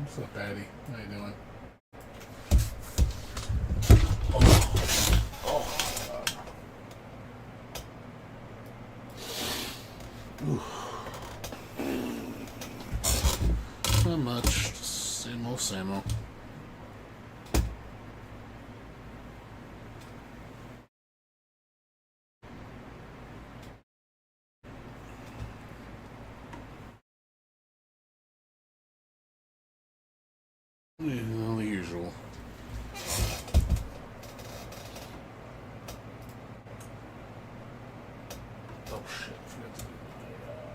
What's up, Patty? How you doing? Not much. Just same old, same old. Yeah, the usual. Oh shit, I forgot to do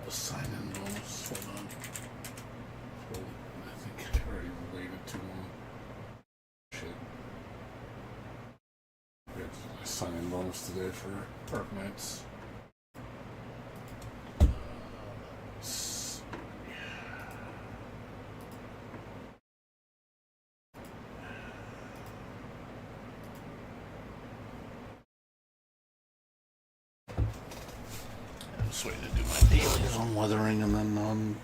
my sign-in bonus. Hold on. I think I already waited too long. Shit. I got my sign-in bonus today for Arknights. I'm just waiting to do my dailies on Wuthering and then on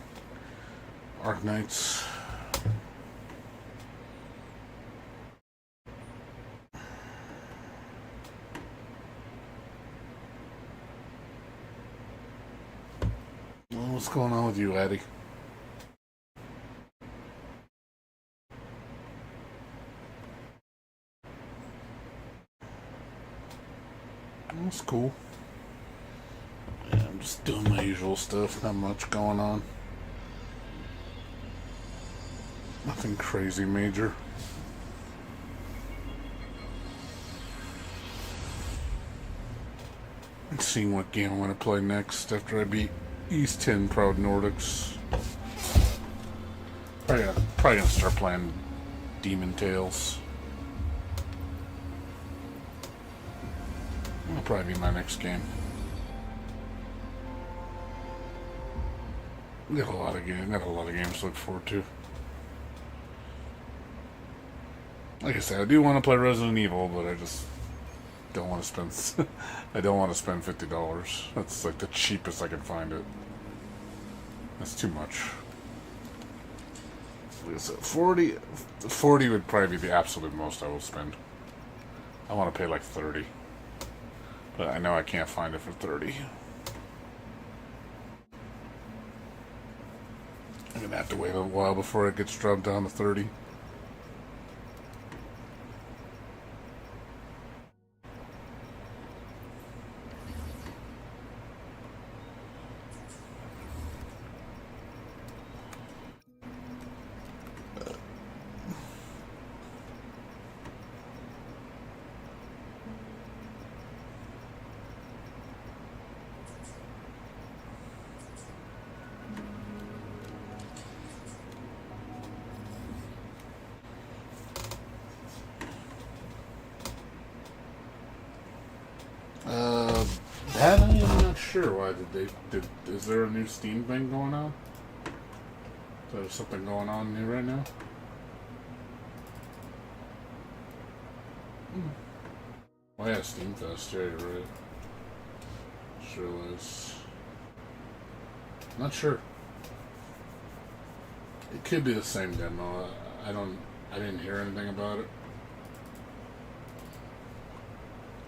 Arknights. Well, what's going on with you, Addie? That's cool. Yeah, I'm just doing my usual stuff. Not much going on. Nothing crazy major. And seeing what game I'm going to play next after I beat East 10 Proud Nordics. Probably gonna start playing Demon Tales. That'll probably be my next game. Got a lot of games to look forward to. Like I said, I do want to play Resident Evil, but I just don't want to spend. I don't want to spend $50. That's like the cheapest I can find it. That's too much. Like I said, 40 would probably be the absolute most I will spend. I want to pay like 30, but I know I can't find it for 30. I'm gonna have to wait a while before it gets dropped down to 30. That I am not sure. Why is there a new Steam thing going on? Is there something going on new right now? Oh yeah, Steam Fest. Yeah, you're right. Sure is. Not sure. It could be the same demo. I didn't hear anything about it.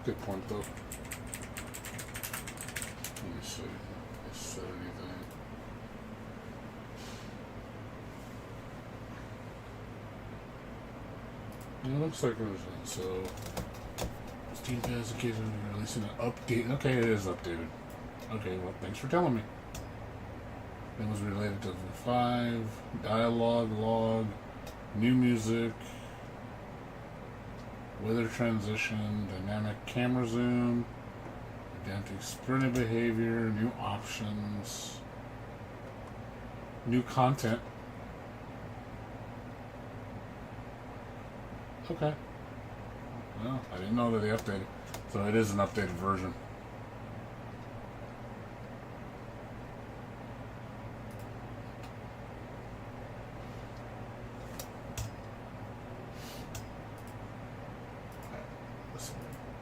Good point though. Let me see. Is there anything? Yeah, it looks like there's one. So, Steam Pass occasionally releasing an update. Okay, it is updated. Okay, well, thanks for telling me. It was related to the 5, dialogue, log, new music, weather transition, dynamic camera zoom, adaptive sprinting behavior, new options, new content. Okay. Well, I didn't know that they updated. So it is an updated version.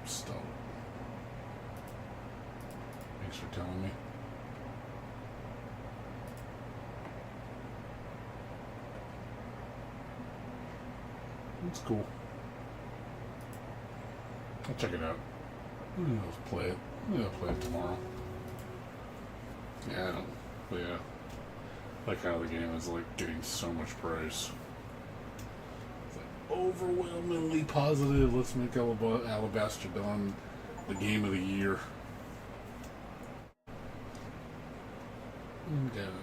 Stop. Thanks for telling me. It's cool. I'll check it out. Maybe I'll play it. Maybe I'll play it tomorrow. Yeah, I don't. But yeah. Like how the game is like getting so much praise. It's like overwhelmingly positive. Let's make Alabaster Dawn the game of the year.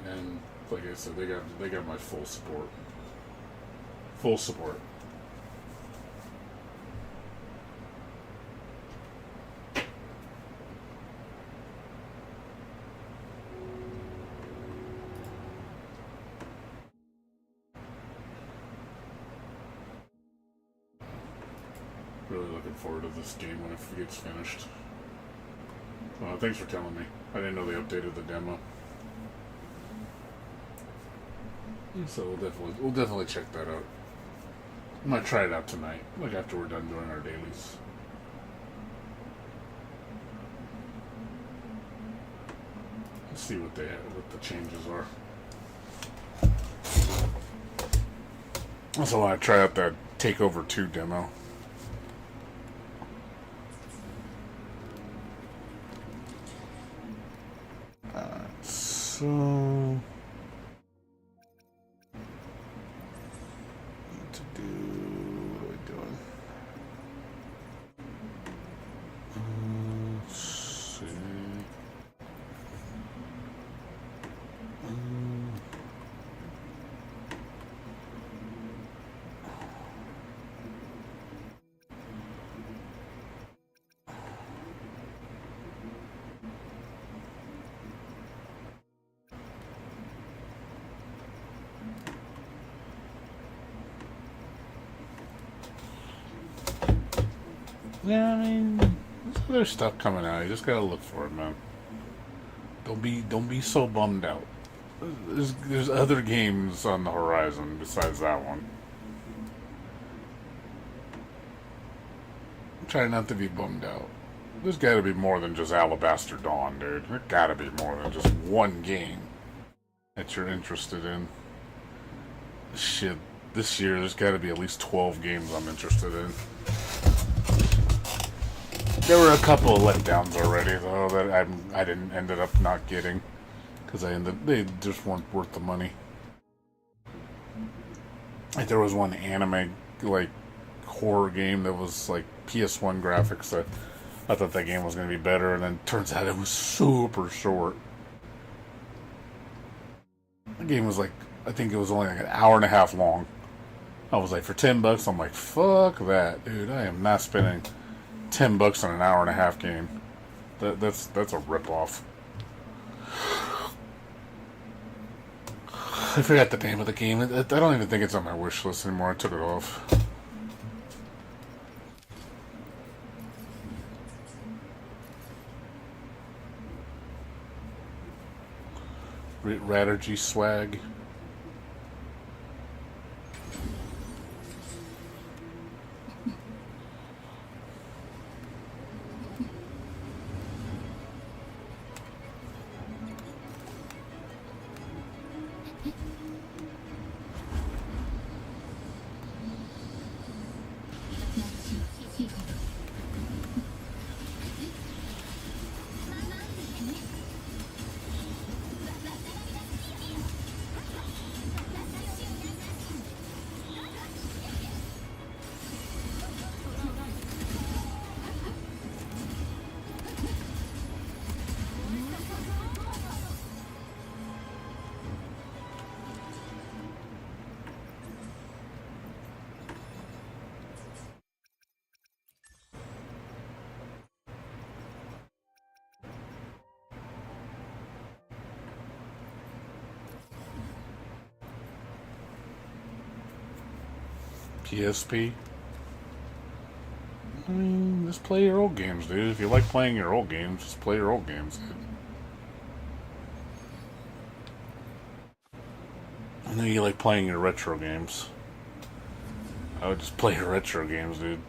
And like I said, they got my full support. Full support. Really looking forward to this game when it gets finished. Thanks for telling me. I didn't know they updated the demo. So we'll definitely check that out. I might try it out tonight, like after we're done doing our dailies. Let's see what the changes are. Also want to try out that Takeover 2 demo. So yeah, I mean, there's other stuff coming out. You just gotta look for it, man. Don't be so bummed out. There's other games on the horizon besides that one. I'm trying not to be bummed out. There's gotta be more than just Alabaster Dawn, dude. There gotta be more than just one game that you're interested in. Shit, this year there's gotta be at least 12 games I'm interested in. There were a couple of letdowns already, though, that I didn't ended up not getting because they just weren't worth the money. Like there was one anime like horror game that was like PS1 graphics that I thought that game was going to be better, and then turns out it was super short. The game was like, I think it was only like an hour and a half long. I was like, for $10, I'm like, fuck that, dude. I am not spending $10 on an hour and a half game. That's a ripoff. I forgot the name of the game. I don't even think it's on my wish list anymore. I took it off. Rattergy swag. PSP. I mean, just play your old games, dude. If you like playing your old games, just play your old games, dude. I know you like playing your retro games. I would just play your retro games, dude.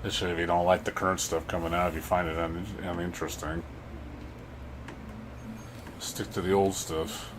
Especially if you don't like the current stuff coming out, if you find it uninteresting. Stick to the old stuff.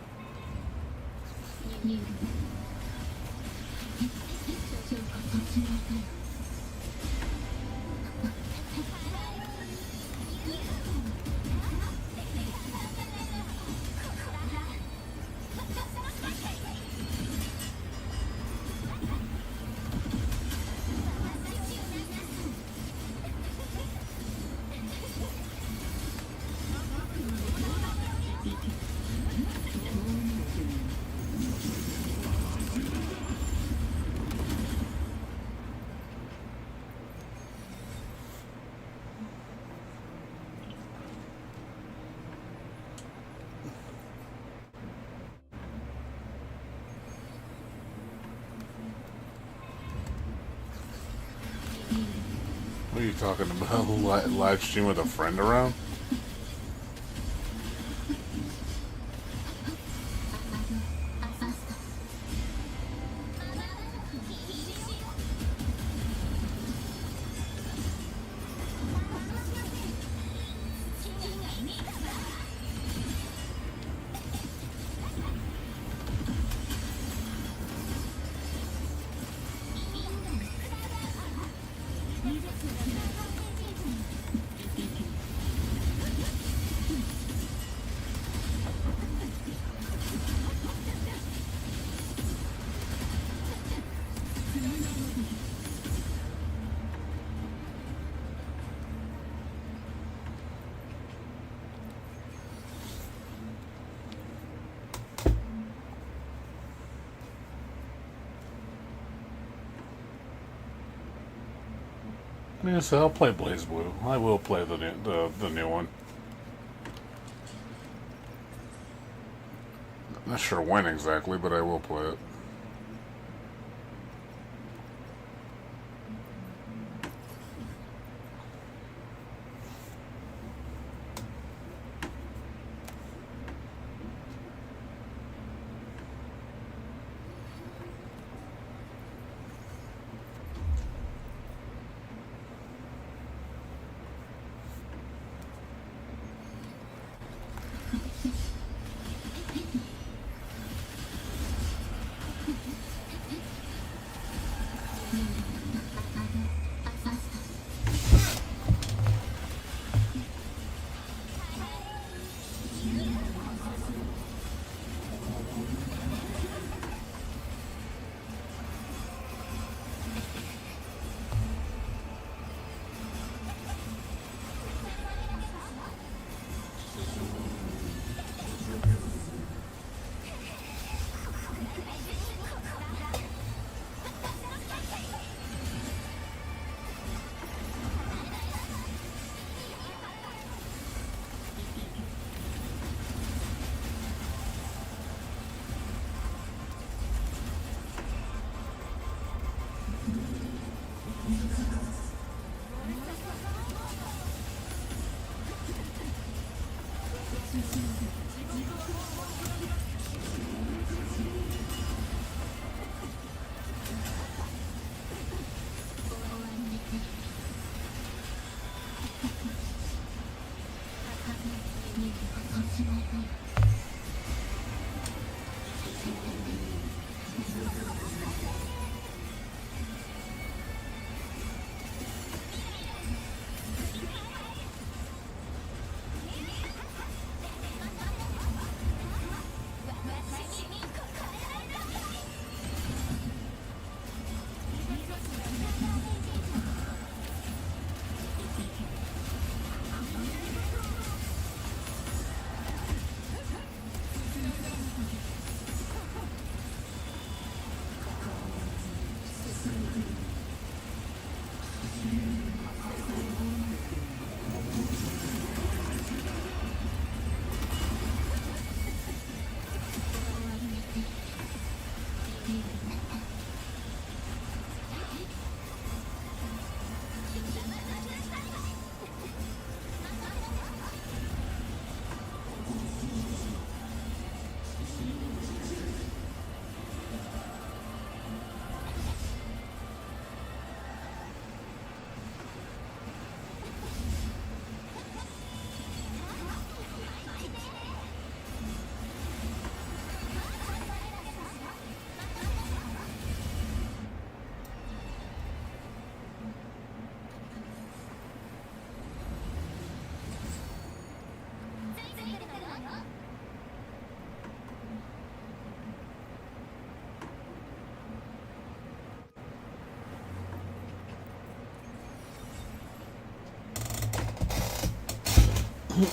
What are you talking about? Live stream with a friend around? Yeah, so I'll play Blaze Blue. I will play the new one. Not sure when exactly, but I will play it.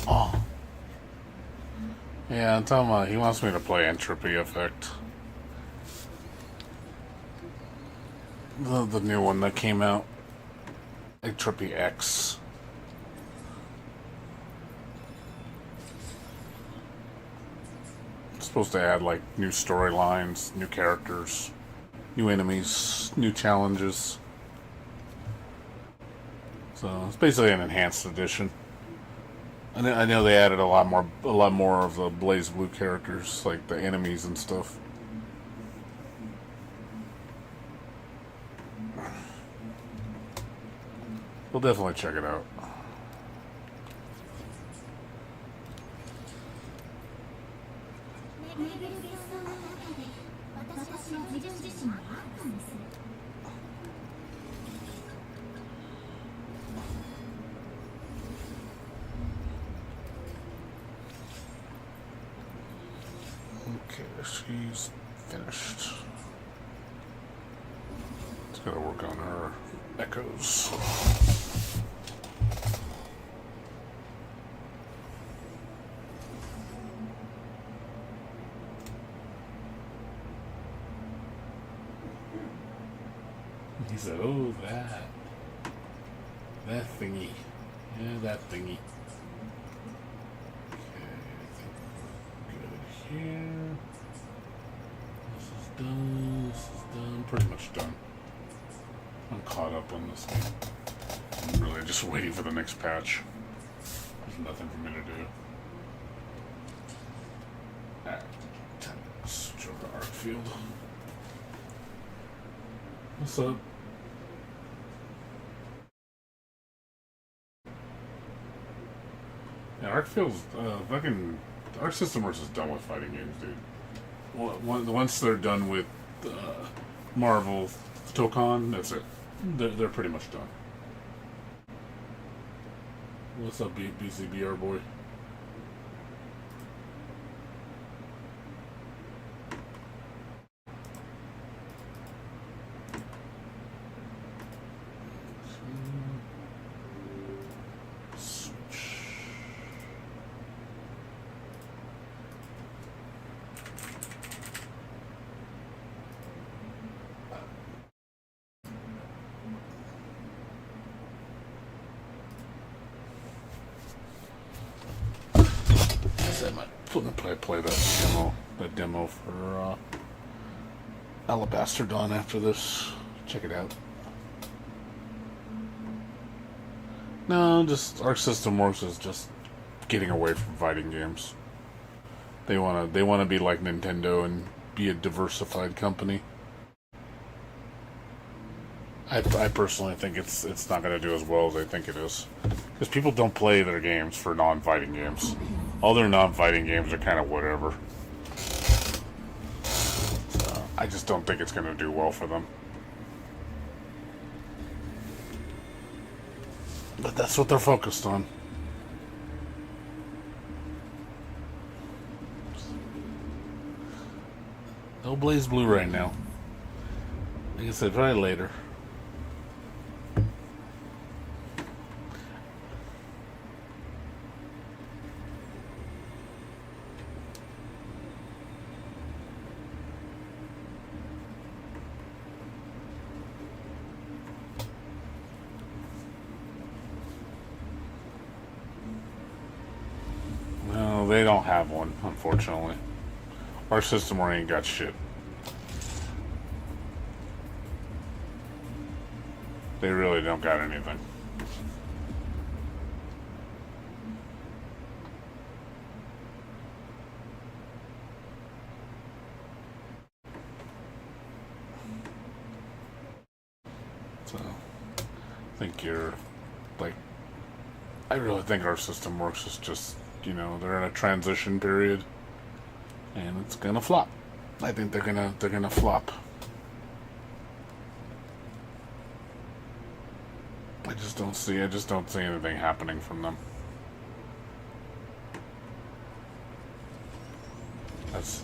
Oh. Yeah, I'm talking about, he wants me to play Entropy Effect. The new one that came out. Entropy X. It's supposed to add like new storylines, new characters, new enemies, new challenges. So it's basically an enhanced edition. I know they added a lot more of the Blaze Blue characters, like the enemies and stuff. We'll definitely check it out. Okay, she's finished. Let's gotta work on her echoes. He said, "Oh, that thingy, yeah, that thingy." Here. This is done. This is done. Pretty much done. I'm caught up on this game. I'm really just waiting for the next patch. There's nothing for me to do. Alright. Time to switch over to Arkfield. What's up? Yeah, Arkfield's fucking. Arc System Works is done with fighting games, dude. Once they're done with Marvel Tokon, that's it. They're pretty much done. What's up, BCBR boy? I might play that demo for Alabaster Dawn after this. Check it out. No, just Arc System Works is just getting away from fighting games. They wanna be like Nintendo and be a diversified company. I personally think it's not going to do as well as they think it is, because people don't play their games for non-fighting games. All their non-fighting games are kind of whatever. So I just don't think it's going to do well for them. But that's what they're focused on. No Blaze Blue right now. Like I said, probably later. No, they don't have one, unfortunately. Our system ain't got shit. They really don't got anything. So, I think you're, like, I really think Our System Works is just, you know, they're in a transition period, and it's gonna flop. I think they're gonna flop. I just don't see anything happening from them. That's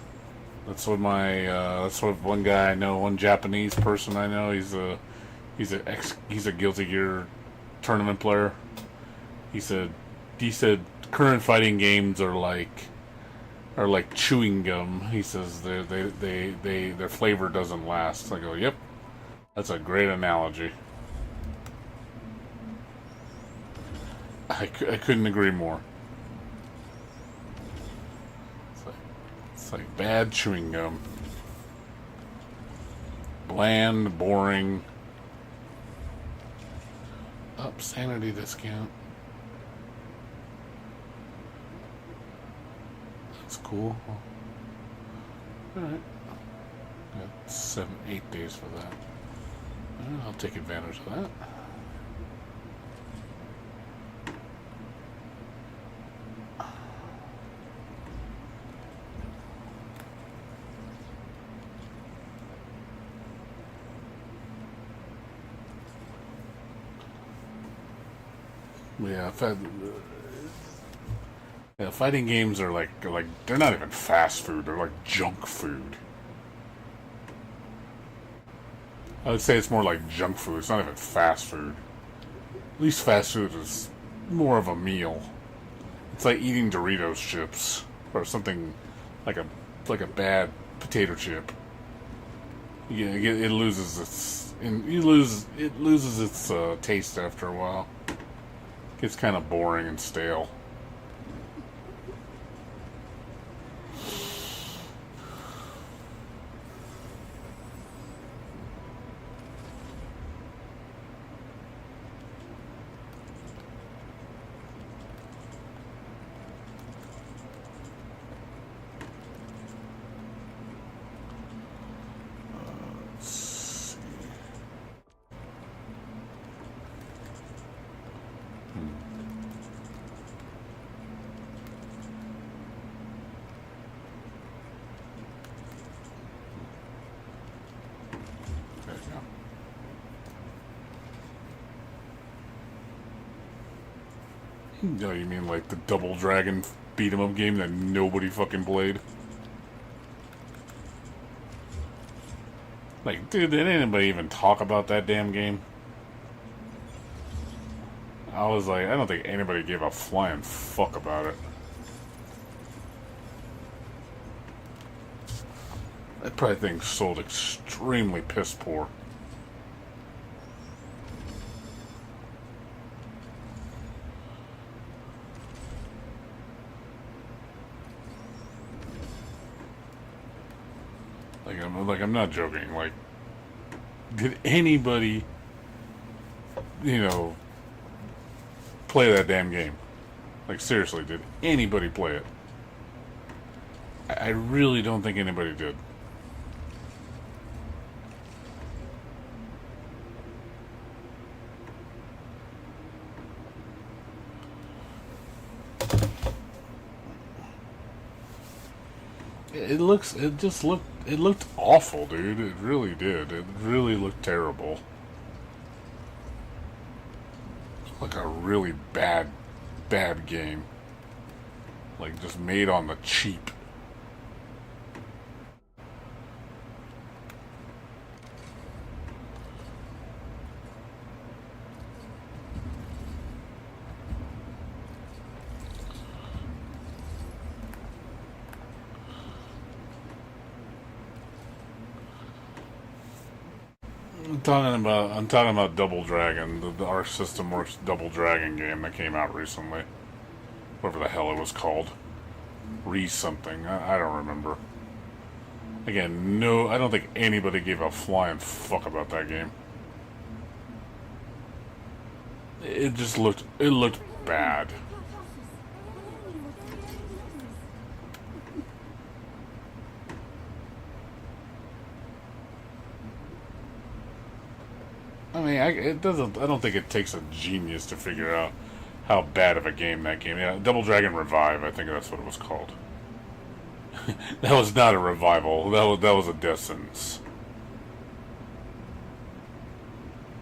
what that's what one guy I know, one Japanese person I know. He's a Guilty Gear tournament player. He said current fighting games are like chewing gum. He says their flavor doesn't last. I go, yep, that's a great analogy. I couldn't agree more. It's like bad chewing gum. Bland, boring. Oh, Sanity discount. That's cool. Alright. Got 8 days for that. I'll take advantage of that. Yeah, fighting games are like they're not even fast food. They're like junk food. I would say it's more like junk food. It's not even fast food. At least fast food is more of a meal. It's like eating Doritos chips or something like a bad potato chip. It loses its taste after a while. Gets kind of boring and stale. No, you mean like the Double Dragon beat 'em up game that nobody fucking played? Like, dude, did anybody even talk about that damn game? I was like, I don't think anybody gave a flying fuck about it. That probably thing sold extremely piss poor. I'm not joking. Like, did anybody, play that damn game? Like, seriously, did anybody play it? I really don't think anybody did. It looked awful, dude. It really did. It really looked terrible. Like a really bad game. Like, just made on the cheap. I'm talking about Double Dragon, the Arc System Works Double Dragon game that came out recently. Whatever the hell it was called. Something. I don't remember. Again, I don't think anybody gave a flying fuck about that game. It looked bad. I mean, I don't think it takes a genius to figure out how bad of a game that game. Yeah, Double Dragon Revive. I think that's what it was called. That was not a revival. That was a death sentence.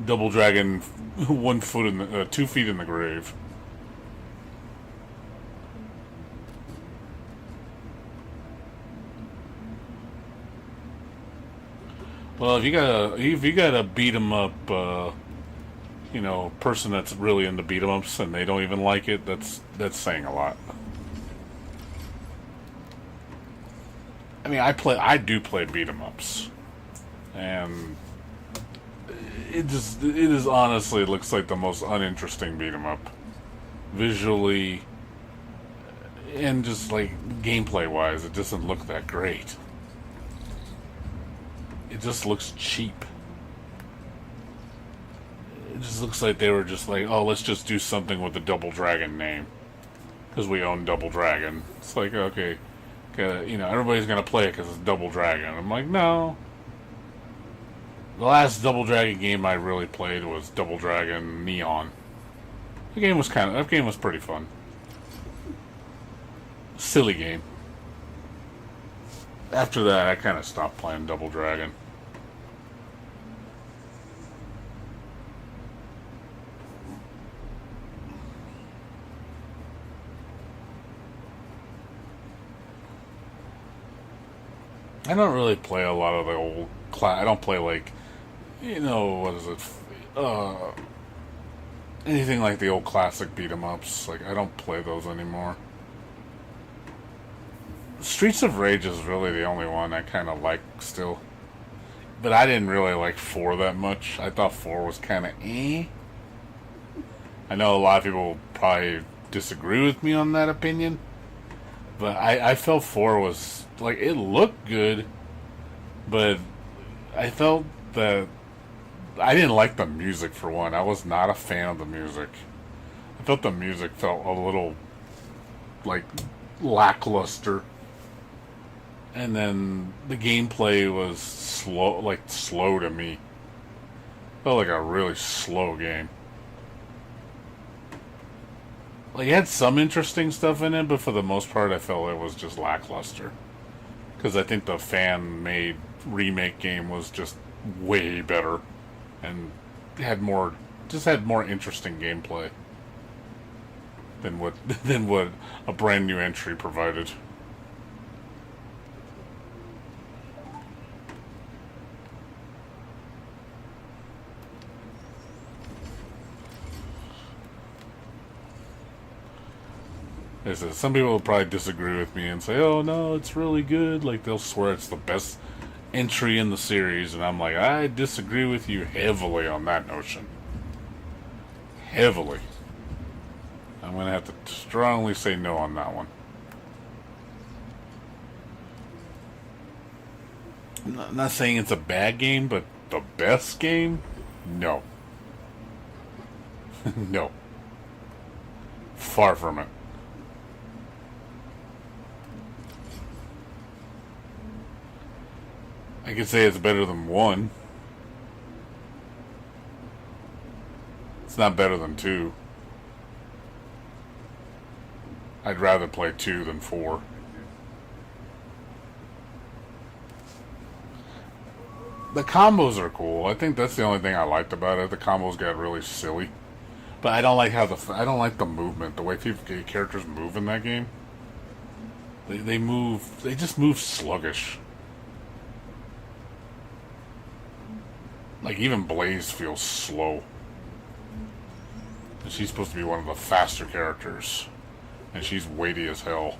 Double Dragon, 1 foot in the 2 feet in the grave. Well, if you got a beat 'em up, person that's really into beat 'em ups and they don't even like it, that's saying a lot. I mean, I do play beat 'em ups, and it looks like the most uninteresting beat 'em up, visually, and just like gameplay wise, it doesn't look that great. It just looks cheap. It just looks like they were just like, oh, let's just do something with the Double Dragon name. Because we own Double Dragon. It's like, okay, everybody's going to play it because it's Double Dragon. I'm like, no. The last Double Dragon game I really played was Double Dragon Neon. That game was pretty fun. Silly game. After that, I kind of stopped playing Double Dragon. I don't really play a lot of the old I don't play like, what is it? Anything like the old classic beat 'em ups. Like, I don't play those anymore. Streets of Rage is really the only one I kind of like still. But I didn't really like 4 that much. I thought 4 was kind of eh. I know a lot of people probably disagree with me on that opinion. But I felt 4 was, like, it looked good. But I felt that I didn't like the music, for one. I was not a fan of the music. I felt the music felt a little, like, lackluster. And then the gameplay was slow to me. Felt like a really slow game. Like, it had some interesting stuff in it, but for the most part, I felt it was just lackluster. Because I think the fan-made remake game was just way better. And had more interesting gameplay than what a brand new entry provided. Some people will probably disagree with me and say, oh no, it's really good. Like, they'll swear it's the best entry in the series, and I'm like, I disagree with you heavily on that notion. Heavily. I'm going to have to strongly say no on that one. I'm not saying it's a bad game, but the best game? No. No. Far from it. I could say it's better than 1. It's not better than 2. I'd rather play 2 than 4. The combos are cool. I think that's the only thing I liked about it. The combos got really silly. But I don't like I don't like the movement, the way characters move in that game. They just move sluggish. Like, even Blaze feels slow. And she's supposed to be one of the faster characters. And she's weighty as hell.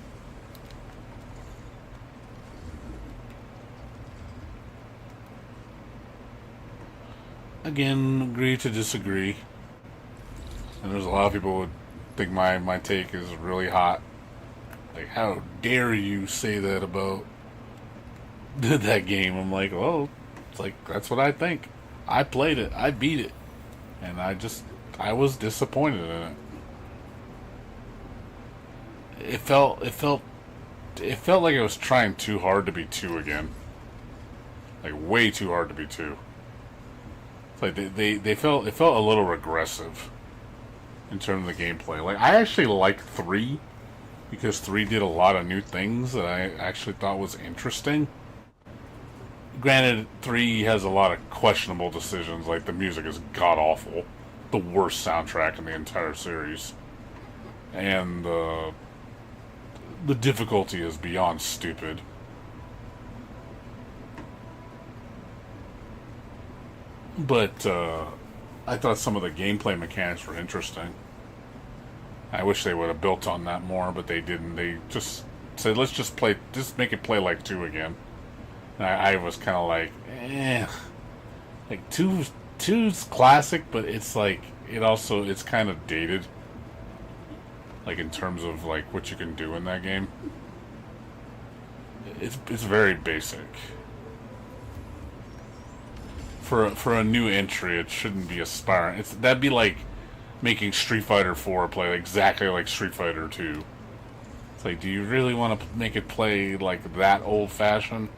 Again, agree to disagree. And there's a lot of people who would think my take is really hot. Like, how dare you say that about that game? I'm like, well, it's like, that's what I think. I played it. I beat it. And I was disappointed in it. It felt like it was trying too hard to be 2 again. Like, way too hard to be 2. It's like it felt a little regressive in terms of the gameplay. Like, I actually liked 3 because 3 did a lot of new things that I actually thought was interesting. Granted, 3 has a lot of questionable decisions. Like, the music is god-awful. The worst soundtrack in the entire series. And the difficulty is beyond stupid. But I thought some of the gameplay mechanics were interesting. I wish they would have built on that more, but they didn't. They just said, let's just make it play like 2 again. I was kind of like, eh. Like, 2's classic, but it's like, it's kind of dated. Like, in terms of, like, what you can do in that game. It's very basic. for a new entry, it shouldn't be aspiring. That'd be like making Street Fighter 4 play exactly like Street Fighter 2. It's like, do you really want to make it play like that old-fashioned?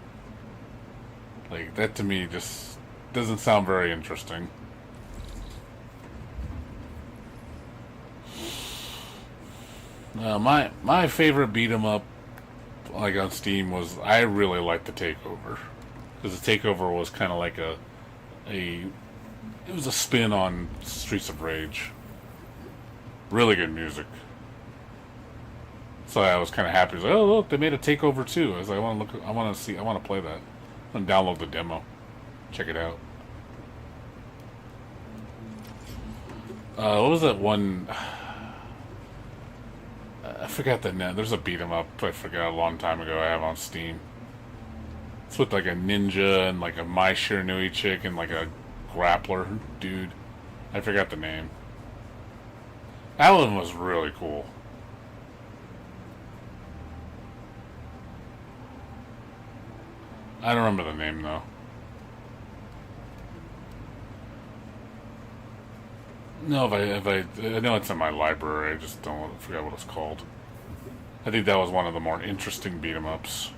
Like, that to me just doesn't sound very interesting. My favorite beat 'em up, like on Steam, was, I really liked the Takeover, because the Takeover was kind of like it was a spin on Streets of Rage. Really good music. So I was kind of happy. I was like, oh look, they made a Takeover too. I was like, I want to play that. I'm gonna download the demo, check it out. What was that one? I forgot the name. There's a beat 'em up I forgot a long time ago I have on Steam. It's with like a ninja and like a Mai Shiranui chick and like a grappler dude. I forgot the name. That one was really cool. I don't remember the name though. No, if I know it's in my library. I just don't forget what it's called. I think that was one of the more interesting beat 'em ups.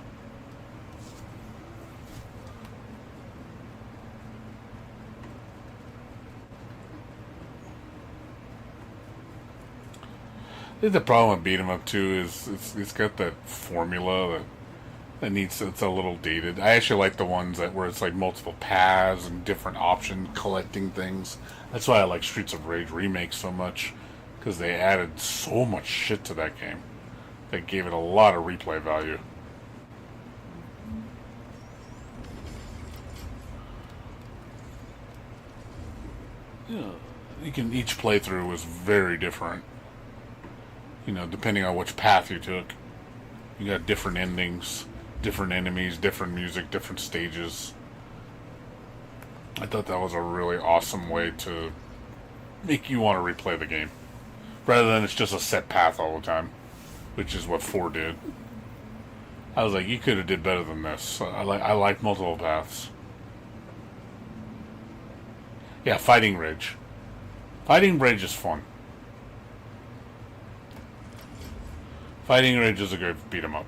I think the problem with beat 'em up too is it's got that formula that needs, it's a little dated. I actually like the ones where it's like multiple paths and different option collecting things. That's why I like Streets of Rage Remake so much, because they added so much shit to that game. They gave it a lot of replay value. Yeah, each playthrough was very different. Depending on which path you took, you got different endings, different enemies, different music, different stages. I thought that was a really awesome way to make you want to replay the game, rather than it's just a set path all the time, which is what 4 did. I was like, you could have did better than this. I like multiple paths. Yeah, Fighting Rage. Fighting Rage is fun. Fighting Rage is a good beat 'em up.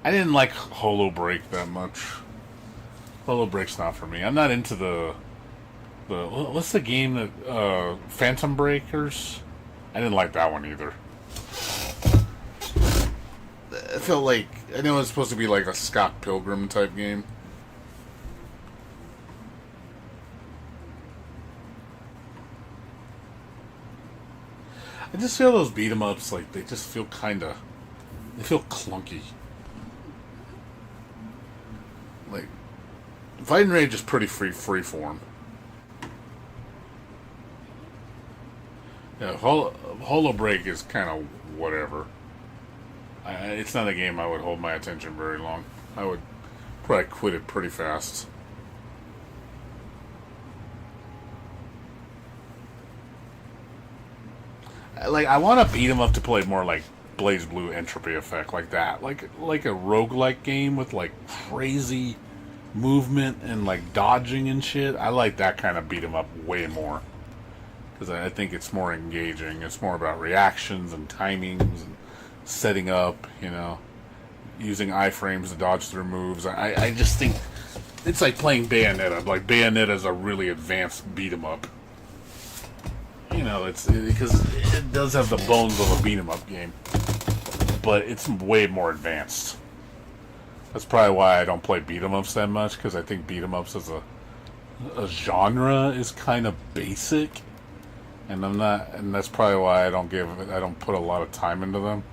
I didn't like Holo Break that much. Holo Break's not for me. I'm not into the what's the game that Phantom Breakers? I didn't like that one either. It felt like, I know it's supposed to be like a Scott Pilgrim type game. I just feel those beat 'em ups, like, they just feel they feel clunky. Like, Fighting Rage is pretty free form. Yeah, Holo Break is kind of whatever. It's not a game I would hold my attention very long. I would probably quit it pretty fast. Like, I want to beat 'em up to play more like Blaze Blue Entropy Effect, like that. Like a roguelike game with like crazy movement and like dodging and shit. I like that kind of beat 'em up way more, because I think it's more engaging. It's more about reactions and timings and setting up, using iframes to dodge through moves. I just think it's like playing Bayonetta. Like, Bayonetta is a really advanced beat 'em up. It's because it does have the bones of a beat 'em up game, but it's way more advanced. That's probably why I don't play beat 'em ups that much, because I think beat 'em ups as a genre is kind of basic, and that's probably why I don't put a lot of time into them,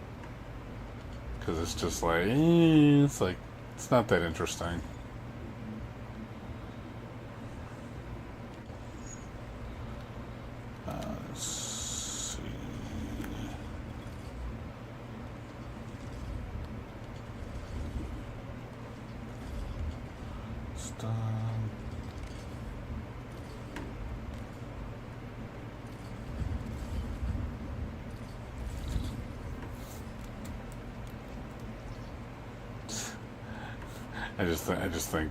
because it's just like, it's not that interesting. I just think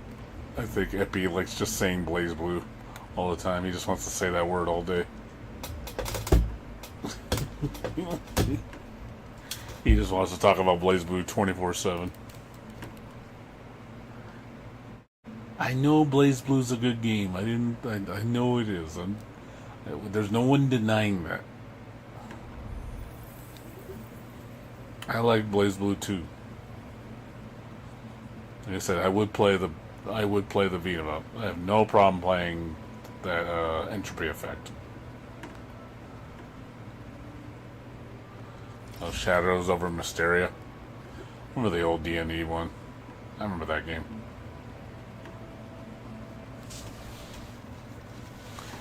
I think Epi likes just saying Blaze Blue all the time. He just wants to say that word all day. He just wants to talk about Blaze Blue 24/7. I know Blaze Blue's a good game. I know it is. There's no one denying that. I like Blaze Blue too. Like I said, I would play the beat 'em up. I have no problem playing that entropy effect. Oh, Shadows over Mysteria. Remember the old D&D one? I remember that game.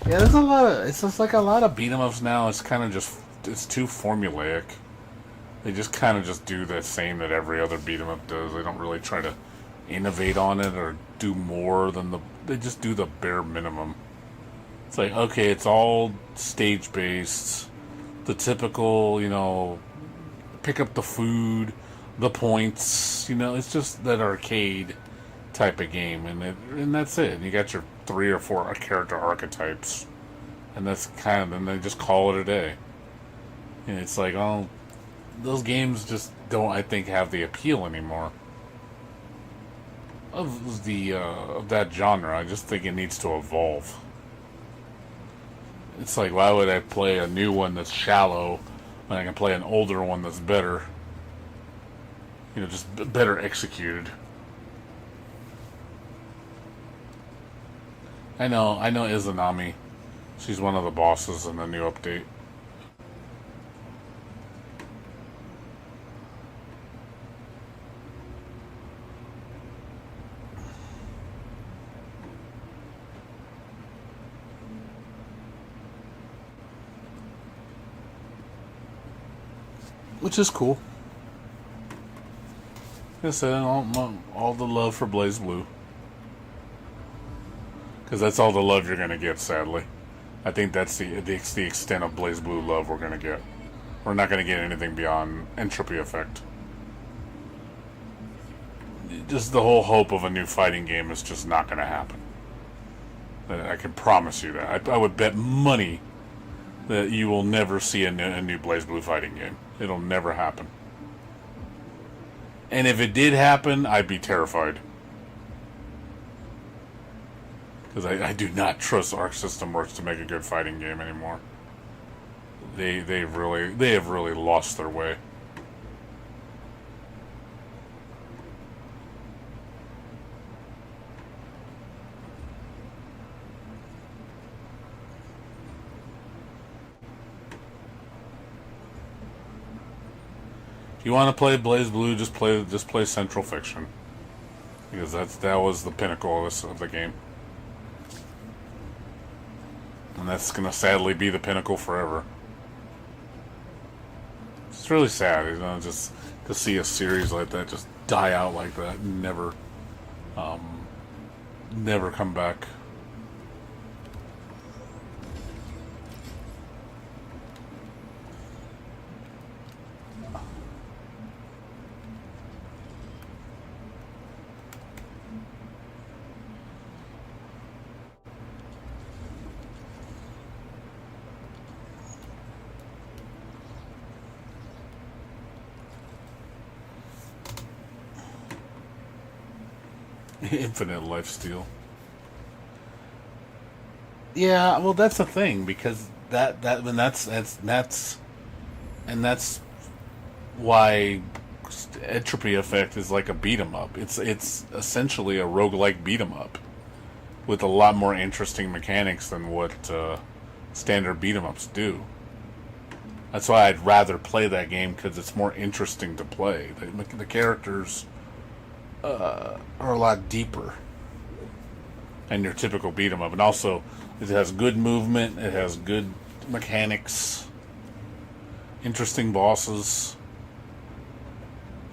Yeah, there's a lot of. It's just like a lot of beat 'em ups now. It's kind of just. It's too formulaic. They just kind of just do the same that every other beat 'em up does. They don't really try to innovate on it or do more than the. They just do the bare minimum. It's like, okay, it's all stage based. The typical, pick up the food, the points. It's just that arcade type of game, and that's it. You got your 3 or 4 character archetypes, and that's and they just call it a day. And it's like, oh, those games just don't, I think, have the appeal anymore of that genre. I just think it needs to evolve. It's like, why would I play a new one that's shallow when I can play an older one that's better? Just better executed. I know Izanami. She's one of the bosses in the new update. Which is cool. Like I said, all the love for Blaze Blue. Because that's all the love you're going to get, sadly. I think that's the extent of Blaze Blue love we're going to get. We're not going to get anything beyond entropy effect. Just the whole hope of a new fighting game is just not going to happen. I can promise you that. I would bet money that you will never see a new Blaze Blue fighting game. It'll never happen. And if it did happen, I'd be terrified. Because I do not trust Arc System Works to make a good fighting game anymore. They have really lost their way. If you want to play Blaze Blue, just play Central Fiction, because that was the pinnacle of the game. And that's going to sadly be the pinnacle forever. It's really sad, just to see a series like that just die out like that and never come back. Infinite lifesteal. Yeah, well, that's the thing, because that's why entropy effect is like a beat 'em up. It's essentially a roguelike beat 'em up with a lot more interesting mechanics than what standard beat 'em ups do. That's why I'd rather play that game, because it's more interesting to play. The characters are a lot deeper than your typical beat 'em up, and also it has good movement, it has good mechanics, interesting bosses.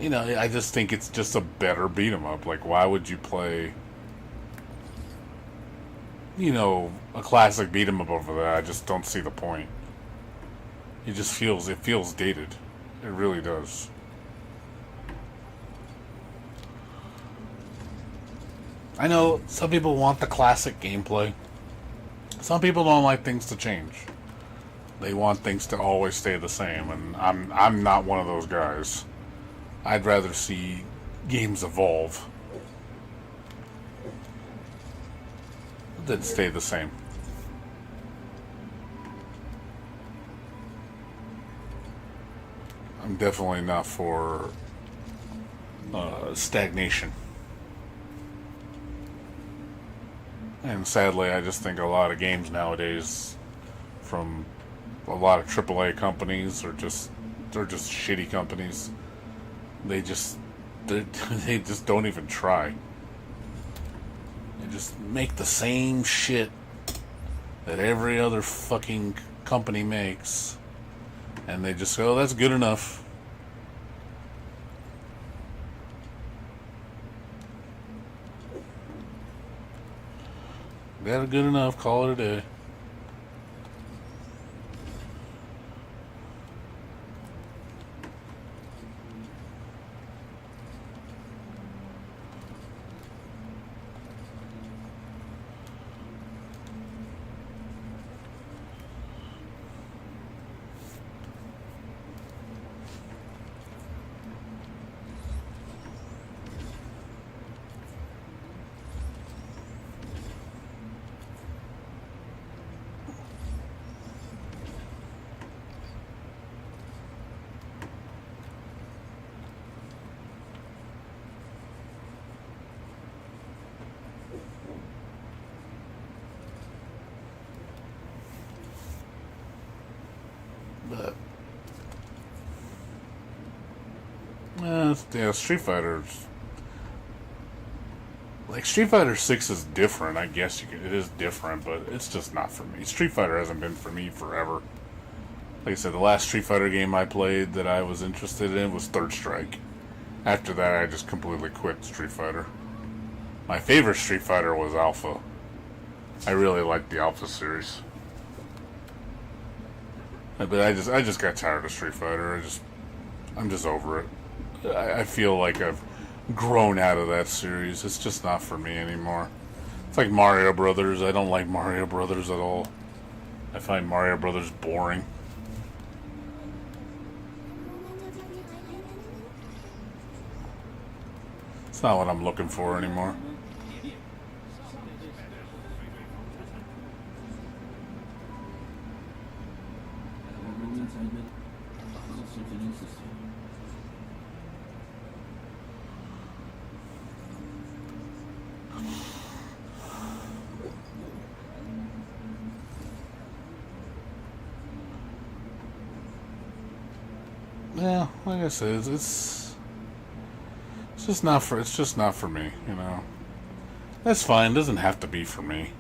I just think it's just a better beat 'em up. Like, why would you play a classic beat 'em up over that? I just don't see the point. It feels dated. It really does. I know some people want the classic gameplay. Some people don't like things to change. They want things to always stay the same, and I'm not one of those guys. I'd rather see games evolve than stay the same. I'm definitely not for stagnation. And sadly, I just think a lot of games nowadays from a lot of AAA companies they're just shitty companies. They just don't even try. They just make the same shit that every other fucking company makes, and they just go, "Oh, that's good enough." That's good enough. Call it a day. But yeah, Street Fighter's like Street Fighter 6 is different. I guess it is different, but it's just not for me. Street Fighter hasn't been for me forever. Like I said, the last Street Fighter game I played that I was interested in was Third Strike. After that, I just completely quit Street Fighter. My favorite Street Fighter was Alpha. I really liked the Alpha series. But I just got tired of Street Fighter. I'm just over it. I feel like I've grown out of that series. It's just not for me anymore. It's like Mario Brothers. I don't like Mario Brothers at all. I find Mario Brothers boring. It's not what I'm looking for anymore. Yeah, like I said, it's just not for me, you know. That's fine. It doesn't have to be for me.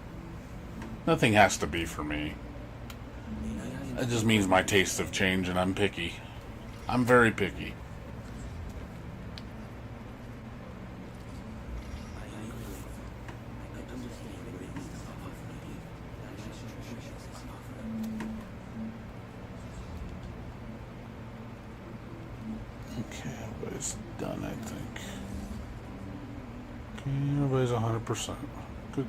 Nothing has to be for me. It just means my tastes have changed and I'm picky. I'm very picky. Okay, everybody's done, I think. Okay, everybody's 100%. Good.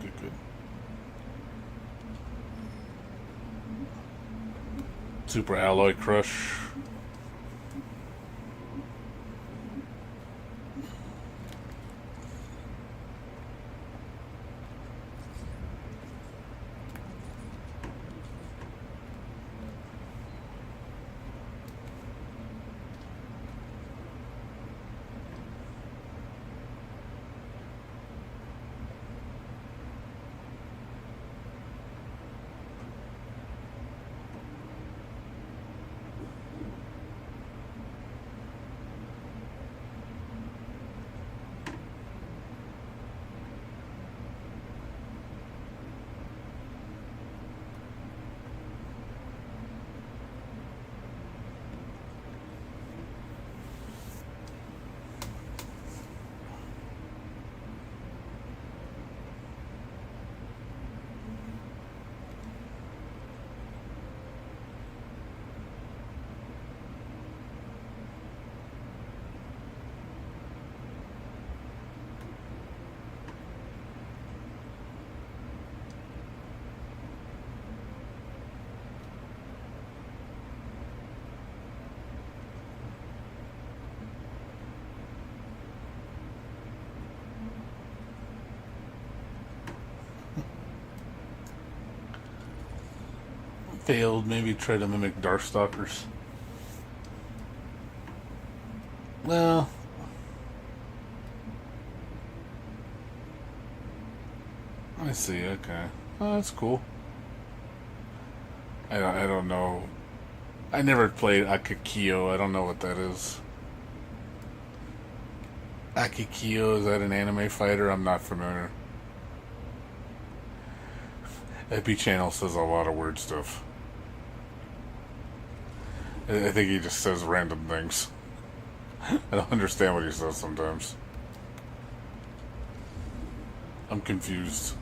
Super Alloy Crush. failed. Maybe try to mimic Darkstalkers. Well, I see. Okay, oh, that's cool. I don't know. I never played Akakio. I don't know what that is. Akakio, is that an anime fighter? I'm not familiar. Epi Channel says a lot of weird stuff. I think he just says random things. I don't understand what he says sometimes. I'm confused.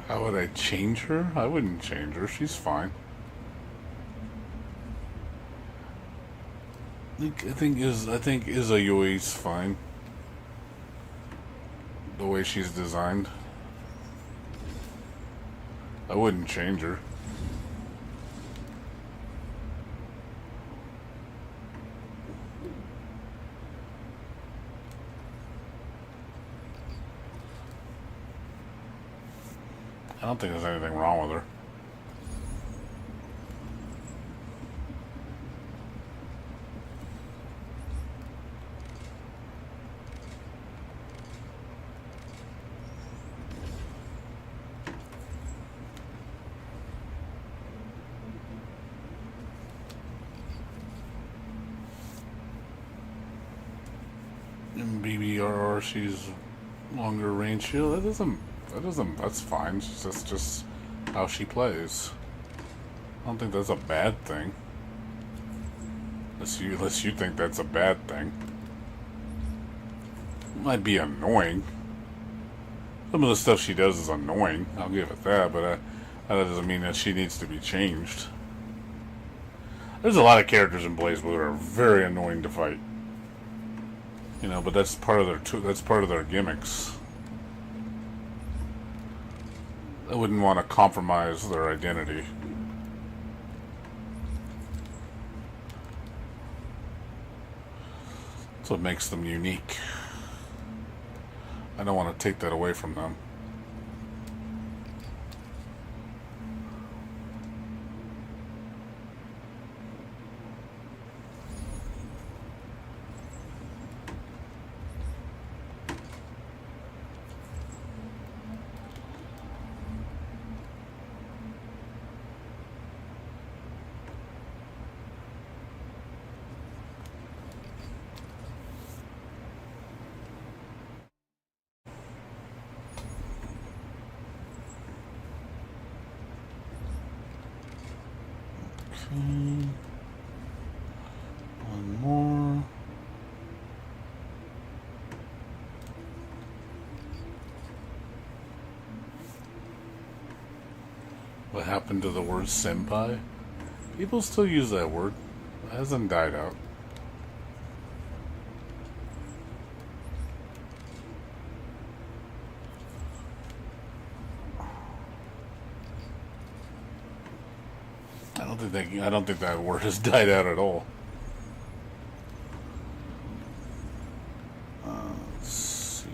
How would I change her? I wouldn't change her. She's fine. I think Izayui's fine. The way she's designed. I wouldn't change her. I don't think there's anything wrong with her. In BBRR, she's longer range shield. That's fine. That's just how she plays. I don't think that's a bad thing. Unless you think that's a bad thing. It might be annoying. Some of the stuff she does is annoying. I'll give it that, but that doesn't mean that she needs to be changed. There's a lot of characters in BlazBlue that are very annoying to fight. You know, but that's part of their gimmicks. I wouldn't want to compromise their identity. That's what makes them unique. I don't want to take that away from them. One more. What happened to the word senpai? People still use that word. It hasn't died out. I don't think that word has died out at all. Let's see.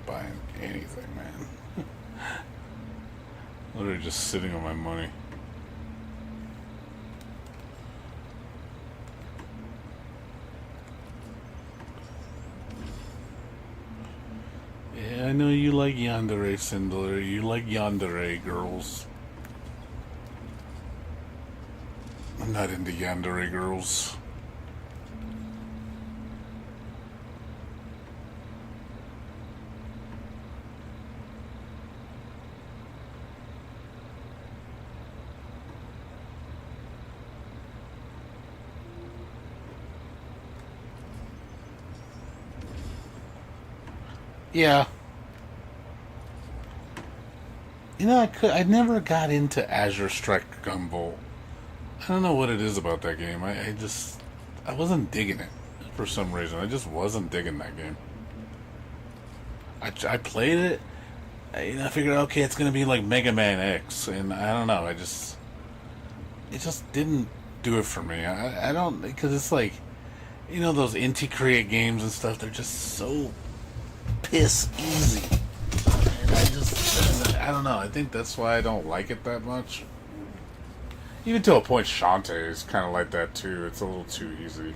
Buying anything, man. Literally just sitting on my money. Yeah, I know you like yandere, Sindler. You like yandere, girls. not into yandere girls. Yeah. You know, I never got into Azure Strike Gunvolt. I don't know what it is about that game. I wasn't digging it for some reason. I just wasn't digging that game. I played it. I figured, okay, it's gonna be like Mega Man X, and I don't know. It just didn't do it for me. I don't, because it's like, those indie create games and stuff. They're just so piss easy. And I don't know. I think that's why I don't like it that much. Even to a point, Shantae is kind of like that too. It's a little too easy.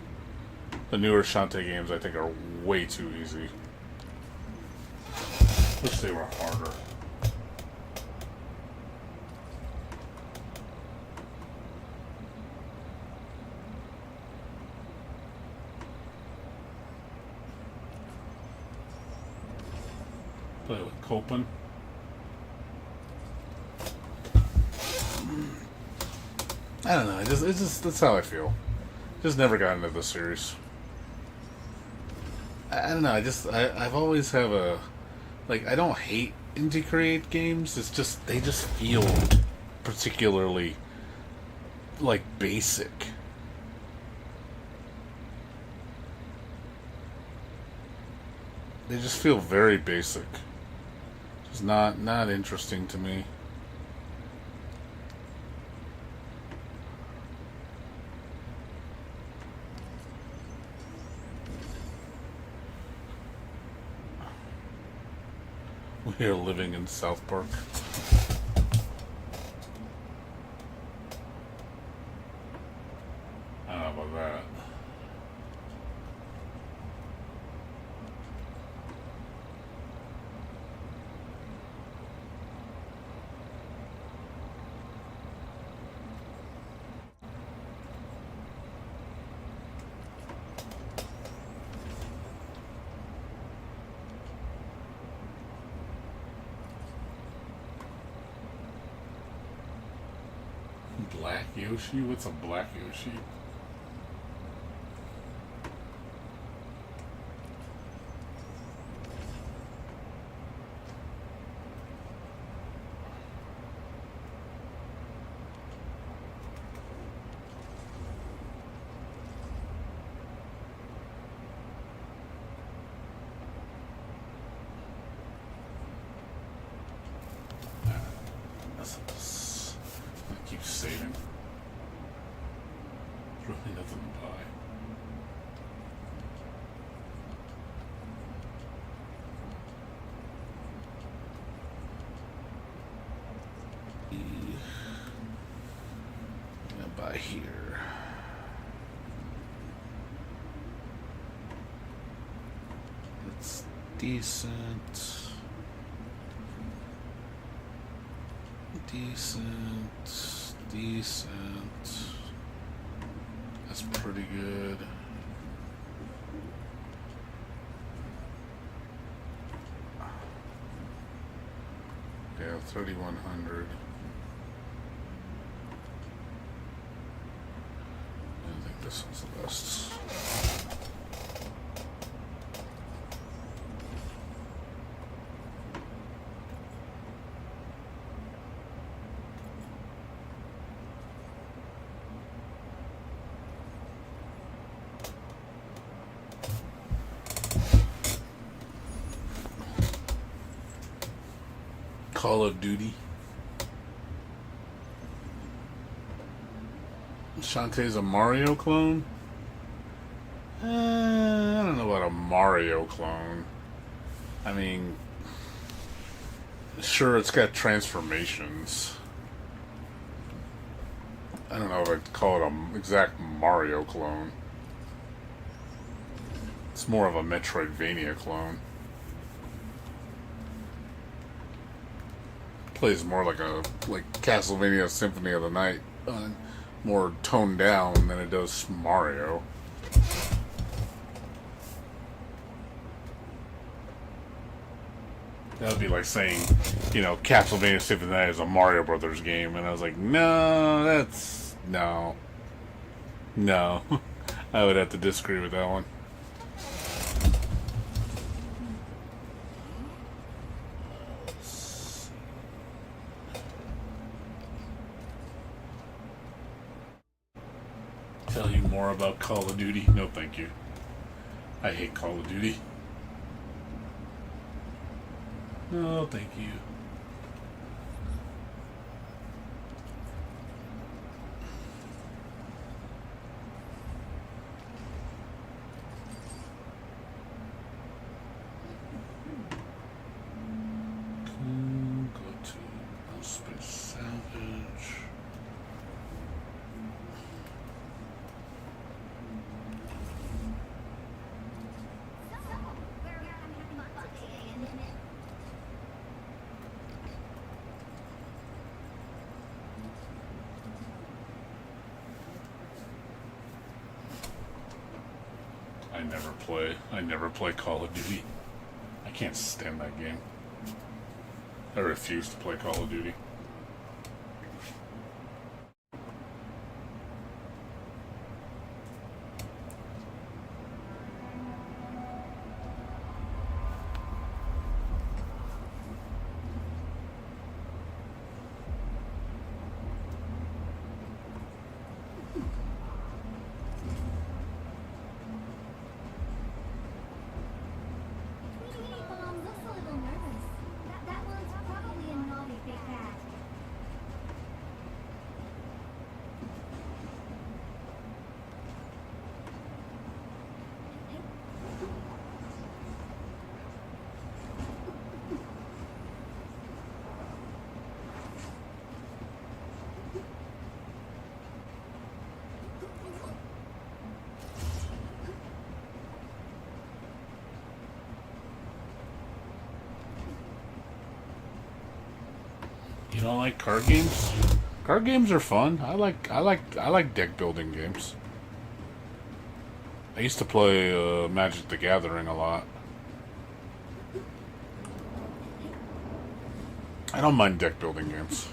The newer Shantae games, I think, are way too easy. Wish they were harder. Play with Copen. I don't know. It's just that's how I feel. Just never got into the series. I don't know. I've always have a I don't hate indie create games. It's just they just feel particularly basic. They just feel very basic. Just not interesting to me. We are living in South Park. I don't know about that. Black Yoshi? What's a Black Yoshi? Keep saving. There's really nothing to buy. I'm gonna buy here. It's decent. Decent. That's pretty good. Yeah, 3,100. I think this one's the best. Call of Duty. Shantae's a Mario clone? I don't know about a Mario clone. I mean, sure, it's got transformations. I don't know if I'd call it an exact Mario clone. It's more of a Metroidvania clone. Plays more like Castlevania Symphony of the Night, more toned down than it does Mario. That would be like saying, you know, Castlevania Symphony of the Night is a Mario Brothers game, and I was like, no, that's no. I would have to disagree with that one. Tell you more about Call of Duty? No, thank you. I hate Call of Duty. No, thank you. Go to Space Salvage. I never play Call of Duty. I can't stand that game. I refuse to play Call of Duty. You don't like card games? Card games are fun. I like deck building games. I used to play Magic the Gathering a lot. I don't mind deck building games.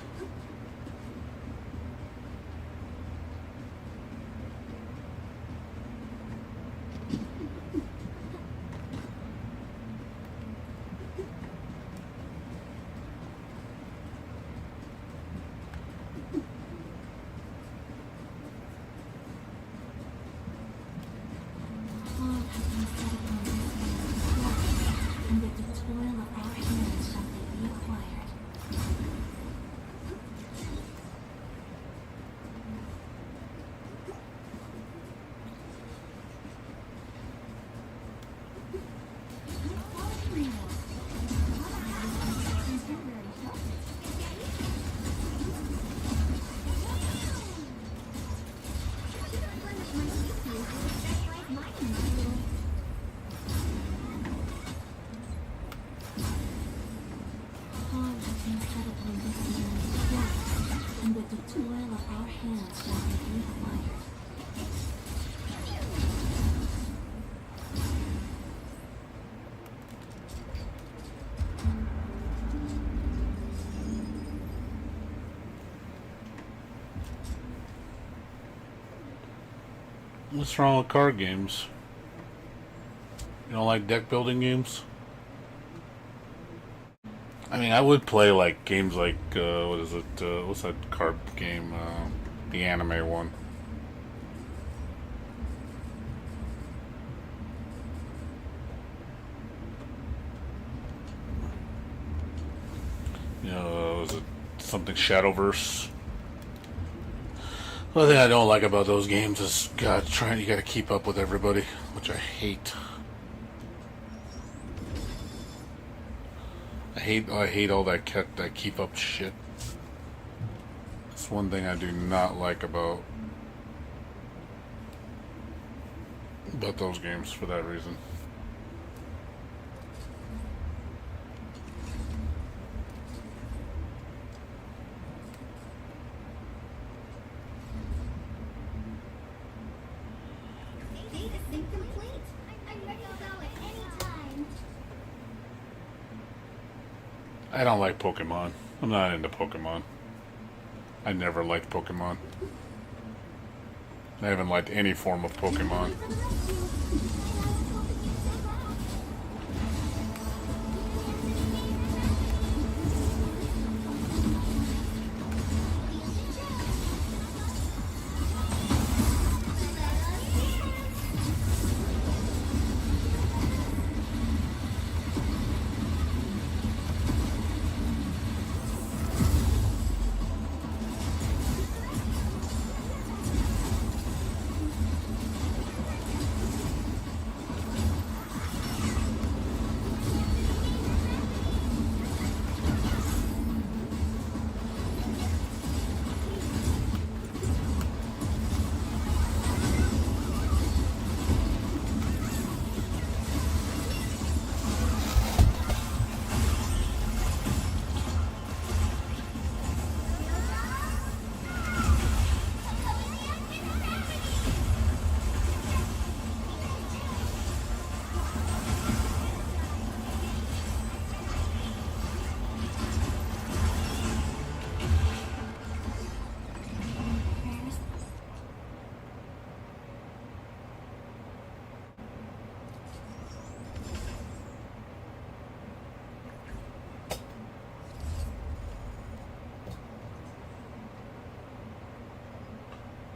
What's wrong with card games? You don't like deck building games? I mean, I would play like games like what is it? What's that card game? The anime one. You know, was it something Shadowverse? One thing I don't like about those games is you gotta keep up with everybody, which I hate. I hate all that keep up shit. That's one thing I do not like about those games for that reason. I don't like Pokemon. I'm not into Pokemon. I never liked Pokemon. I haven't liked any form of Pokemon.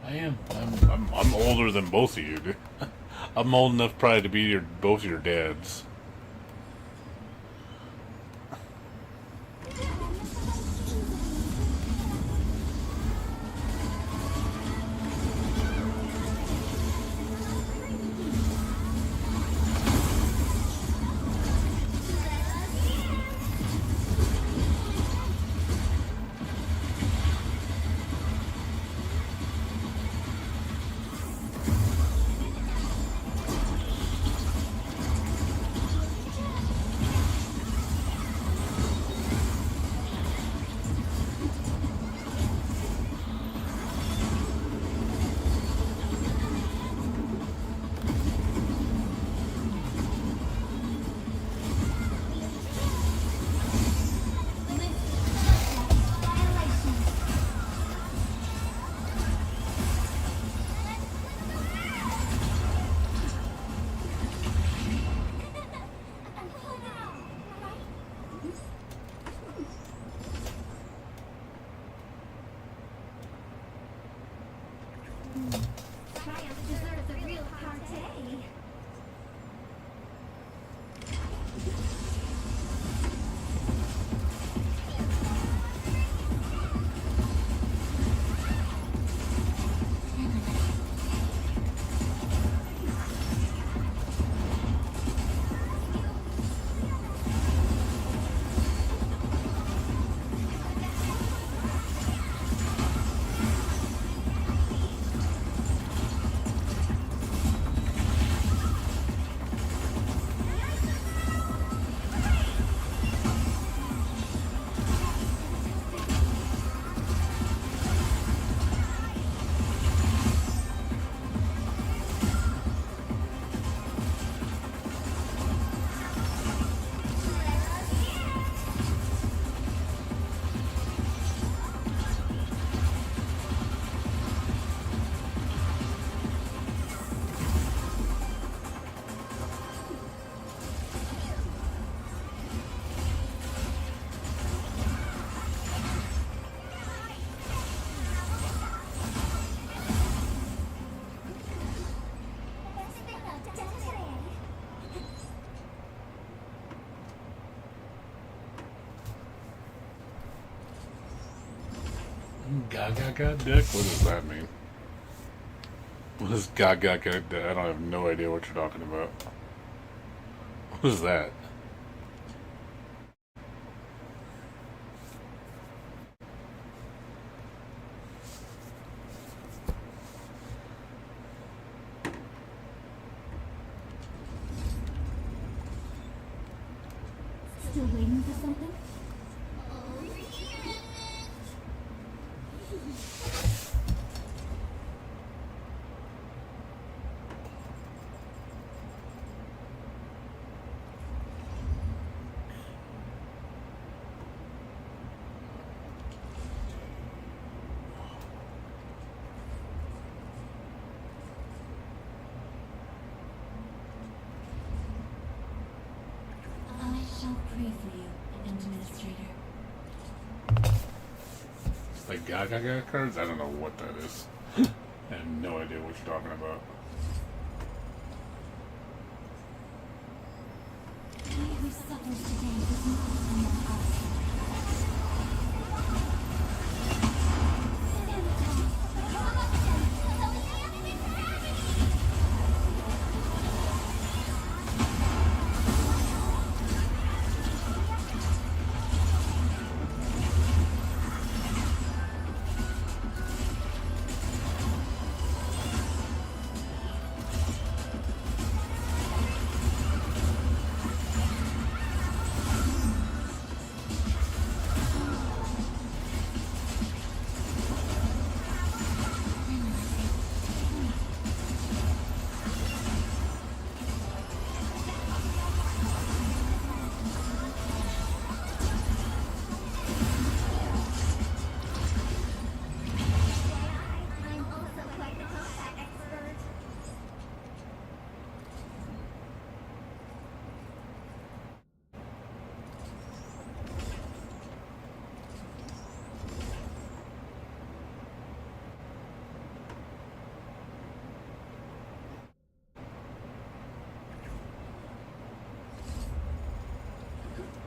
I am. I'm older than both of you, dude. I'm old enough probably to be both your dads. Gaga dick? What does that mean? What is Gaga dick? I don't have no idea what you're talking about. What is that? Still waiting for something? Gaga cards? I don't know what that is. I have no idea what you're talking about. Who suffers today does not come of us.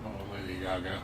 Oh, Lady Gaga.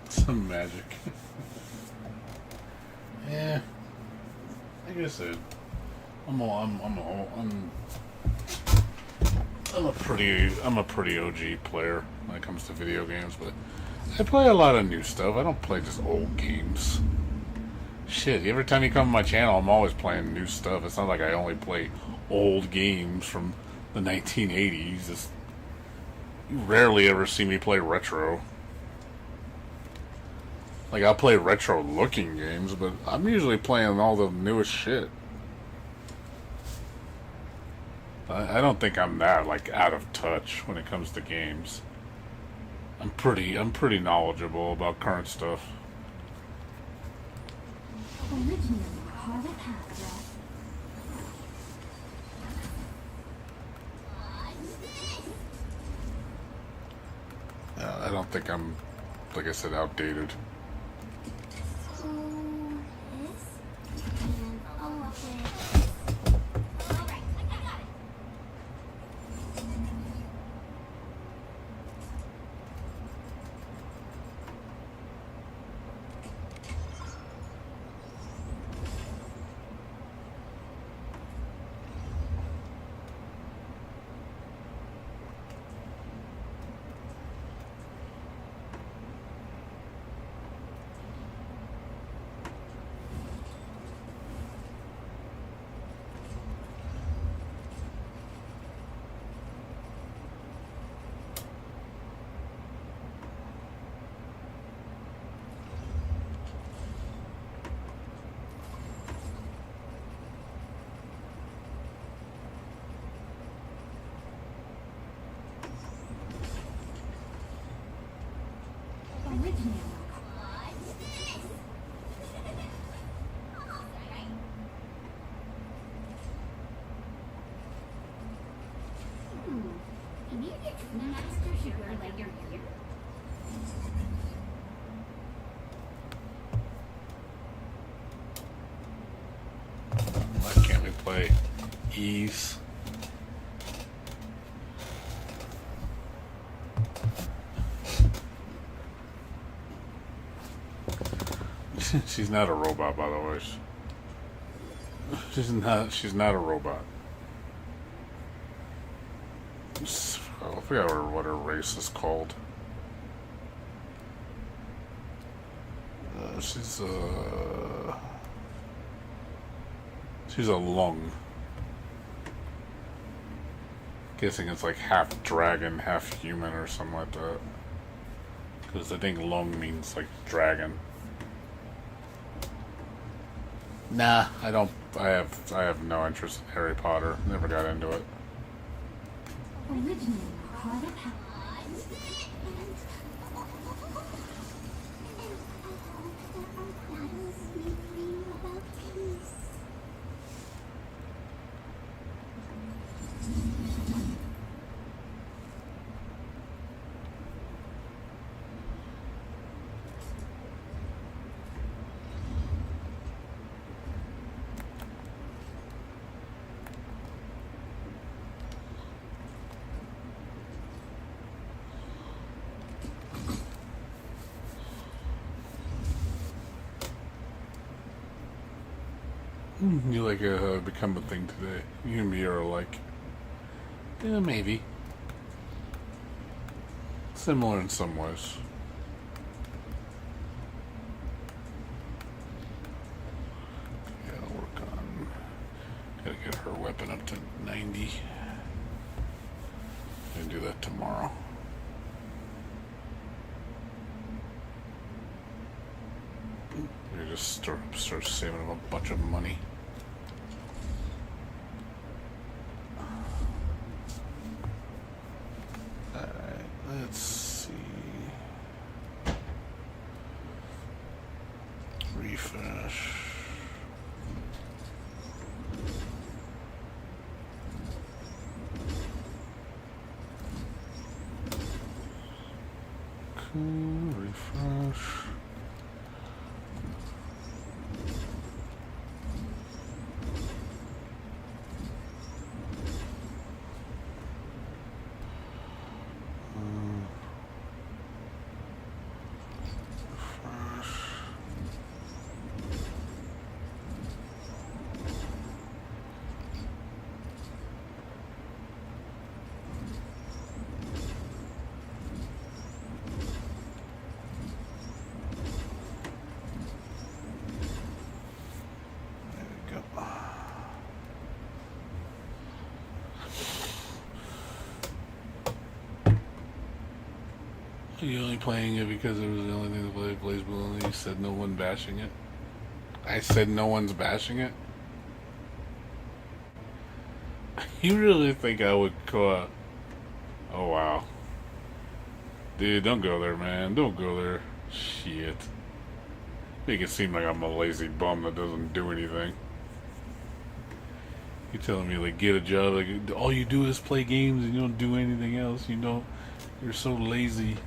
Some magic. Yeah, I guess I'm a pretty OG player when it comes to video games, but I play a lot of new stuff. I don't play just old games. Shit, every time you come to my channel, I'm always playing new stuff. It's not like I only play old games from the 1980s. You rarely ever see me play retro. Like, I'll play retro-looking games, but I'm usually playing all the newest shit. I don't think I'm that, like, out of touch when it comes to games. I'm pretty knowledgeable about current stuff. I don't think I'm, like I said, outdated. Why can't we play Ease? She's not a robot, by the way. She's not a robot. forgot what her race is called. She's a lung. Guessing it's like half dragon, half human, or something like that. Because I think lung means like dragon. Nah, I don't. I have no interest in Harry Potter. Never got into it. Originally part of You like become a thing today. You and me are like, yeah, maybe similar in some ways. Gotta work on. Gotta get her weapon up to 90. And do that tomorrow. You just start saving up a bunch of money. Alright, let's see. Refresh. Okay, refresh. Are you only playing it because it was the only thing to play BlazBlue and you said no one bashing it? I said no one's bashing it? You really think I would go out? Oh wow. Dude, don't go there, man. Don't go there. Shit. Make it seem like I'm a lazy bum that doesn't do anything. You're telling me, like, get a job, like, all you do is play games and you don't do anything else. You know, you're so lazy.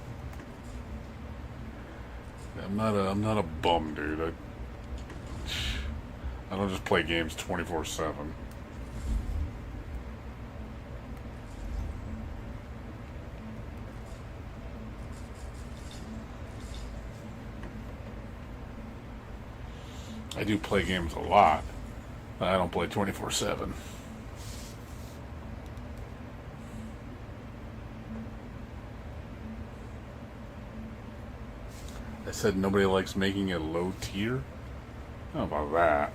I'm not a bum, dude. I don't just play games 24/7. I do play games a lot, but I don't play 24/7. I said nobody likes making it low tier? How about that?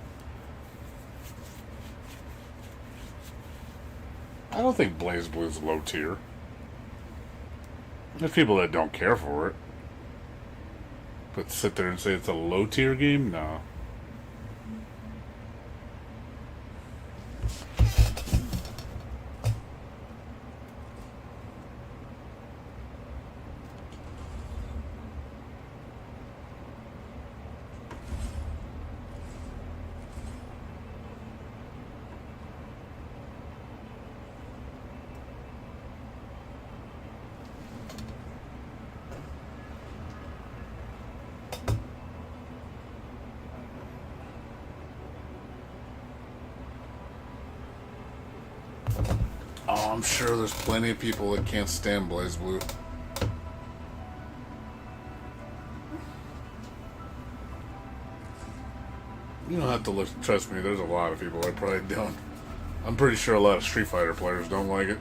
I don't think BlazBlue's low tier. There's people that don't care for it. But sit there and say it's a low tier game? No. Oh, I'm sure there's plenty of people that can't stand BlazBlue. You don't have to look. Trust me, there's a lot of people that probably don't. I'm pretty sure a lot of Street Fighter players don't like it.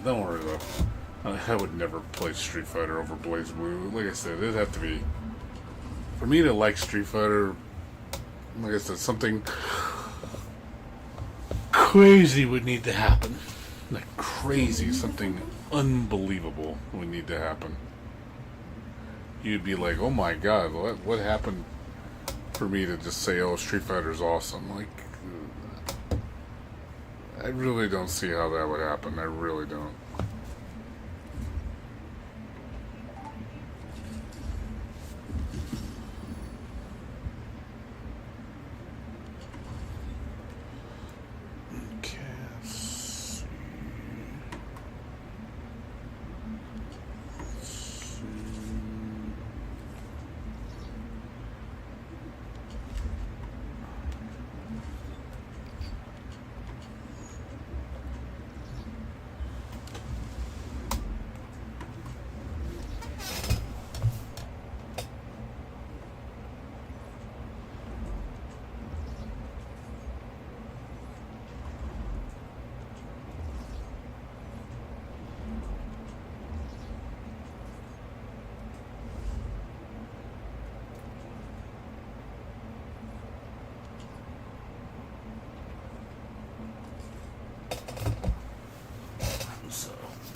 don't worry though. I would never play Street Fighter over Blaze Blue. Like I said, it'd have to be for me to like Street Fighter. Like I said, something crazy would need to happen. Like crazy, something unbelievable would need to happen. You'd be like, oh my god, what happened for me to just say, oh, Street Fighter's awesome? Like, I really don't see how that would happen. I really don't. So,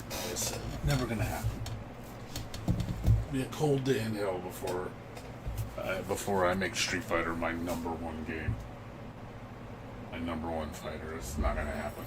like I said, never gonna happen. Be a cold day in hell before I make Street Fighter my number one game, my number one fighter. It's not gonna happen.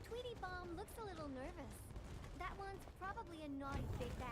Tweety Bomb looks a little nervous. That one's probably a naughty big bad.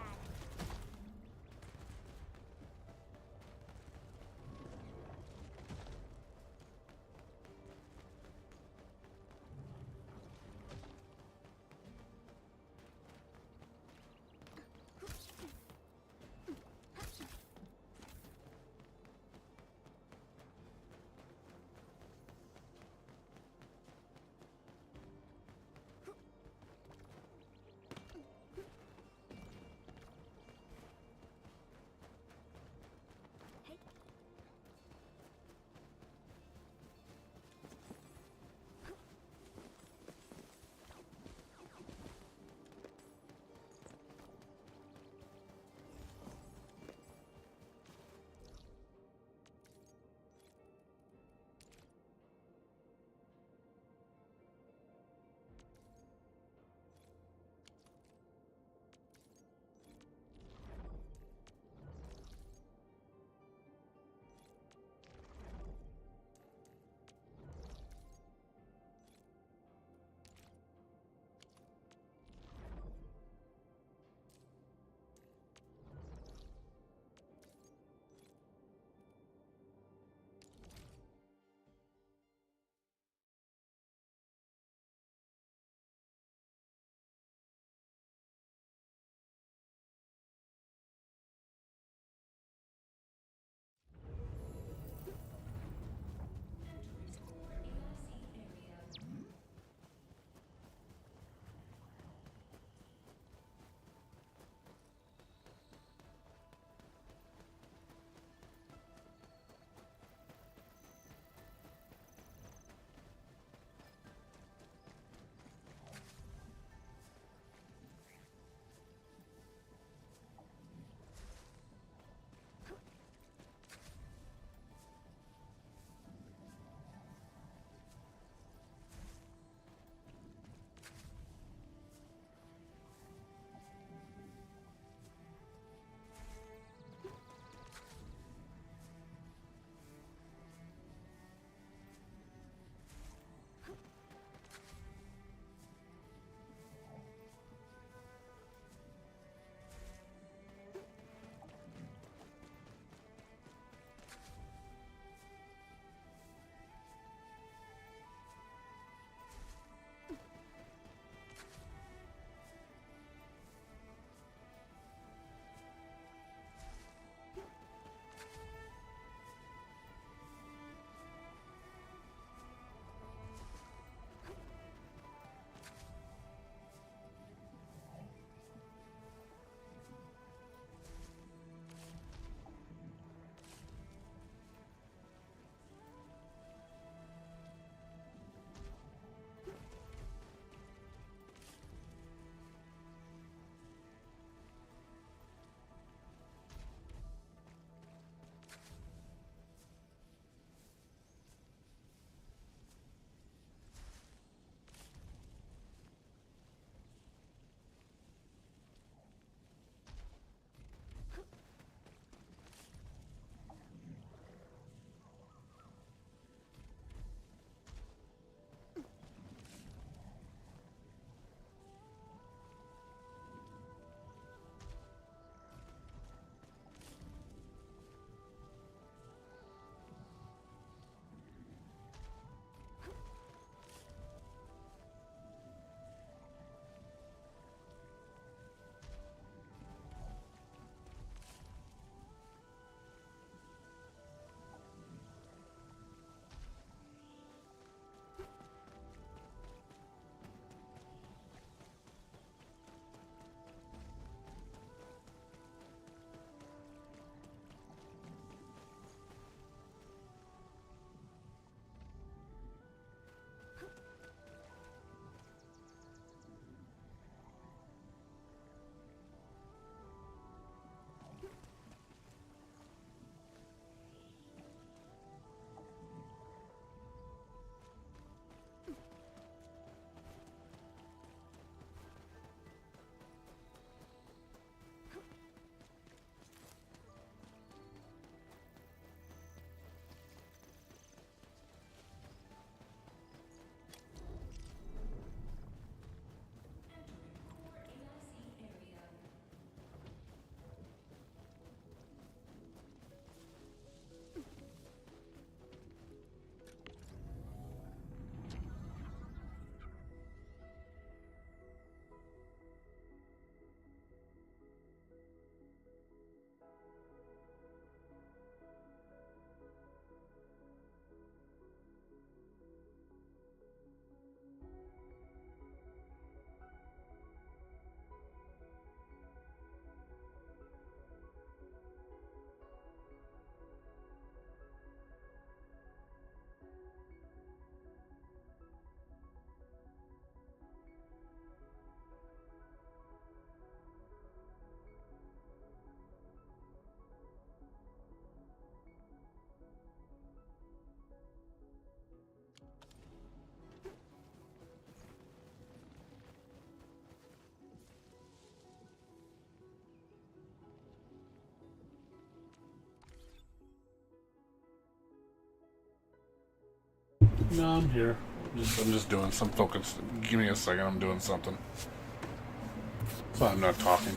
No, I'm here. I'm just doing some focus. Give me a second. I'm doing something. So I'm not talking.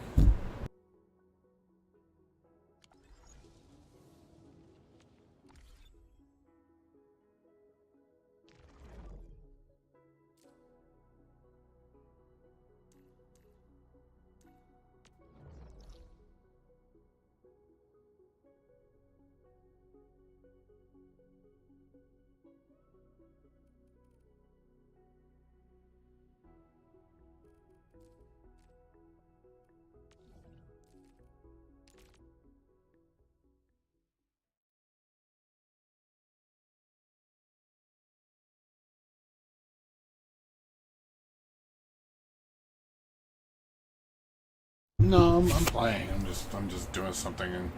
No, I'm playing. I'm just doing something and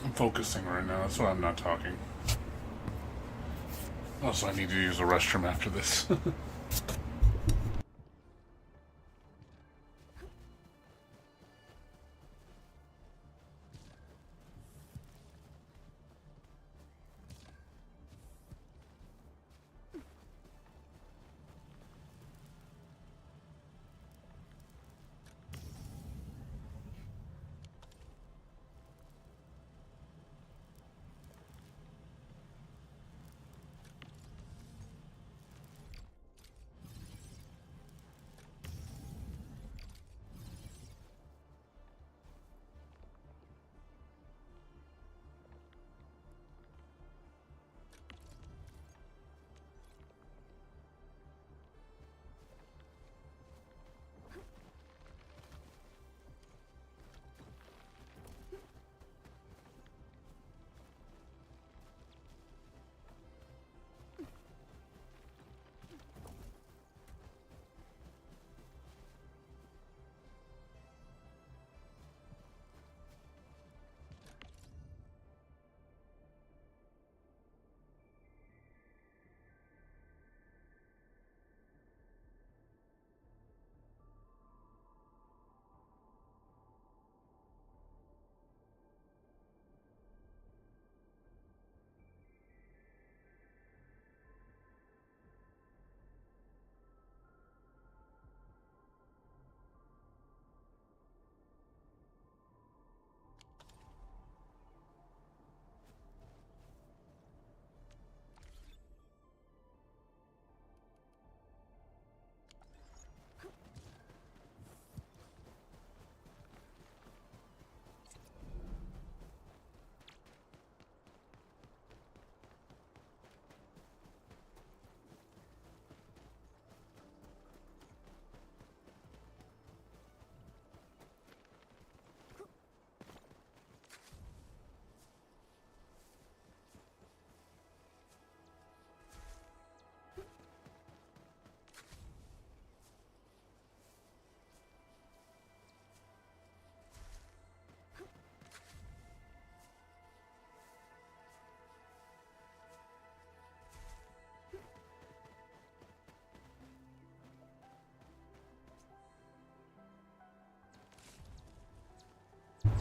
I'm focusing right now. That's why I'm not talking. Also, I need to use the restroom after this.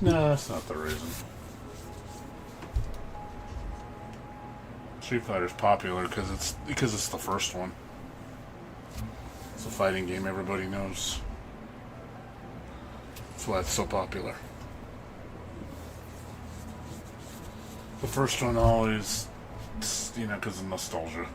No, that's not the reason. Street Fighter's popular because it's the first one. It's a fighting game everybody knows. That's why it's so popular. The first one always, because of nostalgia.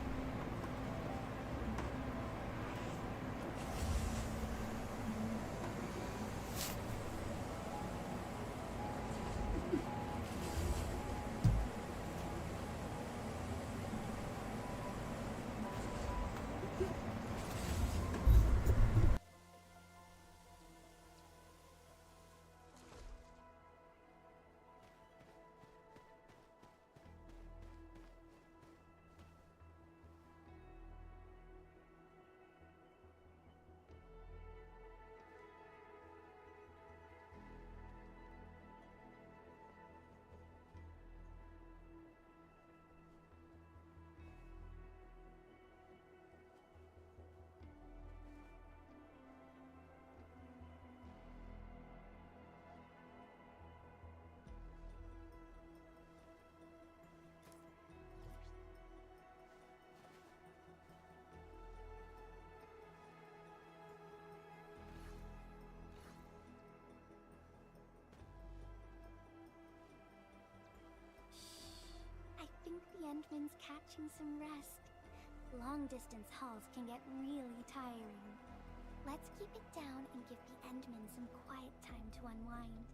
Endman's catching some rest. Long-distance hauls can get really tiring. Let's keep it down and give the Endman some quiet time to unwind.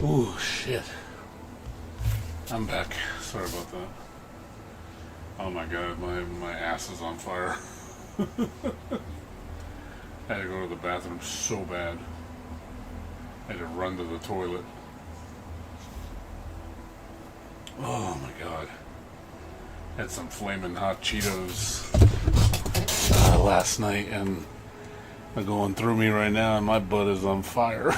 Ooh, shit. I'm back. Sorry about that. Oh my god, my ass is on fire. I had to go to the bathroom so bad. I had to run to the toilet. Oh my god. Had some flaming hot Cheetos last night, and they're going through me right now, and my butt is on fire.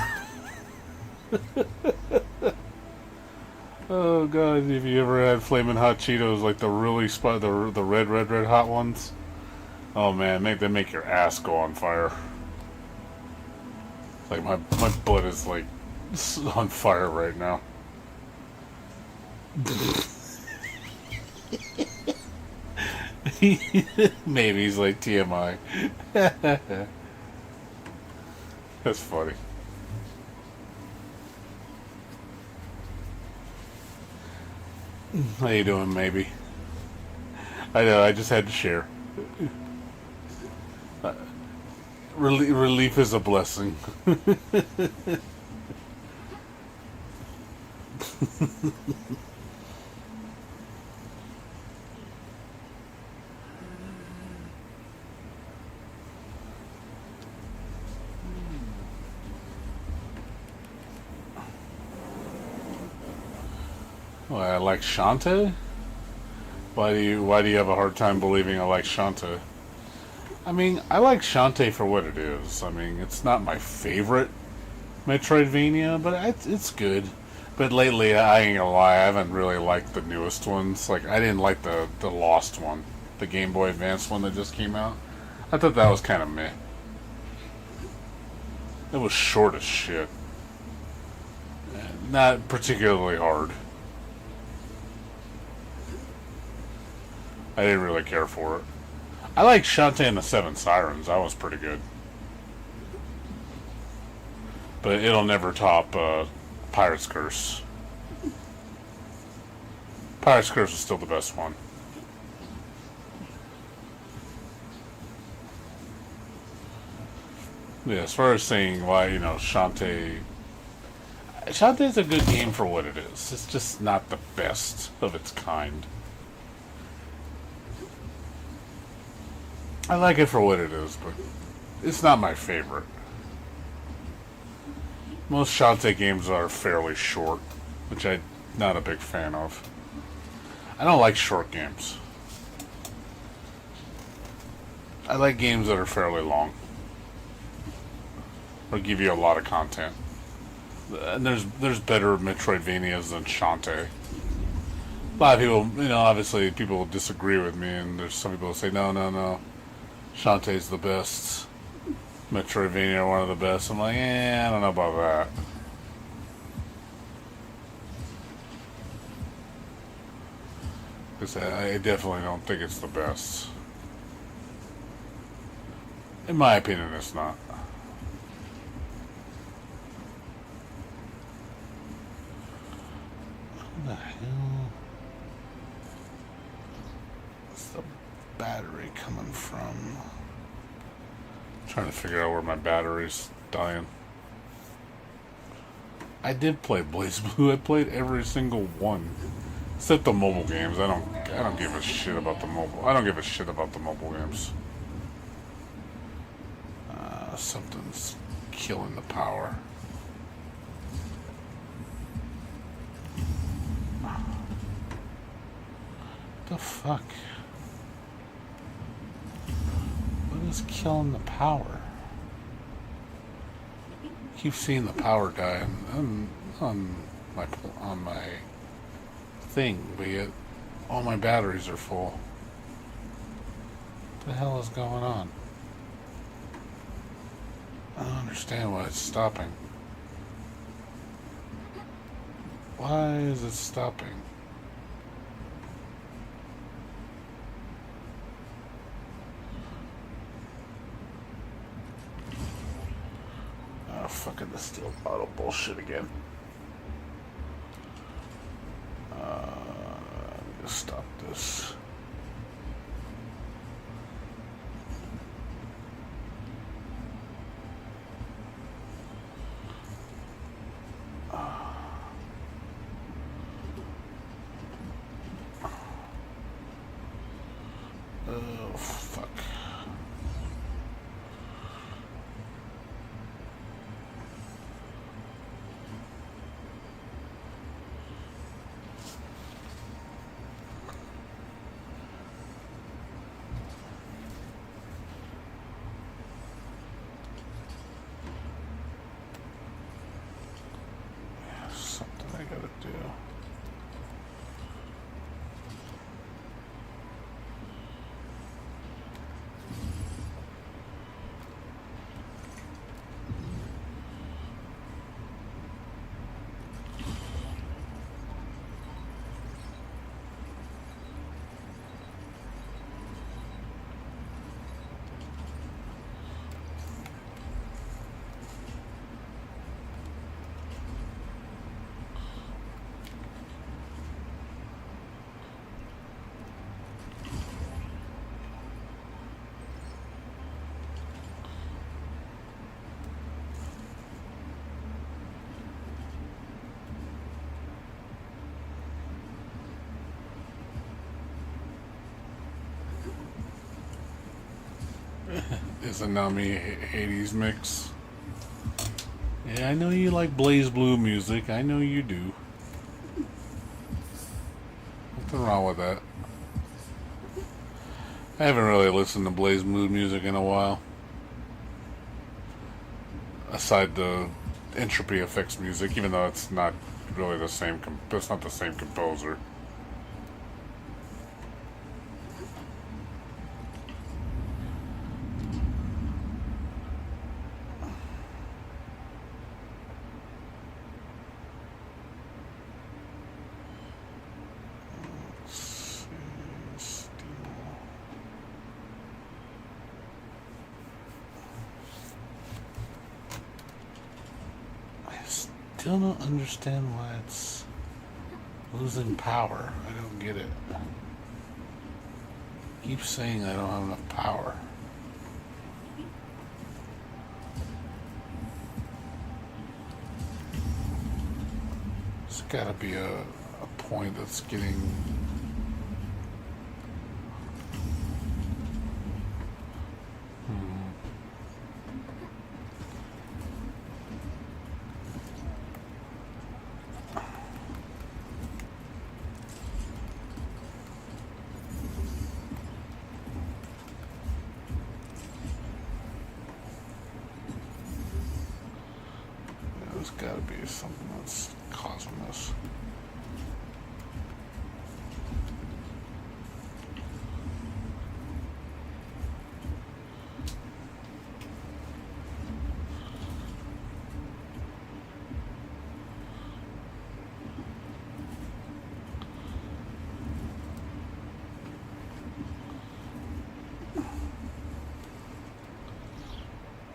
Oh god, if you ever had flaming hot Cheetos, like the really the red hot ones, oh man, they make your ass go on fire. Like my butt is like on fire right now. Maybe he's like TMI. That's funny. How you doing, maybe? I know, I just had to share. Relief is a blessing. Well, I like Shantae? Why do you have a hard time believing I like Shantae? I mean, I like Shantae for what it is. I mean, it's not my favorite Metroidvania, but it's good. But lately, I ain't gonna lie, I haven't really liked the newest ones. Like, I didn't like the Lost one, the Game Boy Advance one that just came out. I thought that was kind of meh. It was short as shit. Not particularly hard. I didn't really care for it. I like Shantae and the Seven Sirens. That was pretty good. But it'll never top Pirate's Curse. Pirate's Curse is still the best one. Yeah, as far as saying why, Shantae is a good game for what it is. It's just not the best of its kind. I like it for what it is, but it's not my favorite. Most Shantae games are fairly short, which I'm not a big fan of. I don't like short games. I like games that are fairly long, or give you a lot of content. And there's better Metroidvanias than Shantae. A lot of people, obviously people will disagree with me, and there's some people who say, no. Shantae's the best. Metroidvania, one of the best. I'm like, I don't know about that. Because I definitely don't think it's the best. In my opinion, it's not. What the hell? What's the battery coming from? I'm trying to figure out where my battery's dying. I did play BlazBlue. I played every single one, except the mobile games. I don't give a shit about the mobile. I don't give a shit about the mobile games. Something's killing the power. What the fuck? What is killing the power? I keep seeing the power guy on my thing, but yet all my batteries are full. What the hell is going on? I don't understand why it's stopping. Why is it stopping? Oh, fucking the steel bottle bullshit again. Let me just stop this. It's a Nami Hades mix. Yeah, I know you like Blaze Blue music. I know you do. Nothing wrong with that. I haven't really listened to Blaze Blue music in a while. Aside the Entropy Effects music, even though it's not really the same. It's not the same composer. Still don't understand why it's losing power. I don't get it. Keep saying I don't have enough power. There's gotta be a point that's getting... There's gotta be something that's causing this.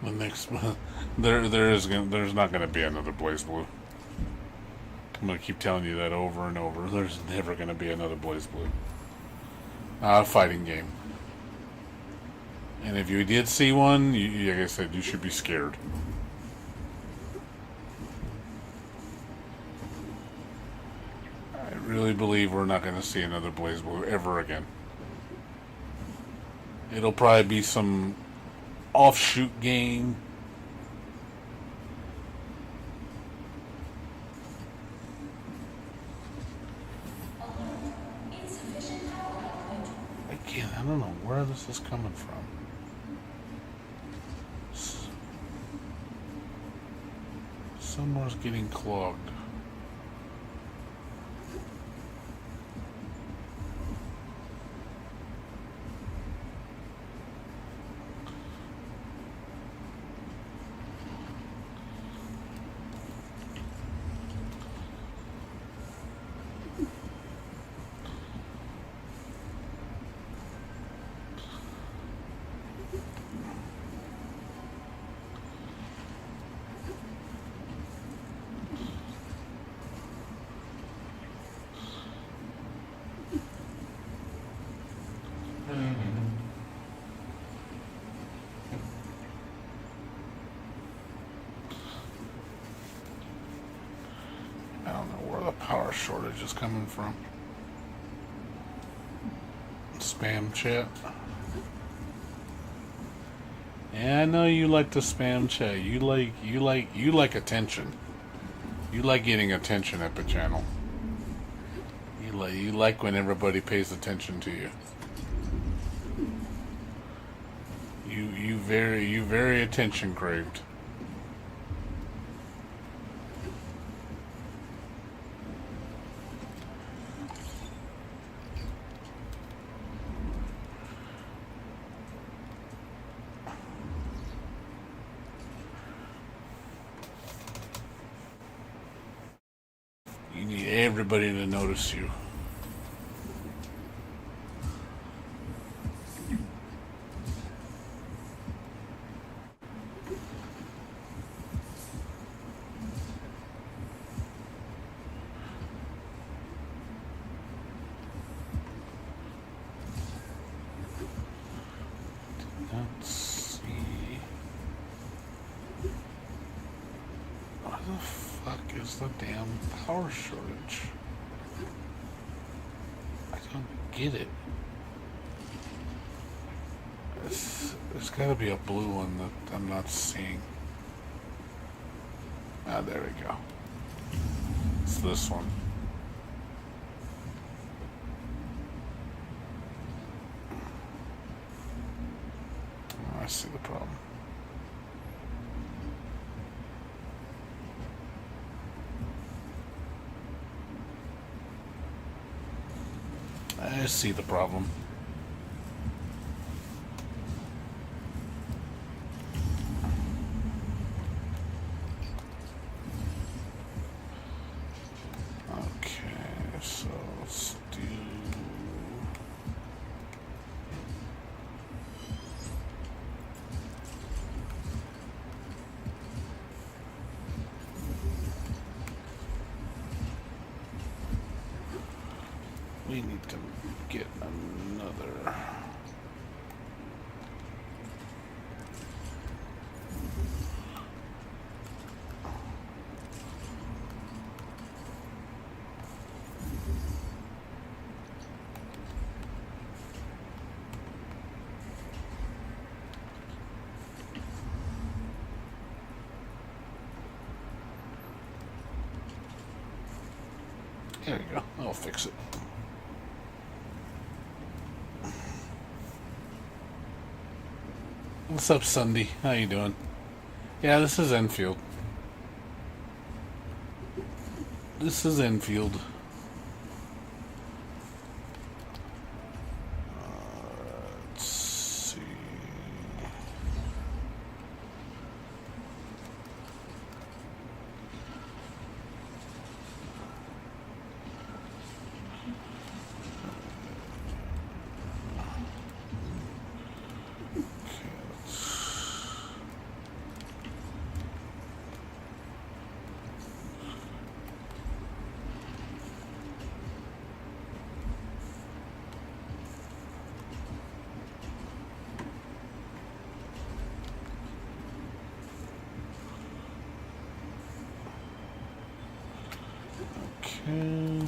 The next there's not gonna be another Blaze Blue. I'm gonna keep telling you that over and over. There's never gonna be another Blaze Blue. Not a fighting game. And if you did see one, like I said, you should be scared. I really believe we're not gonna see another Blaze Blue ever again. It'll probably be some offshoot game. Again, I don't know where this is coming from. Somewhere's getting clogged. I don't know where the power shortage is coming from. Spam chat. Yeah, I know you like to spam chat. You like attention. You like getting attention at the channel. You like when everybody pays attention to you. You very attention craved. You need everybody to notice you. Let's see. What the fuck is the damn power shortage? I don't get it. There's got to be a blue one that I'm not seeing. Ah, there we go. It's this one. Oh, I see the problem. I see the problem. Okay, so let's do... We need to get another... There you go. I'll fix it. What's up, Sunday? How you doing? Yeah, this is Enfield. This is Enfield. Let's see. Okay.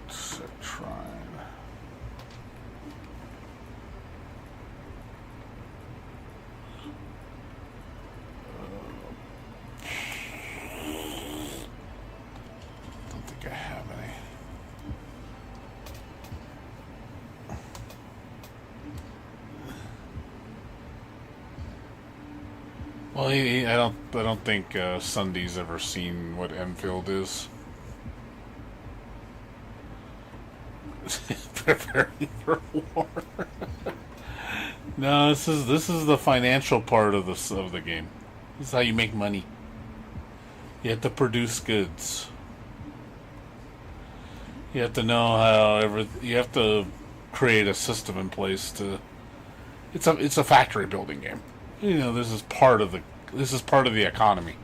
Set Shrine. Don't think I have any. Well, I don't think Sunday's ever seen what Enfield is. Preparing for war. No, this is the financial part of the game. This is how you make money. You have to produce goods. You have to know how you have to create a system in place to. It's a factory building game. You know, this is part of the economy.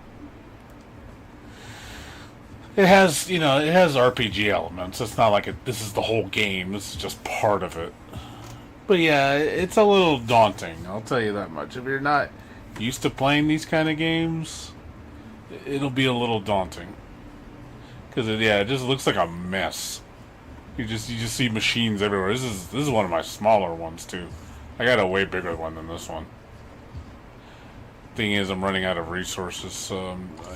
It has RPG elements. It's not like this is the whole game. This is just part of it. But yeah, it's a little daunting. I'll tell you that much. If you're not used to playing these kind of games, it'll be a little daunting. Because it just looks like a mess. You just see machines everywhere. This is one of my smaller ones too. I got a way bigger one than this one. Thing is, I'm running out of resources, so I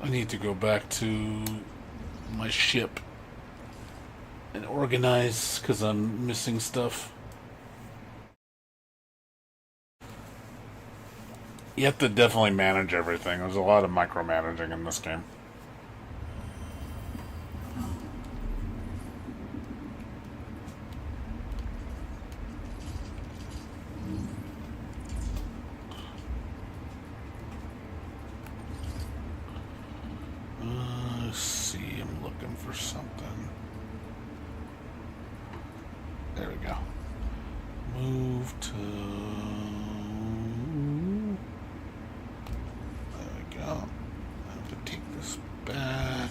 need to go back to my ship and organize because I'm missing stuff. You have to definitely manage everything. There's a lot of micromanaging in this game. There we go. Move to... There we go. I have to take this back.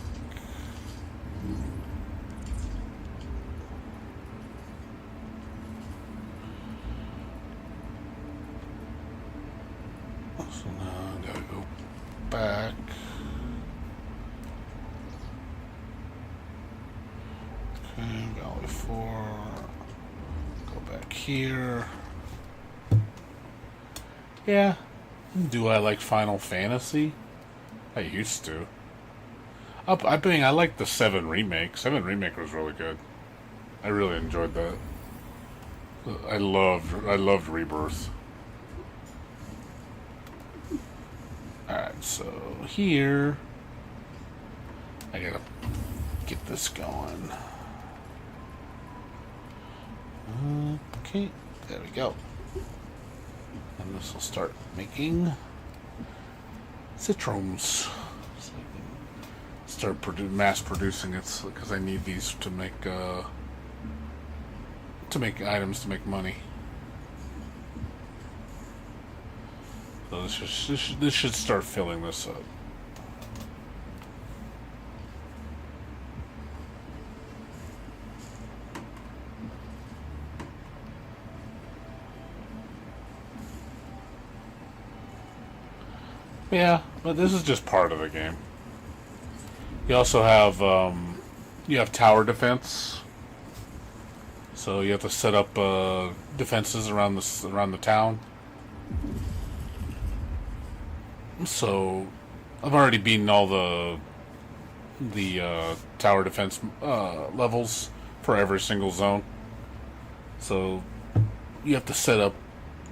So now I gotta go back. Okay, Valley 4. Go back here. Yeah. Do I like Final Fantasy? I used to. I think I like the 7 remake. 7 remake was really good. I really enjoyed that. I loved Rebirth. Alright, so here I gotta get this going. Okay, there we go. And this will start making citrons. So I can start mass producing it because I need these to make items to make money. So this should start filling this up. Yeah, but this is just part of the game. You also have tower defense, so you have to set up defenses around the town. So I've already beaten all the tower defense levels for every single zone. So you have to set up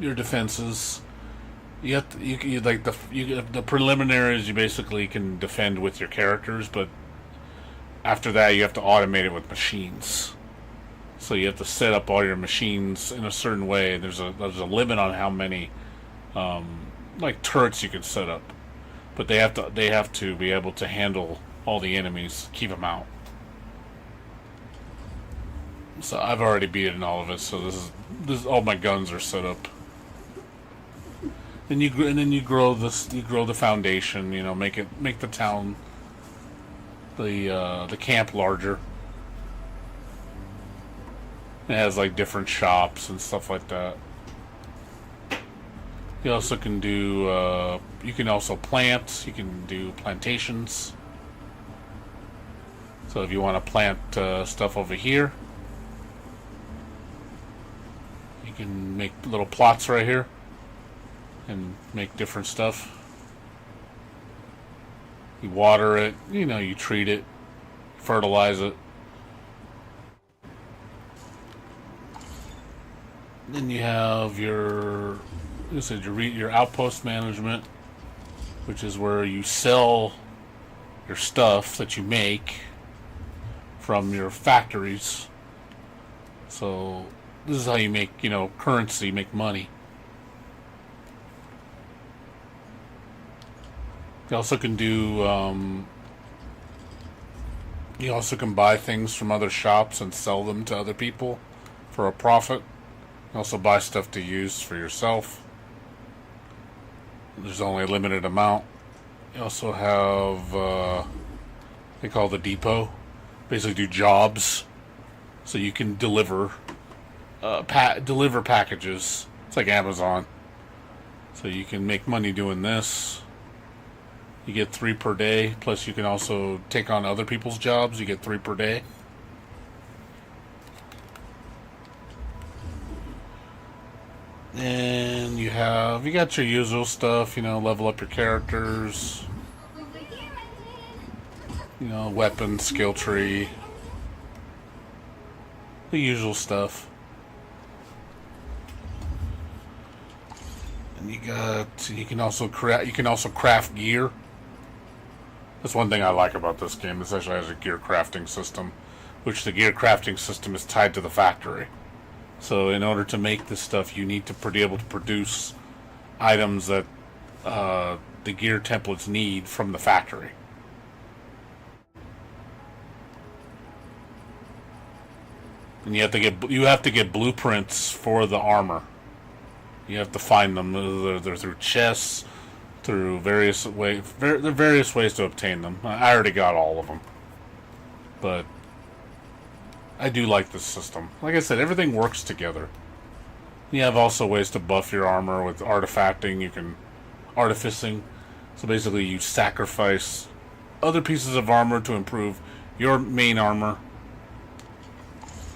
your defenses. You have to, you like the preliminaries. You basically can defend with your characters, but after that, you have to automate it with machines. So you have to set up all your machines in a certain way. There's a limit on how many like turrets you can set up, but they have to be able to handle all the enemies, keep them out. So I've already beaten all of it. So this all my guns are set up. Then you grow this. You grow the foundation. You know, make the town, the camp larger. It has like different shops and stuff like that. You also can do. You can also plant. You can do plantations. So if you want to plant stuff over here, you can make little plots right here. And make different stuff. You water it, you treat it, fertilize it. Then you have your outpost management, which is where you sell your stuff that you make from your factories. So this is how you make, currency, make money. You also can do. You also can buy things from other shops and sell them to other people for a profit. You also buy stuff to use for yourself. There's only a limited amount. You also have. They call the depot. Basically, do jobs, so you can deliver. Deliver packages. It's like Amazon. So you can make money doing this. You get 3 per day, plus you can also take on other people's jobs. You get 3 per day. And you got your usual stuff, level up your characters. Weapon, skill tree. The usual stuff. And you can also craft gear. That's one thing I like about this game. This actually has a gear crafting system, which the gear crafting system is tied to the factory. So in order to make this stuff, you need to be able to produce items that the gear templates need from the factory. and you have to get blueprints for the armor. You have to find them. They're through chests, through various ways. There are various ways to obtain them. I already got all of them, but I do like this system. Like I said, everything works together. You have also ways to buff your armor with artifacting. You can artificing. So basically, you sacrifice other pieces of armor to improve your main armor.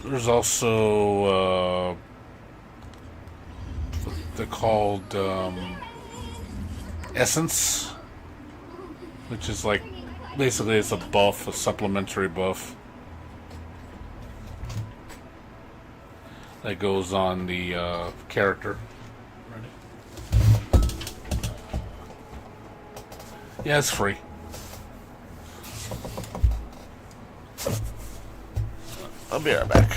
There's also they're called essence, which is like basically it's a buff, a supplementary buff that goes on the character. Ready? Yeah, it's free. I'll be right back.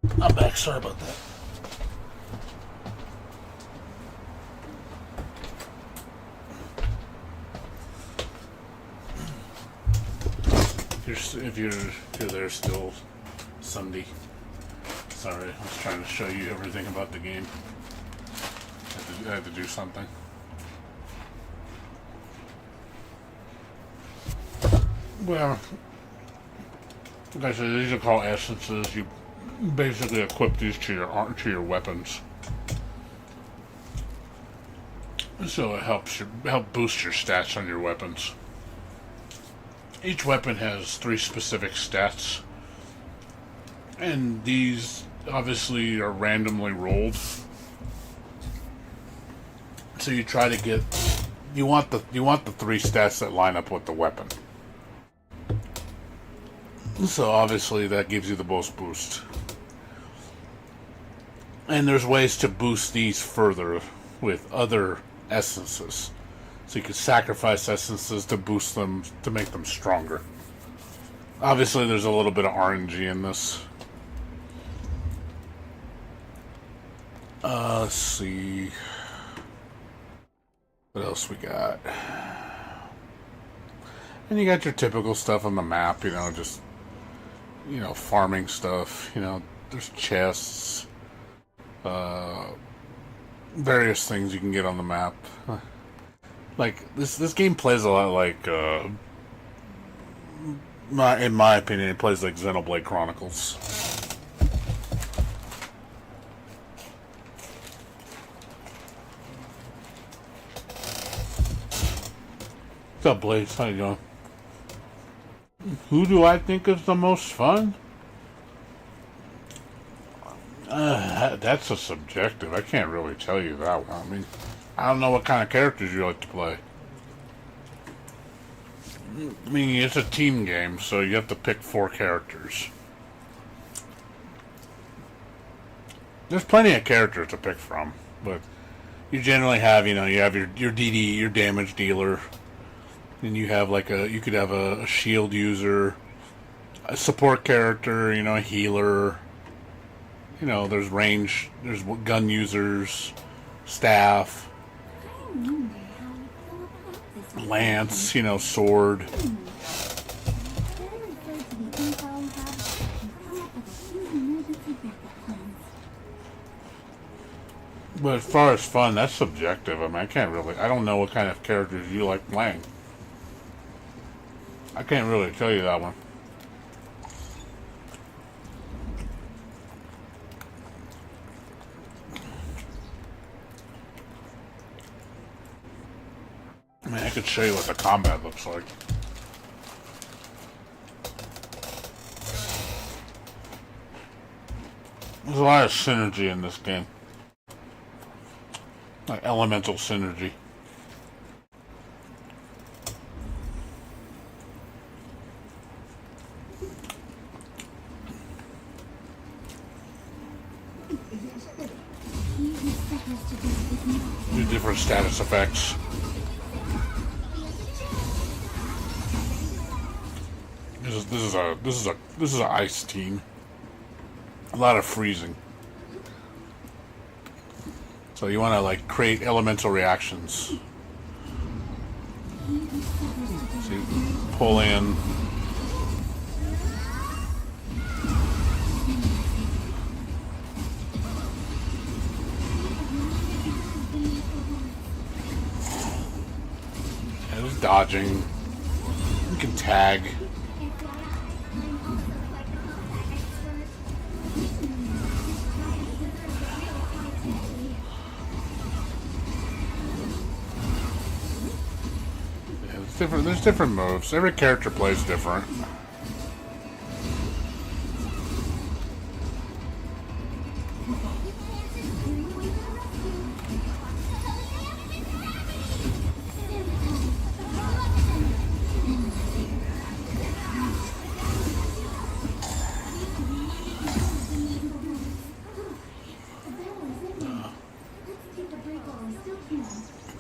I'm back. Sorry about that. If you're there still, Sunday. Sorry, I was trying to show you everything about the game. I had to do something. Well, like I said, these are called essences. You basically equip these to your weapons, so it help boost your stats on your weapons. Each weapon has 3 specific stats, and these obviously are randomly rolled. So you try to get you want the 3 stats that line up with the weapon. So obviously that gives you the most boost. And there's ways to boost these further with other essences. So you can sacrifice essences to boost them, to make them stronger. Obviously there's a little bit of RNG in this. Let's see. What else we got? And you got your typical stuff on the map, just farming stuff, there's chests, various things you can get on the map. Like, this game plays a lot like, in my opinion, it plays like Xenoblade Chronicles. What's up, Blaze? How you doing? Who do I think is the most fun? That's a subjective. I can't really tell you that one. I mean, I don't know what kind of characters you like to play. I mean, it's a team game, so you have to pick 4 characters. There's plenty of characters to pick from, but you generally have, you have your DD, your damage dealer. And you have you could have a shield user, a support character, a healer. There's range, there's gun users, staff, lance, sword. But as far as fun, that's subjective. I mean, I don't know what kind of characters you like playing. I can't really tell you that one. I mean, I could show you what the combat looks like. There's a lot of synergy in this game. Like elemental synergy. Do different status effects. This is a ice team. A lot of freezing. So you want to create elemental reactions. So you pull in. There's dodging. You can tag. There's different moves. Every character plays different.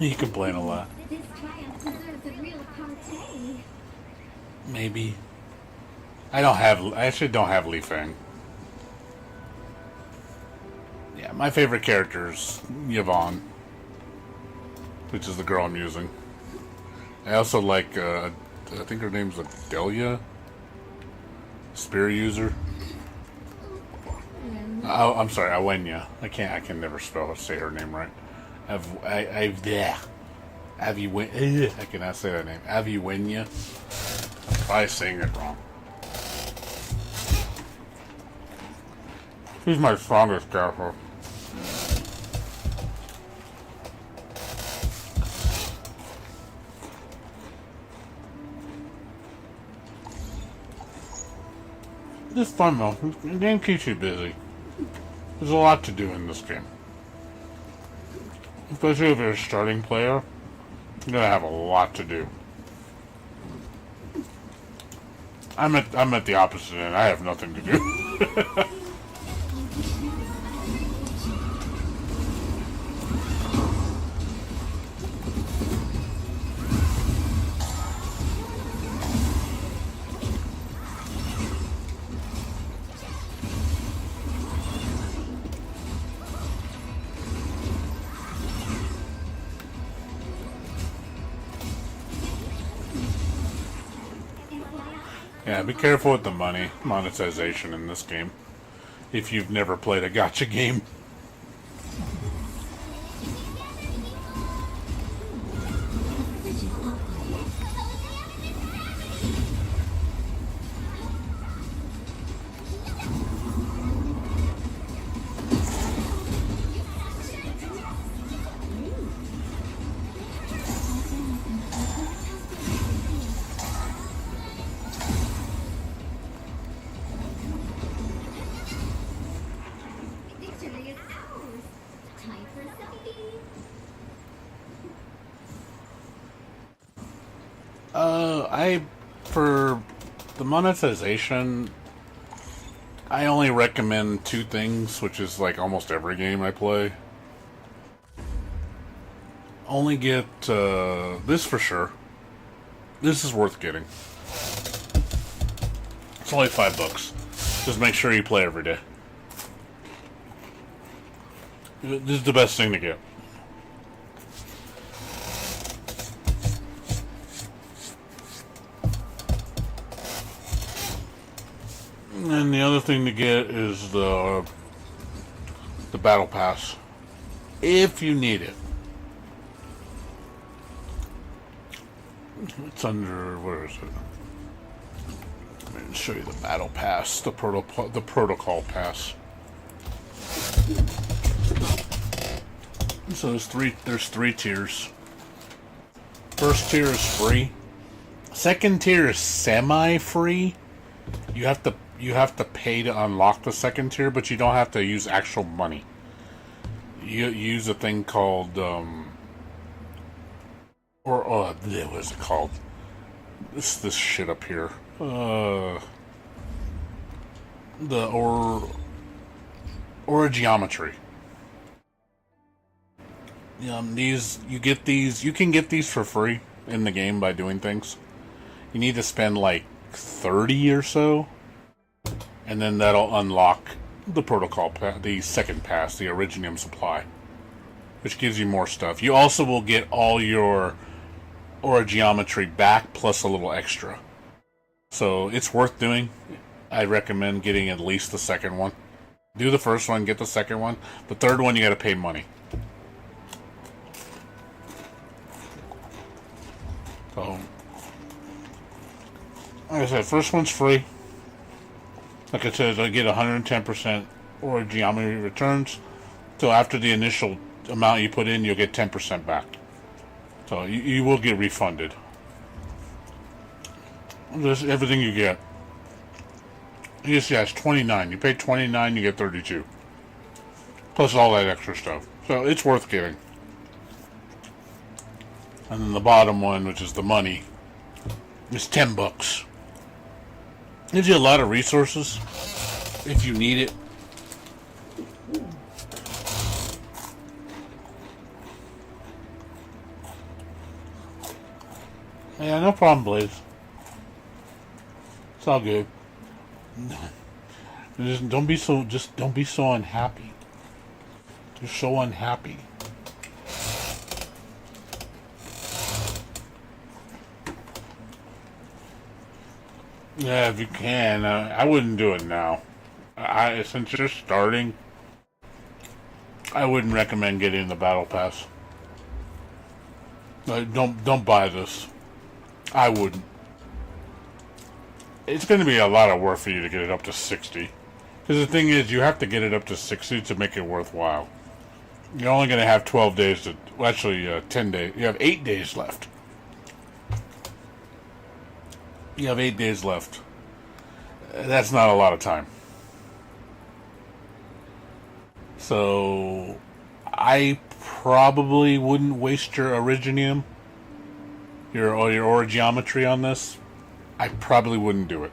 You complain a lot. Maybe. I actually don't have Li Feng. Yeah, my favorite character is Yvonne, which is the girl I'm using. I also like, I think her name's Adelia, spear user. Oh, I'm sorry, Awenya. I can never say her name right. I cannot say that name. Aviwenya. I'm probably saying it wrong. He's my strongest character. It's fun though. The game keeps you busy. There's a lot to do in this game. Especially if you're a starting player, you're gonna have a lot to do. I'm at the opposite end. I have nothing to do. Yeah, be careful with the monetization in this game. If you've never played a gacha game. For the monetization, I only recommend two things, which is like almost every game I play. Only get this for sure. This is worth getting. It's only $5. Just make sure you play every day. This is the best thing to get. And the other thing to get is the battle pass, if you need it. It's under, where is it? Let me show you the battle pass, the protocol pass. So there's three tiers. First tier is free. Second tier is semi-free. You have to pay to unlock the second tier, but you don't have to use actual money. You use a thing called what is it called? This shit up here. The origiometry. You can get these for free in the game by doing things. You need to spend like 30 or so, and then that'll unlock the protocol the second pass, the Originium supply, which gives you more stuff. You also will get all your origiometry back plus a little extra, so it's worth doing. I recommend getting at least the second one. Do the first one, get the second one. The third one you gotta pay money. So, like I said, first one's free. Like I said, I get 110% origiometry returns. So after the initial amount you put in, you'll get 10% back. So you will get refunded. Just everything you get. Yes, it's 29. You pay 29, you get 32. Plus all that extra stuff. So it's worth getting. And then the bottom one, which is the money, is $10. Gives you a lot of resources if you need it. Yeah, no problem, Blaze. It's all good. Just don't be so unhappy. You're so unhappy. Yeah, if you can. I wouldn't do it now. Since you're starting, I wouldn't recommend getting the battle pass. Don't buy this. I wouldn't. It's going to be a lot of work for you to get it up to 60. Because the thing is, you have to get it up to 60 to make it worthwhile. You're only going to have 12 days to... Well, actually, 10 days. You have 8 days left. You have 8 days left. That's not a lot of time. So, I probably wouldn't waste your Originium, your Origeometry on this. I probably wouldn't do it.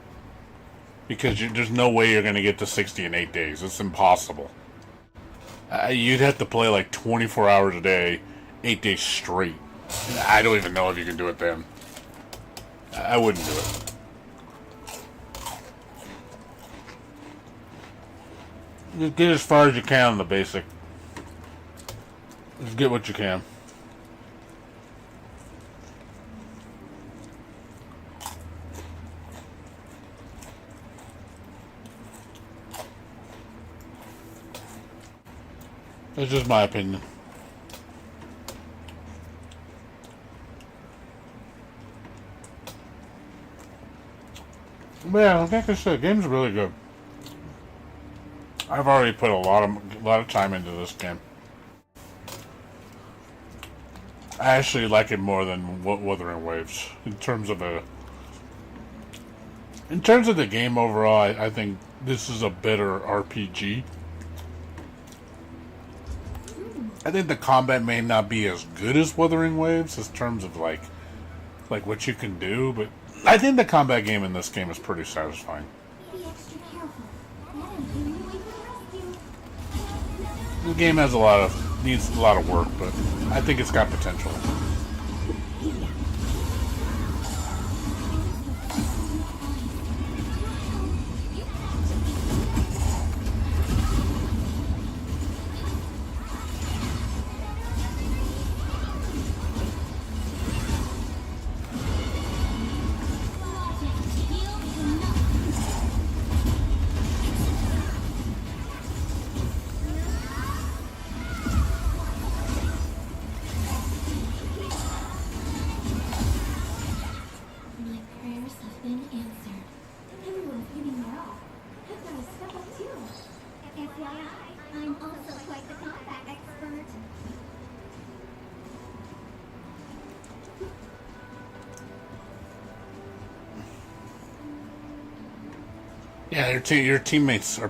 Because there's no way you're going to get to 60 in 8 days. It's impossible. You'd have to play like 24 hours a day, 8 days straight. I don't even know if you can do it then. I wouldn't do it. Just get as far as you can on the basic. Just get what you can. That's just my opinion. But yeah, like I said, the game's really good. I've already put a lot of time into this game. I actually like it more than Wuthering Waves in terms of the game overall. I think this is a better RPG. I think the combat may not be as good as Wuthering Waves in terms of like what you can do, but I think the combat game in this game is pretty satisfying. Be extra careful. That Endfield will wait for the rescue. The game needs a lot of work, but I think it's got potential. My prayers have been answered. Everyone's giving it all. I've got to step up too. FYI, I'm also quite the combat expert. Yeah, your teammates are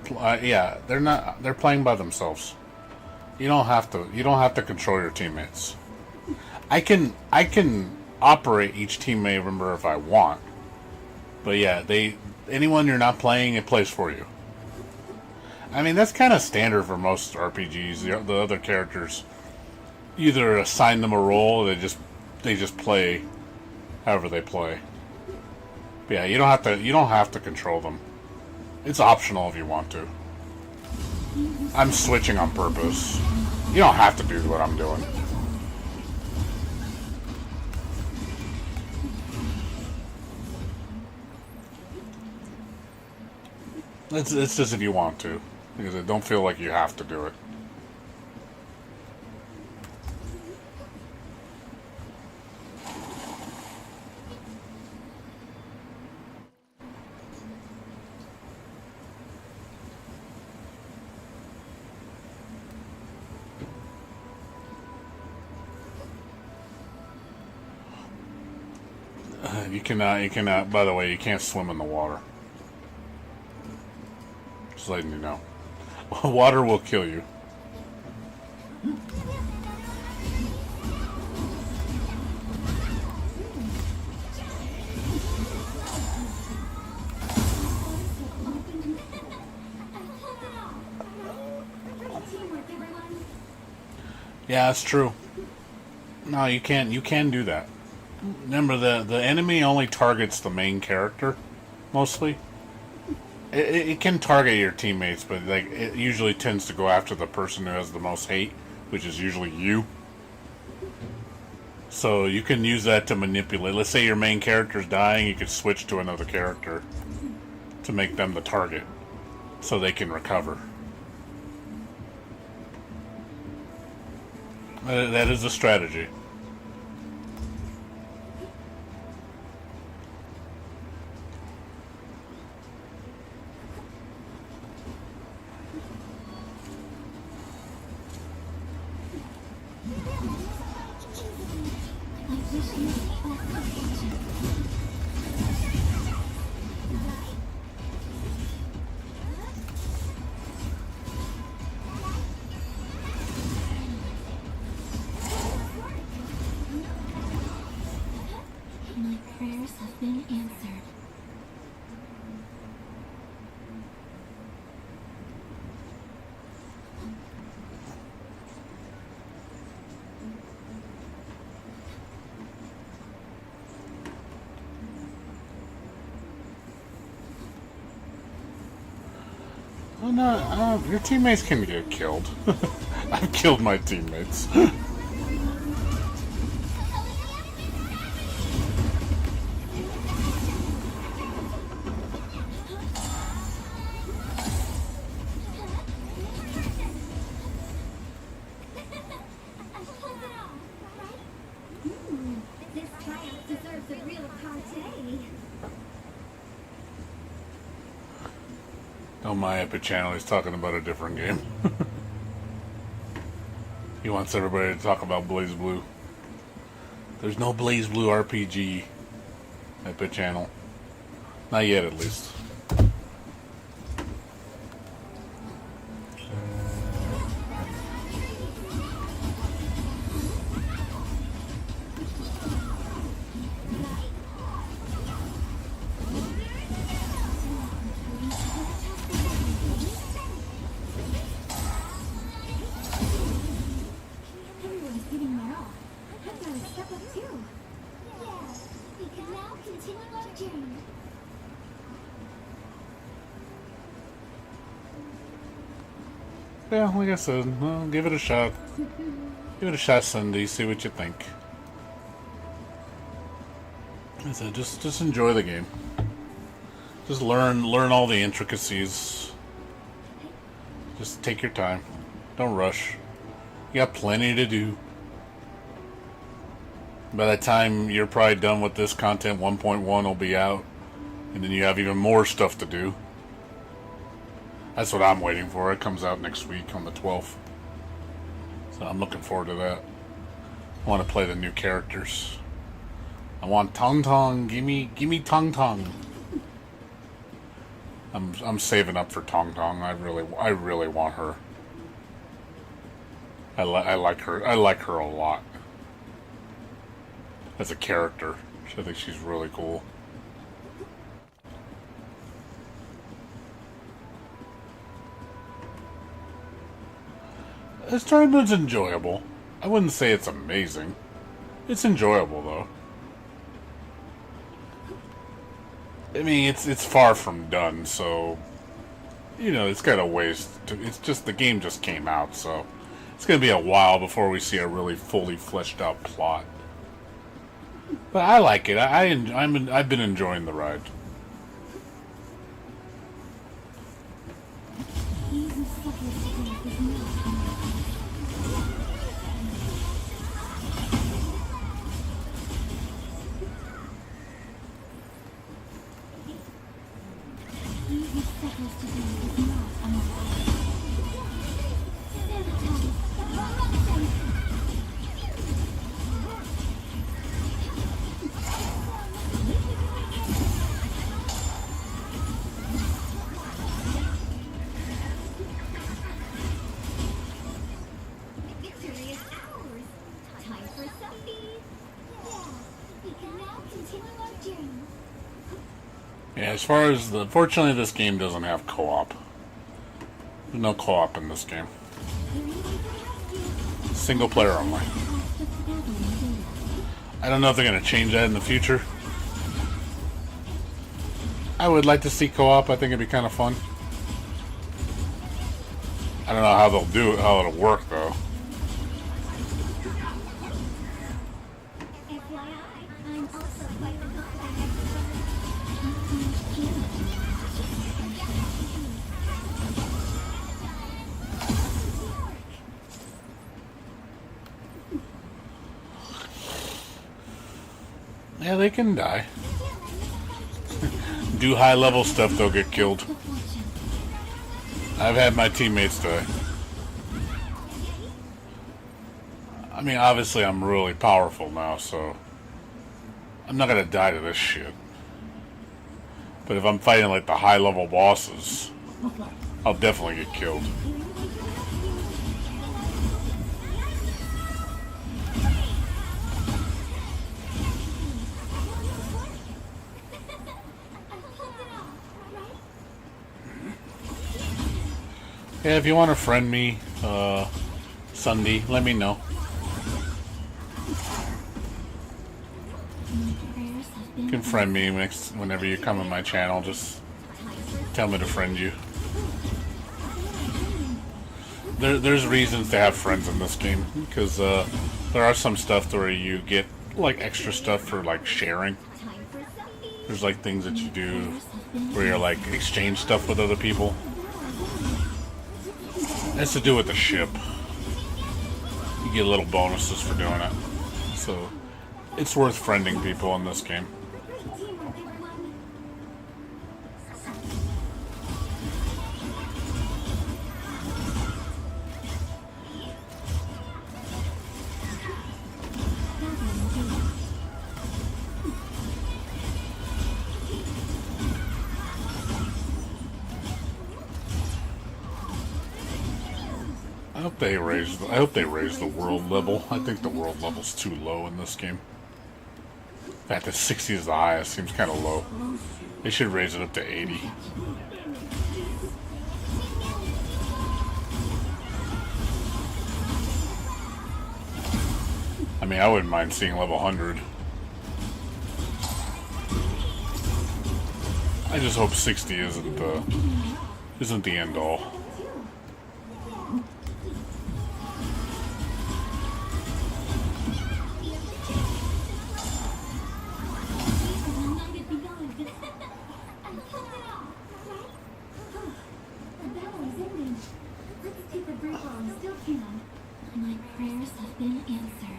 they're playing by themselves. You don't have to control your teammates. I can operate each teammate member if I want. But yeah, anyone you're not playing, it plays for you. I mean, that's kind of standard for most RPGs. The other characters either assign them a role, or they just play however they play. But yeah, you don't have to control them. It's optional if you want to. I'm switching on purpose. You don't have to do what I'm doing. It's just if you want to. Because I don't feel like you have to do it. You cannot, by the way, you can't swim in the water. Just letting you know. Water will kill you. Teamwork, everyone. Yeah, that's true. No, you can do that. Remember, the enemy only targets the main character, mostly. It can target your teammates, but like it usually tends to go after the person who has the most hate, which is usually you. So you can use that to manipulate. Let's say your main character's dying, you could switch to another character to make them the target, so they can recover. That is a strategy. My prayers have been answered. Oh no, your teammates can get killed. I've killed my teammates. This triumph deserves a real party. On my Epic channel, he's talking about a different game. He wants everybody to talk about Blaze Blue. There's no Blaze Blue RPG Epic channel. Not yet, at least. Everyone's giving their all. I've got to step up too. Yeah, we can now continue our journey. Yeah, like I said, well, give it a shot. Give it a shot Sunday, see what you think. Like I said, just enjoy the game. Just learn all the intricacies. Just take your time. Don't rush. You got plenty to do. By the time you're probably done with this content, 1.1 will be out. And then you have even more stuff to do. That's what I'm waiting for. It comes out next week on the 12th. So I'm looking forward to that. I want to play the new characters. I want Tong Tong. Gimme Tong Tong. I'm saving up for Tong Tong. I really want her. I like her. I like her a lot as a character. I think she's really cool. This tournament's enjoyable. I wouldn't say it's amazing. It's enjoyable though. I mean, it's far from done, so you know it's got a ways to. It's just the game just came out, so it's gonna be a while before we see a really fully fleshed out plot. But I like it. I've been enjoying the ride. Victory is ours. Time for selfie. Yeah, we can now continue our journey. Yeah, as far as fortunately this game doesn't have co-op. There's no co-op in this game. Single player only. I don't know if they're going to change that in the future. I would like to see co-op. I think it'd be kind of fun. I don't know how they'll do it, how it'll work though. Yeah, they can die. Do high level stuff, they'll get killed. I've had my teammates die. I mean, obviously I'm really powerful now, so I'm not gonna die to this shit. But if I'm fighting like the high level bosses, I'll definitely get killed. Yeah, if you want to friend me, Sunday, let me know. You can friend me whenever you come on my channel. Just tell me to friend you. There's reasons to have friends in this game, because there are some stuff where you get like extra stuff for like sharing. There's like things that you do where you're like exchange stuff with other people. It has to do with the ship. You get little bonuses for doing it. So it's worth friending people in this game. I hope they raise the world level. I think the world level's too low in this game. In fact, the 60 is the highest. Seems kind of low. They should raise it up to 80. I mean, I wouldn't mind seeing level 100. I just hope 60 isn't the end all. My prayers have been answered.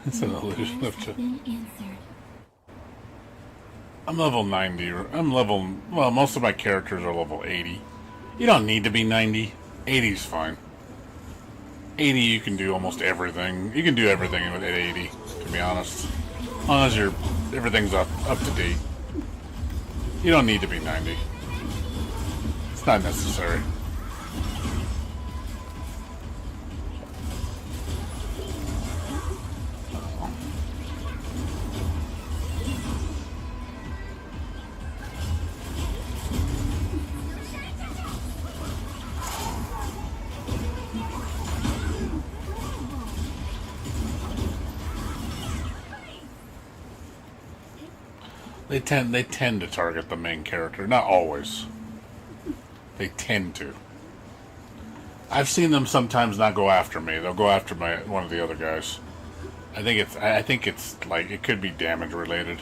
It's an illusion of I'm level 90. Well, most of my characters are level 80. You don't need to be 90. 80 is fine. 80, you can do almost everything. You can do everything at 80, to be honest. As long as everything's up to date. You don't need to be 90. It's not necessary. They tend to target the main character. Not always. They tend to. I've seen them sometimes not go after me. They'll go after one of the other guys. I think it's like it could be damage related.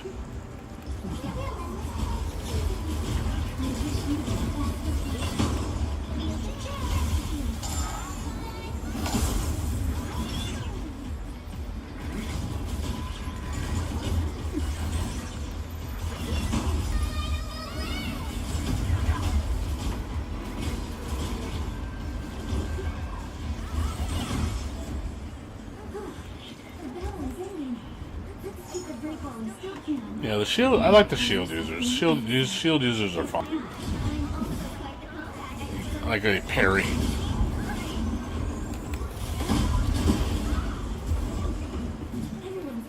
Yeah, the shield. I like the shield users. Shield users are fun. I like a parry.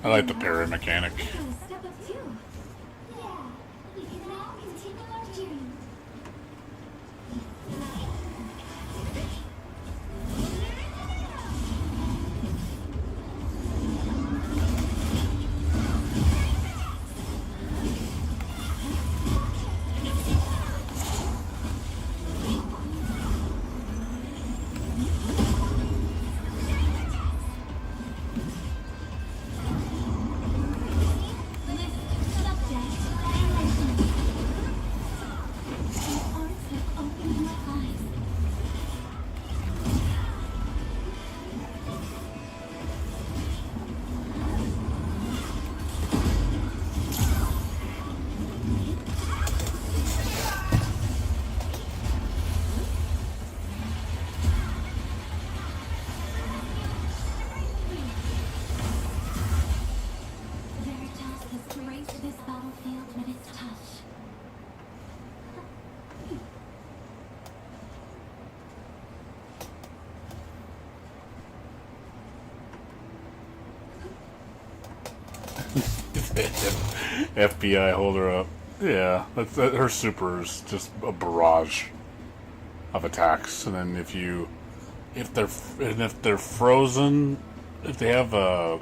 I like the parry mechanic. FBI, hold her up. Yeah, her super is just a barrage of attacks, and then if they're frozen, if they have a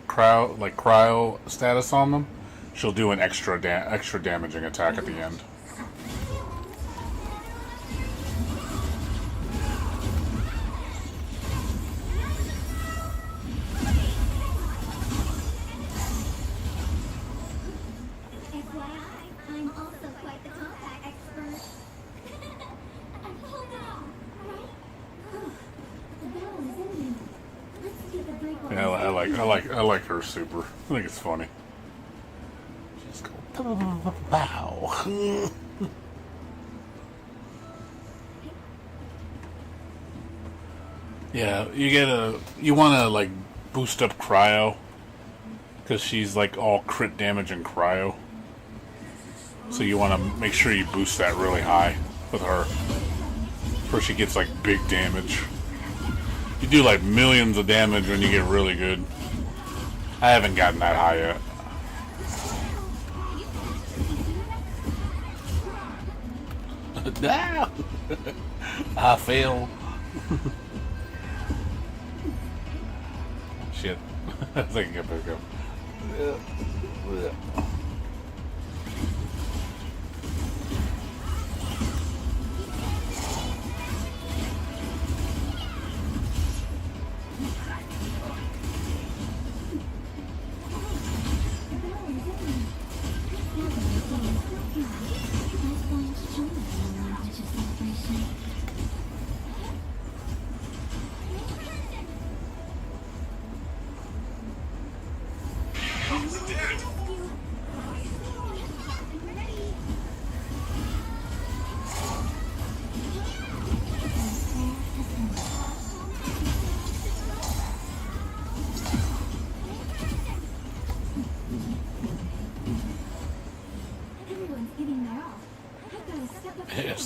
cryo status on them, she'll do an extra damaging attack at the end. Yeah, I like her super. I think it's funny. Just go pow. Yeah, you want to like boost up cryo because she's like all crit damage and cryo. So you want to make sure you boost that really high with her, where she gets like big damage. You do like millions of damage when you get really good. I haven't gotten that high yet. No! I fail. Shit. I think I better go.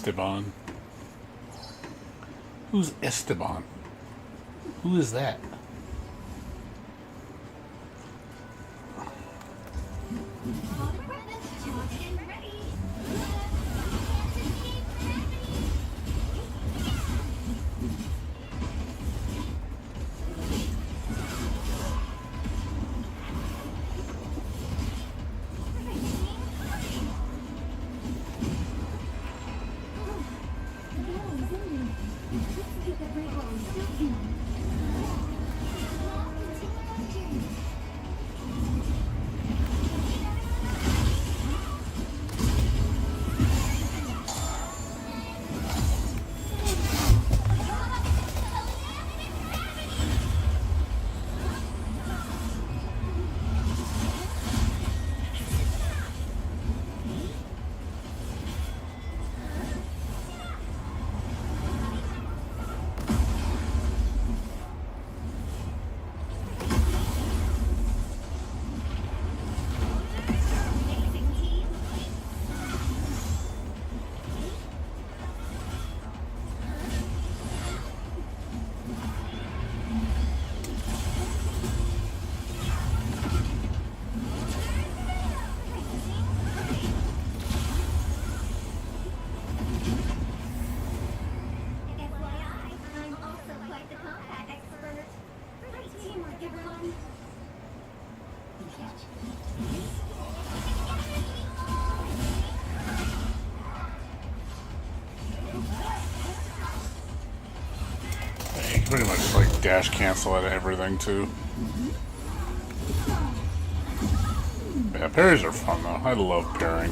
Esteban. Who's Esteban? Who is that? You can pretty much like dash cancel at everything too. Yeah, parries are fun though. I love parrying.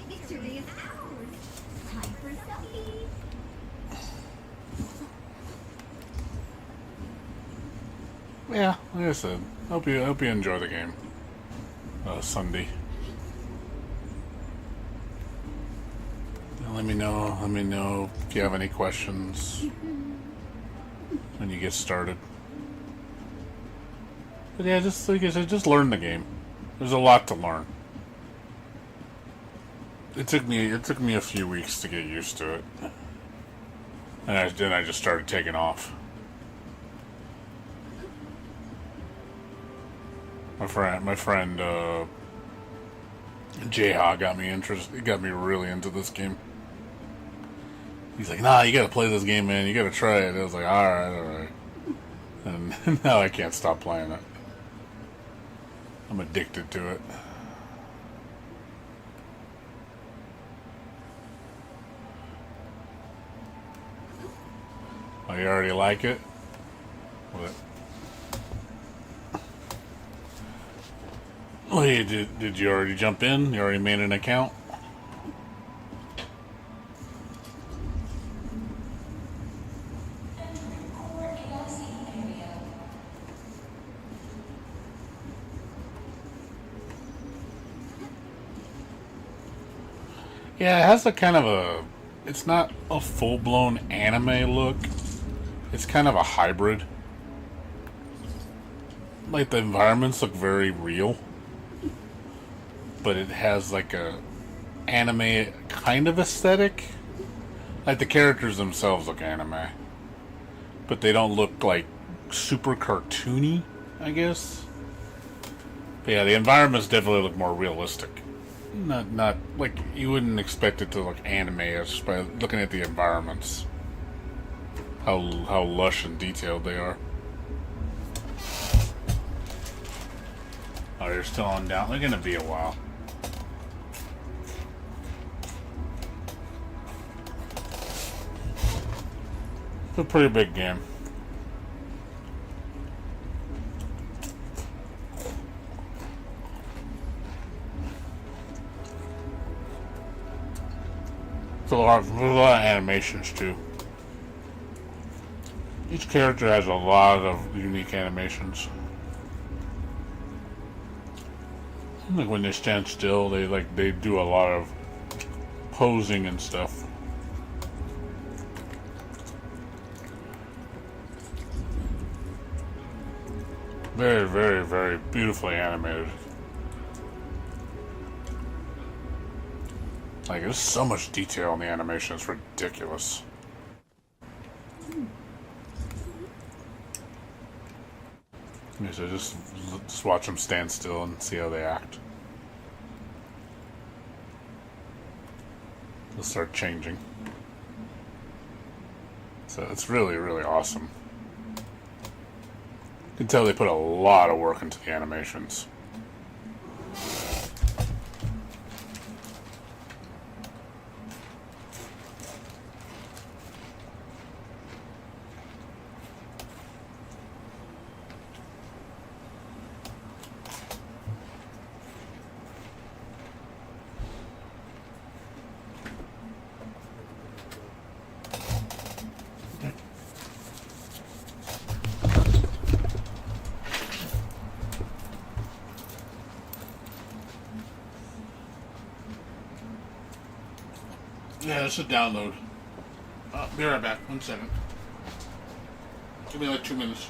Victory is ours. Time for selfie. Yeah, like I said, hope you enjoy the game. Sunday. And let me know if you have any questions when you get started. But yeah, just like I said, just learn the game. There's a lot to learn. It took me a few weeks to get used to it, and then I just started taking off. My friend Jayha got me interested. He got me really into this game. He's like, "Nah, you gotta play this game, man. You gotta try it." I was like, "All right." And now I can't stop playing it. I'm addicted to it. Oh, you already like it? What? Oh, yeah, did you already jump in? You already made an account? Yeah, it has a kind of a... It's not a full-blown anime look. It's kind of a hybrid. Like, the environments look very real. But it has like a anime kind of aesthetic. Like the characters themselves look anime, but they don't look like super cartoony, I guess. But yeah, the environments definitely look more realistic. Not like you wouldn't expect it to look anime-ish by looking at the environments. How lush and detailed they are. Oh, you're still on down. They're gonna be a while. It's a pretty big game. There's a lot of animations too. Each character has a lot of unique animations. Like when they stand still, they do a lot of posing and stuff. Very, very, very beautifully animated. Like, there's so much detail in the animation, it's ridiculous. Okay, so just watch them stand still and see how they act. They'll start changing. So it's really, really awesome. You can tell they put a lot of work into the animations. Yeah, it's a download. Be right back. 1 second. Give me like 2 minutes.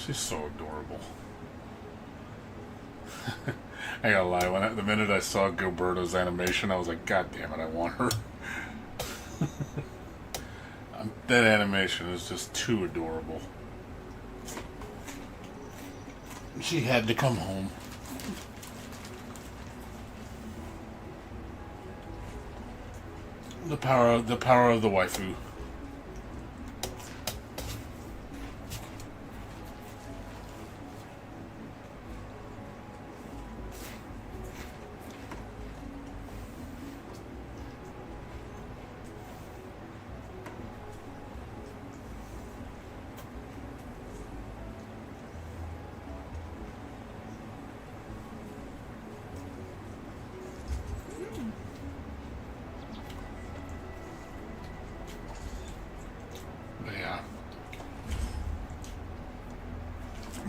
She's so adorable. I gotta lie, the minute I saw Gilberto's animation, I was like, God damn it, I want her. That animation is just too adorable. She had to come home. The power of the waifu.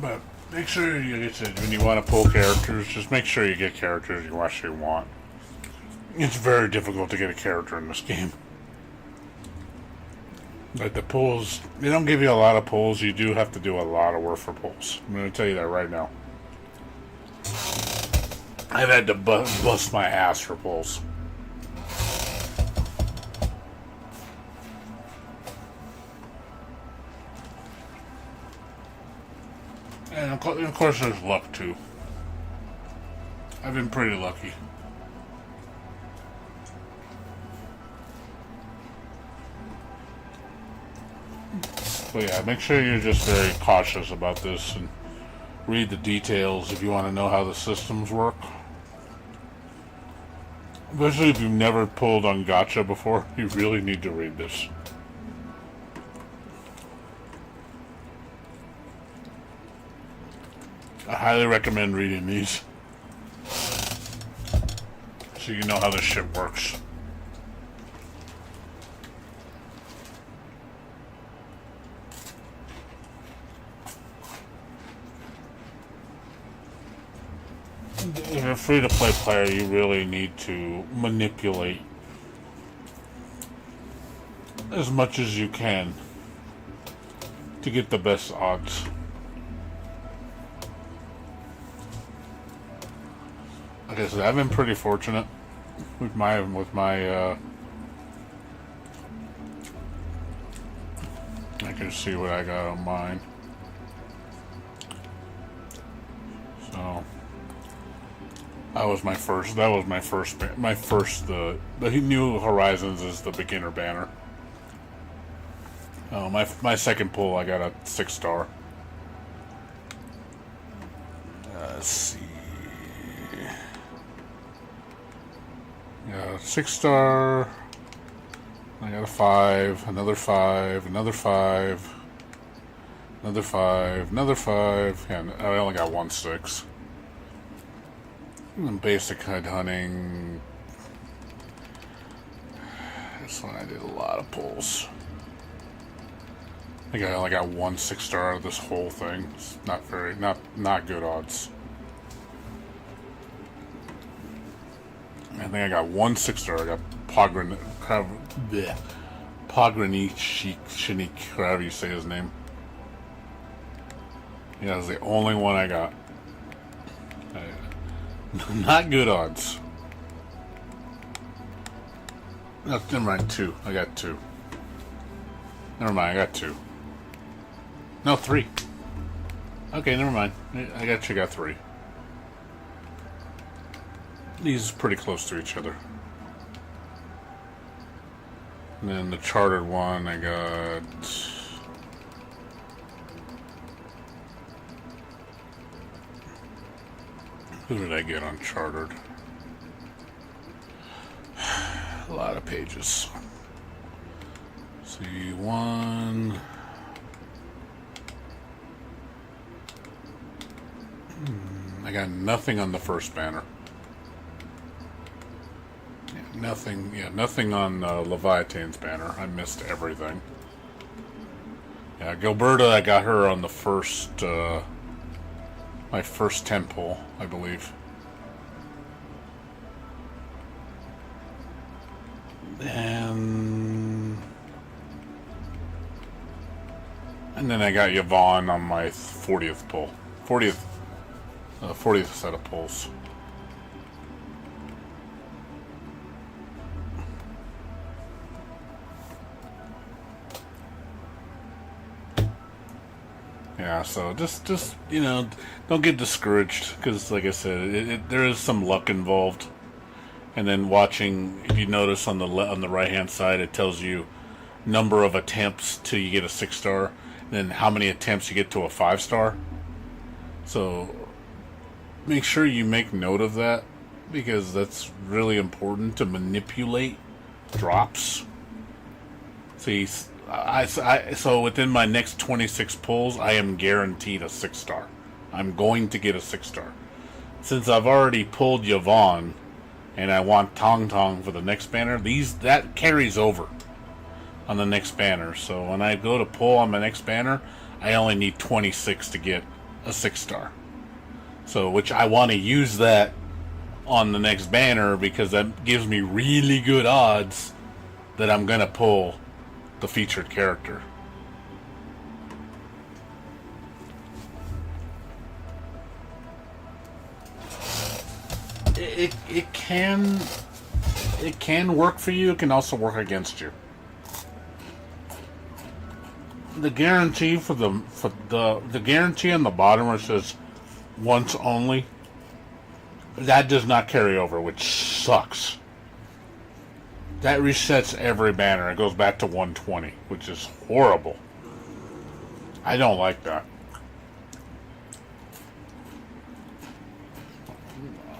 But make sure when you want to pull characters, just make sure you get characters you actually want. It's very difficult to get a character in this game. But the pulls, they don't give you a lot of pulls. You do have to do a lot of work for pulls. I'm going to tell you that right now. I've had to bust my ass for pulls. And of course there's luck too. I've been pretty lucky. But yeah, make sure you're just very cautious about this and read the details if you want to know how the systems work. Especially if you've never pulled on gacha before, you really need to read this. I highly recommend reading these so you know how this shit works. If you're a free-to-play player, you really need to manipulate as much as you can to get the best odds. Like I said, I've been pretty fortunate with my I can see what I got on mine. So that was my first. The New Horizons is the beginner banner. Oh, my second pull, I got a 6-star. Let's see. 6-star. I got a 5, another 5, another 5, another 5, another 5. Yeah, I only got 1 6. And basic head hunting. This one I did a lot of pulls. I think I only got 1 6-star out of this whole thing. It's not good odds. I think I got 1 6-star. I got Pogranichik, however you say his name. Yeah, that's the only one I got. Not good odds. No, never mind, 2. I got 2. Never mind, I got 2. No, 3. Okay, never mind. I got 3. These are pretty close to each other. And then the chartered one, I got... Who did I get on chartered? A lot of pages. See, 1... I got nothing on the first banner. Nothing on Leviathan's banner. I missed everything. Yeah, Gilberta, I got her on the first, my first 10 pull, I believe. And And then I got Yvonne on my 40th pull. 40th set of pulls. Yeah, so just don't get discouraged because, like I said, there is some luck involved. And then watching, if you notice on the right hand side, it tells you number of attempts till you get a 6-star, and then how many attempts you get to a 5-star. So make sure you make note of that because that's really important to manipulate drops. See. So within my next 26 pulls, I am guaranteed a 6-star. I'm going to get a 6-star. Since I've already pulled Yvonne, and I want Tong Tong for the next banner, that carries over on the next banner. So when I go to pull on my next banner, I only need 26 to get a 6-star. So which I want to use that on the next banner because that gives me really good odds that I'm gonna pull the featured character. It can work for you. It can also work against you. The guarantee for the guarantee on the bottom where it says once only, that does not carry over, which sucks. That resets every banner. It goes back to 120, which is horrible. I don't like that.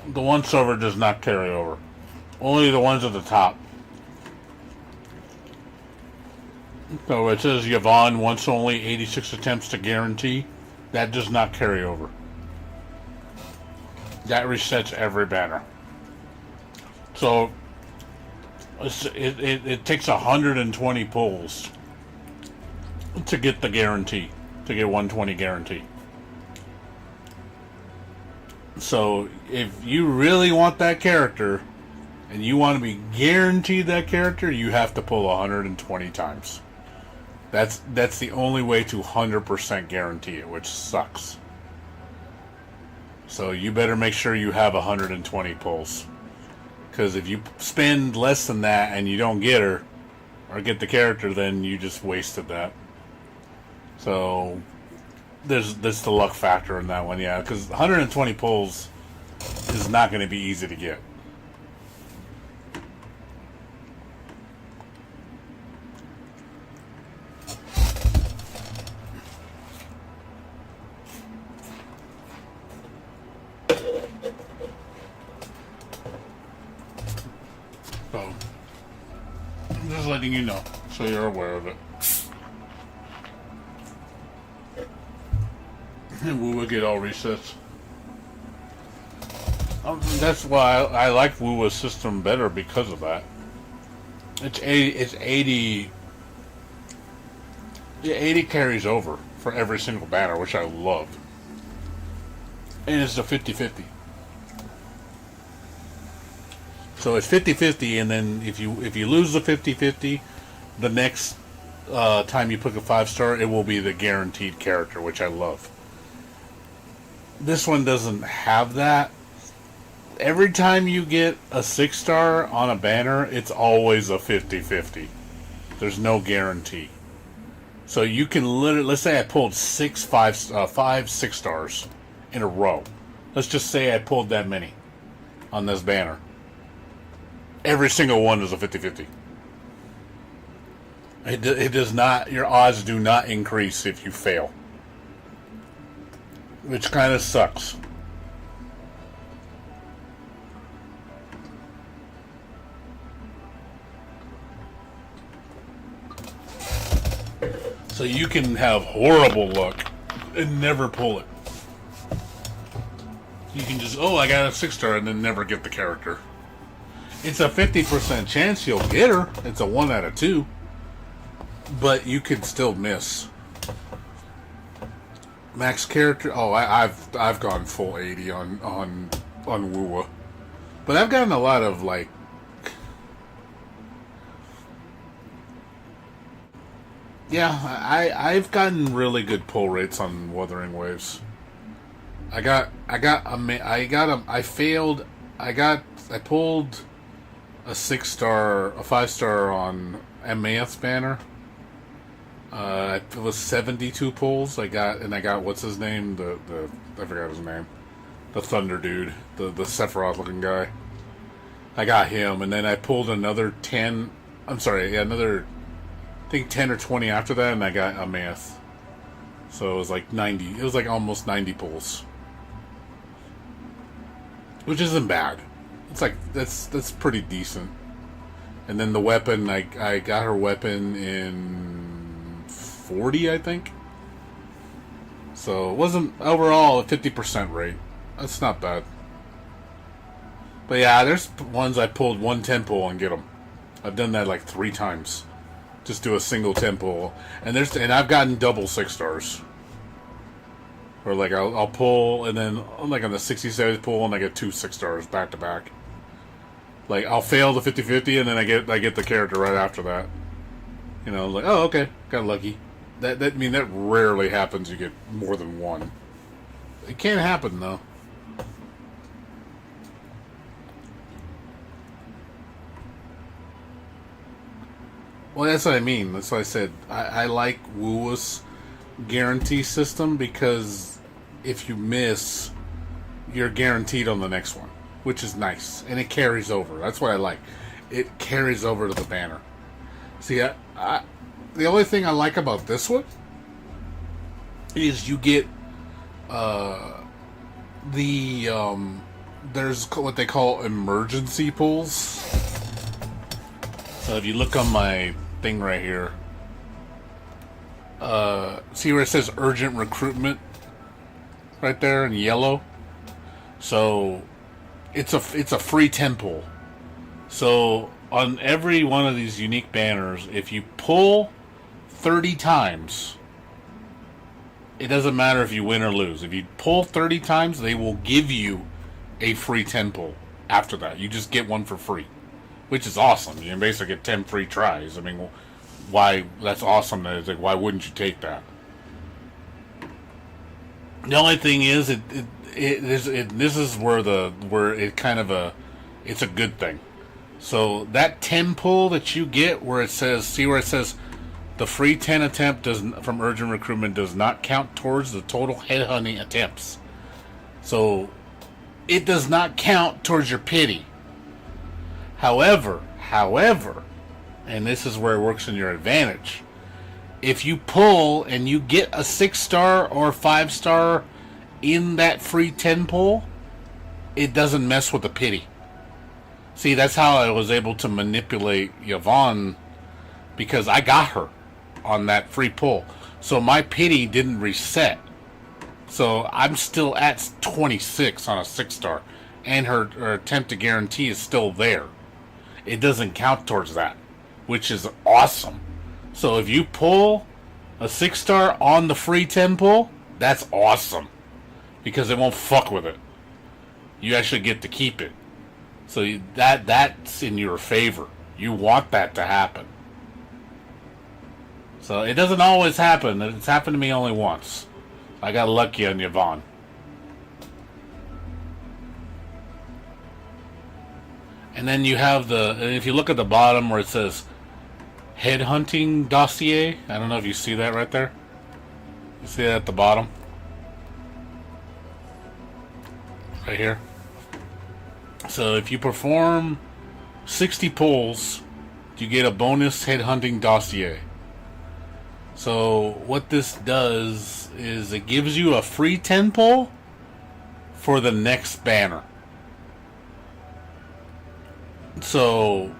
The once over does not carry over. Only the ones at the top. So it says Yvonne once only 86 attempts to guarantee. That does not carry over. That resets every banner. So it takes 120 pulls to get the guarantee, to get 120 guarantee. So if you really want that character and you want to be guaranteed that character, you have to pull 120 times. That's the only way to 100% guarantee it, which sucks. So you better make sure you have 120 pulls. Because if you spend less than that and you don't get her, or get the character, then you just wasted that. So there's the luck factor in that one, yeah. Because 120 pulls is not going to be easy to get. So, I'm just letting you know, so you're aware of it. And we will get all resets. That's why I like Wuwa's system better because of that. It's 80. Yeah, 80 carries over for every single banner, which I love. And it's a 50-50. So it's 50-50, and then if you lose the 50-50, the next time you pick a 5-star, it will be the guaranteed character, which I love. This one doesn't have that. Every time you get a 6-star on a banner, it's always a 50-50. There's no guarantee. So you can literally, let's say I pulled 5 6-stars in a row. Let's just say I pulled that many on this banner. Every single one is a 50-50. It does not, your odds do not increase if you fail. Which kind of sucks. So you can have horrible luck and never pull it. You can just, I got a 6-star and then never get the character. It's a 50% chance you'll get her. It's a 1 out of 2. But you could still miss. Max character. I've gone full 80 on Wuwa. But I've gotten a lot of Yeah, I've gotten really good pull rates on Wuthering Waves. I pulled a 6-star, a 5-star on MAS banner. It was 72 pulls. I got what's his name? I forgot his name. The Thunder dude, the Sephiroth looking guy. I got him, and then I pulled another 10. I'm sorry, yeah, another, I think 10 or 20 after that, and I got a math. So it was like 90. It was like almost 90 pulls, which isn't bad. It's like that's pretty decent. And then the weapon, I got her weapon in 40, I think. So it wasn't overall a 50% rate. That's not bad. But yeah, there's ones I pulled 110 pull and get them. I've done that like 3 times. Just do a single 10 pull, and I've gotten double 6-stars. Or like I'll pull, and then like on the 67 pull, and I get 2 6-stars back to back. Like I'll fail the 50-50, and then I get the character right after that. You know, like, oh, okay, got lucky. That rarely happens. You get more than one. It can happen though. Well, that's what I mean. That's why I said I like Wu's guarantee system, because if you miss, you're guaranteed on the next one, which is nice, and it carries over. That's what I like. It carries over to the banner. See, the only thing I like about this one is you get there's what they call emergency pulls. So if you look on my thing right here, see where it says urgent recruitment right there in yellow? So it's a free 10 pull. So on every one of these unique banners, if you pull 30 times, it doesn't matter if you win or lose. If you pull 30 times, they will give you a free 10 pull after that. You just get one for free, which is awesome. You basically get 10 free tries. I mean, why? That's awesome. It's like, why wouldn't you take that? The only thing is, this is where it kind of it's a good thing. So that 10 pull that you get, where it says, see where it says, the free 10 attempt from urgent recruitment does not count towards the total headhunting attempts. So it does not count towards your pity. However, and this is where it works in your advantage, if you pull and you get a 6-star or 5-star in that free 10 pull, it doesn't mess with the pity. See, that's how I was able to manipulate Yvonne, because I got her on that free pull. So my pity didn't reset. So I'm still at 26 on a 6-star, and her attempt to guarantee is still there. It doesn't count towards that, which is awesome. So if you pull a 6-star on the free 10 pull, that's awesome, because it won't fuck with it. You actually get to keep it. So that's in your favor. You want that to happen. So it doesn't always happen. It's happened to me only once. I got lucky on Yvonne. And then you have if you look at the bottom where it says headhunting dossier, I don't know if you see that right there. You see that at the bottom? Right here. So if you perform 60 pulls, you get a bonus headhunting dossier. So what this does is it gives you a free 10 pull for the next banner. So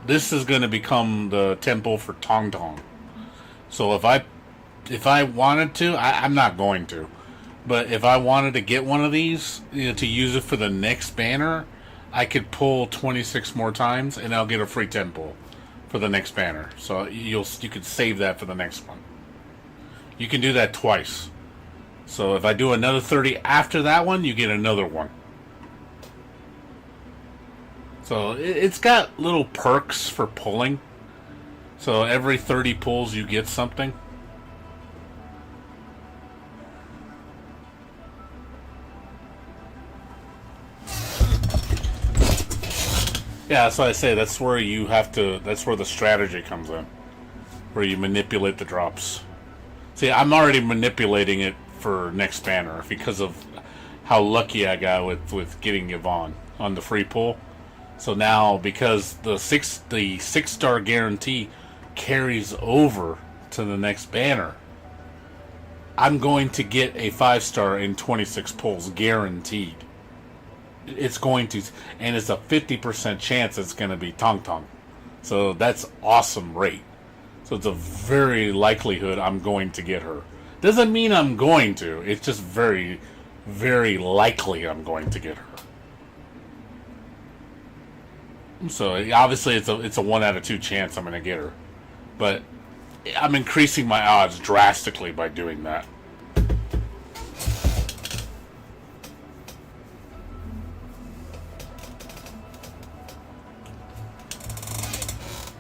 this is going to become the 10 pull for Tong Tong. So if I wanted to, I'm not going to, but if I wanted to get one of these, to use it for the next banner, I could pull 26 more times and I'll get a free 10 pull for the next banner. So you could save that for the next one. You can do that twice. So if I do another 30 after that one, you get another one. So it's got little perks for pulling. So every 30 pulls you get something. Yeah, that's what I say. That's where you have to. That's where the strategy comes in, where you manipulate the drops. See, I'm already manipulating it for next banner because of how lucky I got with getting Yvonne on the free pull. So now, because the 6-star guarantee carries over to the next banner, I'm going to get a 5-star in 26 pulls guaranteed. It's going to, and it's a 50% chance it's going to be Tong Tong. So that's awesome rate. So it's a very likelihood I'm going to get her. Doesn't mean I'm going to. It's just very, very likely I'm going to get her. So obviously it's a 1 out of 2 chance I'm going to get her. But I'm increasing my odds drastically by doing that.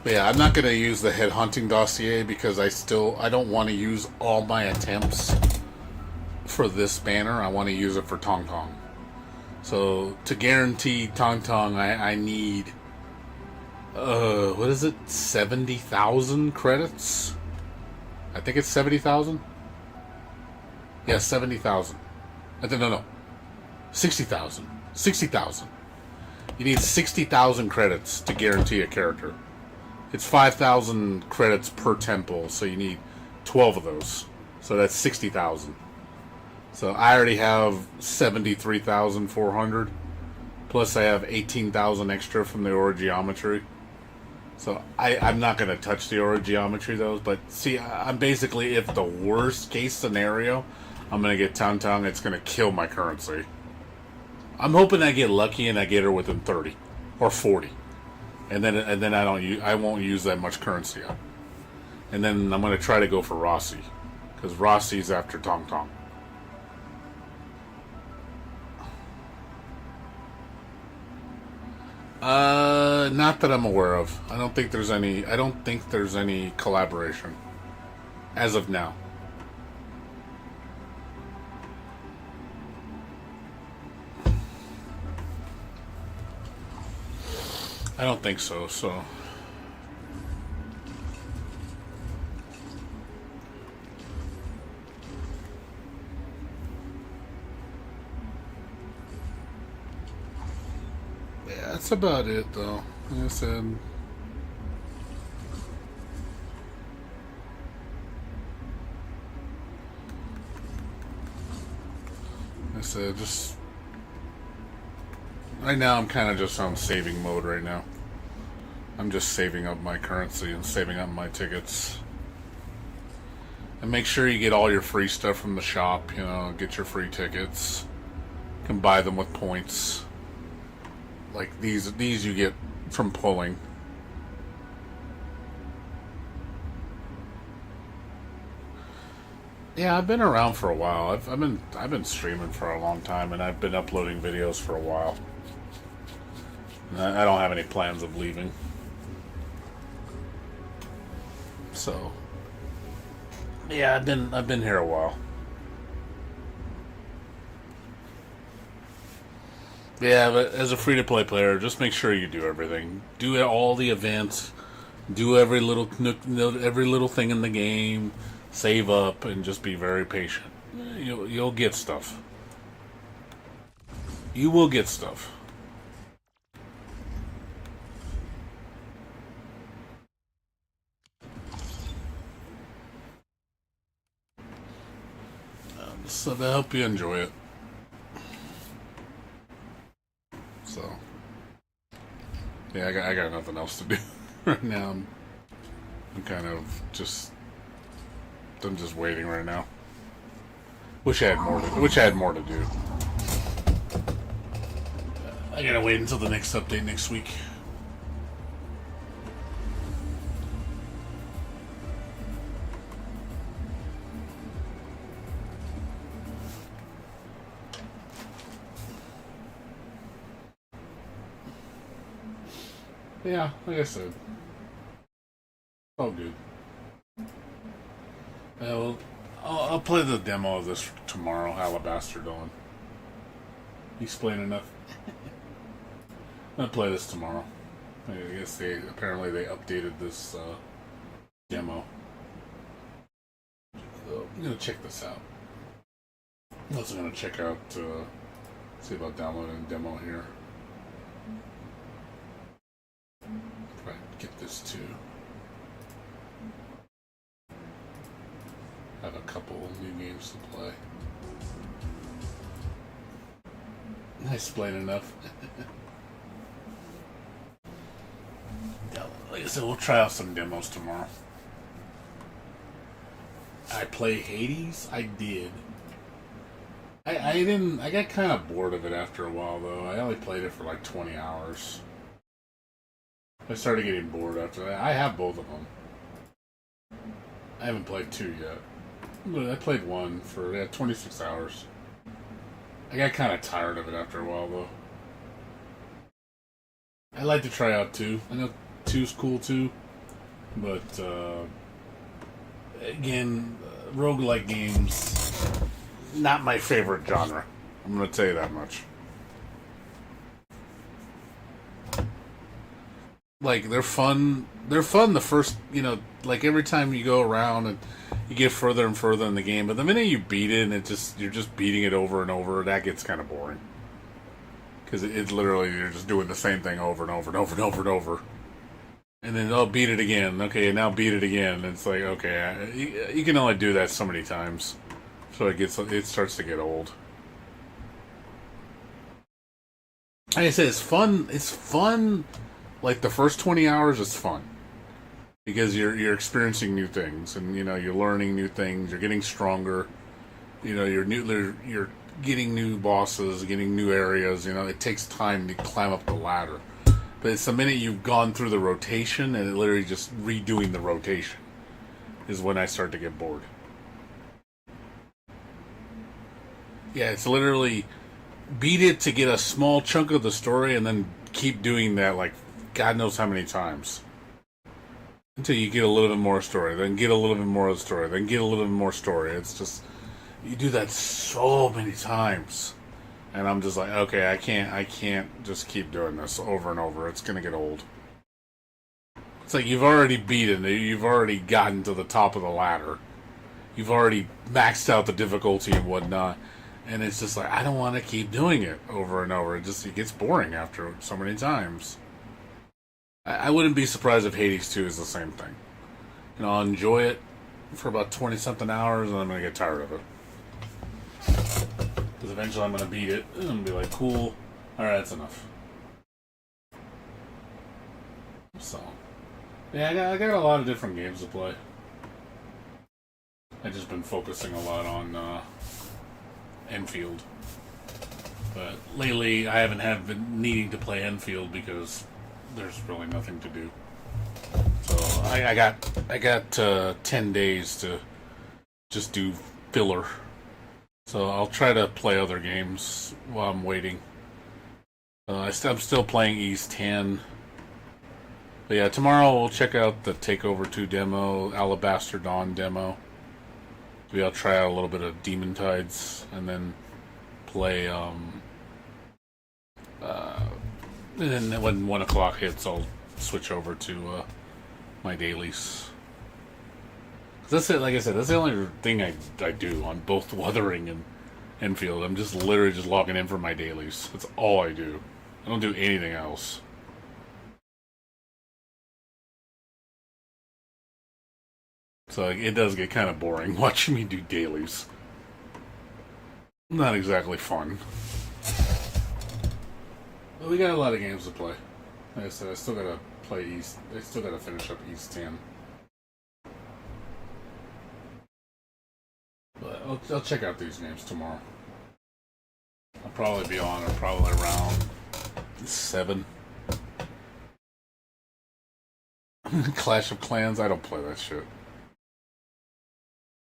But yeah, I'm not going to use the headhunting dossier because I don't want to use all my attempts for this banner. I want to use it for Tong Tong. So to guarantee Tong Tong, I need what is it? 70,000 credits? I think it's 70,000. Yeah, 70,000. No. 60,000. 60,000. You need 60,000 credits to guarantee a character. It's 5,000 credits per temple, so you need 12 of those. So that's 60,000. So I already have 73,400. Plus I have 18,000 extra from the orogeometry. So I'm not going to touch the orogeometry, though. But see, I'm basically, if the worst case scenario, I'm going to get Tong Tong, it's going to kill my currency. I'm hoping I get lucky and I get her within 30 or 40. And then I won't use that much currency up. And then I'm going to try to go for Rossi, because Rossi's after Tong Tong. Not that I'm aware of. I don't think there's any collaboration as of now. I don't think so, so. Yeah, that's about it, though. Like I said. Just. Right now, I'm kind of just on saving mode right now. I'm just saving up my currency and saving up my tickets. And make sure you get all your free stuff from the shop, get your free tickets. You can buy them with points. Like these you get from pulling. Yeah, I've been around for a while. I've been streaming for a long time, and I've been uploading videos for a while. I don't have any plans of leaving. So, yeah, I've been here a while. Yeah, but as a free-to-play player, just make sure you do everything. Do all the events. Do every little thing in the game. Save up and just be very patient. You'll get stuff. You will get stuff. So I hope you enjoy it. So, yeah, I got nothing else to do right now. I'm kind of just. I'm just waiting right now. Wish I had more to do. I gotta wait until the next update next week. Yeah, like I said. Oh, good. Well, I'll play the demo of this tomorrow, Alabaster Dawn. Explain enough. I'll play this tomorrow. I guess apparently they updated this demo. So I'm gonna check this out. I'm also gonna check out see about downloading a demo here. Try to get this too. Have a couple new games to play. I explain enough. Like I said, we'll try out some demos tomorrow. I play Hades? I did. I didn't. I got kind of bored of it after a while, though. I only played it for like 20 hours. I started getting bored after that. I have both of them. I haven't played 2 yet. But I played 1 for 26 hours. I got kind of tired of it after a while, though. I'd like to try out 2. I know 2's cool, too. But, again, roguelike games, not my favorite genre. I'm going to tell you that much. Like, they're fun. They're fun the first, like every time you go around and you get further and further in the game. But the minute you beat it and you're just beating it over and over, that gets kind of boring. Because it's literally, you're just doing the same thing over and over and over and over and over. And then, oh, beat it again. Okay, now beat it again. It's like, okay, you can only do that so many times. So it starts to get old. Like I said, it's fun. It's fun. Like the first 20 hours is fun. Because you're experiencing new things. And, you're learning new things. You're getting stronger. You're getting new bosses, getting new areas. It takes time to climb up the ladder. But it's the minute you've gone through the rotation and it literally just redoing the rotation is when I start to get bored. Yeah, it's literally beat it to get a small chunk of the story and then keep doing that like God knows how many times. Until you get a little bit more story, then get a little bit more of the story, then get a little bit more story. It's just, you do that so many times. And I'm just like, okay, I can't just keep doing this over and over. It's gonna get old. It's like you've already beaten it. You've already gotten to the top of the ladder. You've already maxed out the difficulty and whatnot. And it's just like, I don't want to keep doing it over and over. It gets boring after so many times. I wouldn't be surprised if Hades 2 is the same thing. I'll enjoy it for about 20-something hours, and I'm gonna get tired of it. Because eventually I'm going to beat it, and I'm going to be like, cool, alright, that's enough. So, yeah, I got a lot of different games to play. I've just been focusing a lot on Endfield. But lately, I haven't been needing to play Endfield because there's really nothing to do. So, I got 10 days to just do filler. So I'll try to play other games while I'm waiting. I'm still playing East 10. But yeah, tomorrow we'll check out the Takeover 2 demo, Alabaster Dawn demo. Maybe I'll try out a little bit of Demon Tides, and then play, and then when 1 o'clock hits, I'll switch over to my dailies. That's it. Like I said, that's the only thing I do on both Wuthering and Endfield. I'm just literally just logging in for my dailies. That's all I do. I don't do anything else. So it does get kind of boring watching me do dailies. Not exactly fun. But we got a lot of games to play. Like I said, I still gotta play East. I still gotta finish up East 10. But I'll check out these games tomorrow. I'll probably be on probably around 7. Clash of Clans, I don't play that shit.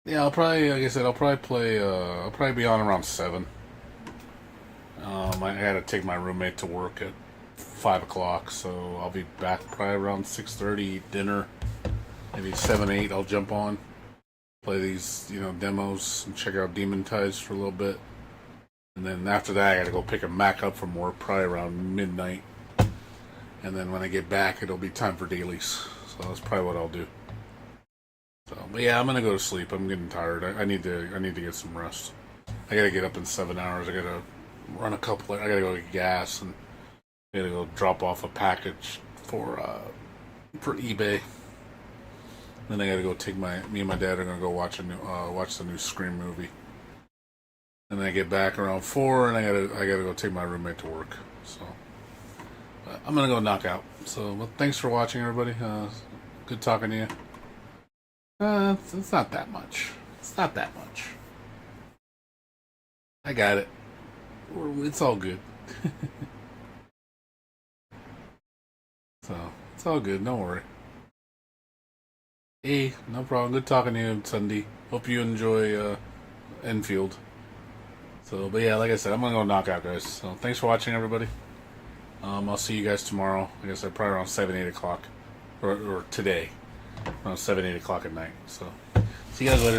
Yeah, I'll probably, like I said, I'll probably be on around 7. I had to take my roommate to work at 5 o'clock, so I'll be back probably around 6:30, eat dinner, maybe 7, 8. I'll jump on, play these, demos, and check out Demon Ties for a little bit. And then after that, I gotta go pick him back up from work, probably around midnight. And then when I get back, it'll be time for dailies. So that's probably what I'll do. So, but yeah, I'm gonna go to sleep. I'm getting tired. I need to get some rest. I gotta get up in 7 hours. I gotta run I gotta go get gas, and I gotta go drop off a package for eBay. Then I gotta go take me and my dad are gonna go watch the new Scream movie. And then I get back around 4, and I gotta go take my roommate to work. So I'm gonna go knock out. So well, thanks for watching, everybody. Good talking to you. It's not that much. It's not that much. I got it. It's all good. So it's all good. Don't worry. Hey, no problem. Good talking to you, Sunday. Hope you enjoy Enfield. So, but yeah, like I said, I'm gonna go knock out, guys. So, thanks for watching, everybody. I'll see you guys tomorrow. Like I said, probably around 7, 8 o'clock, or today, around 7, 8 o'clock at night. So, see you guys later.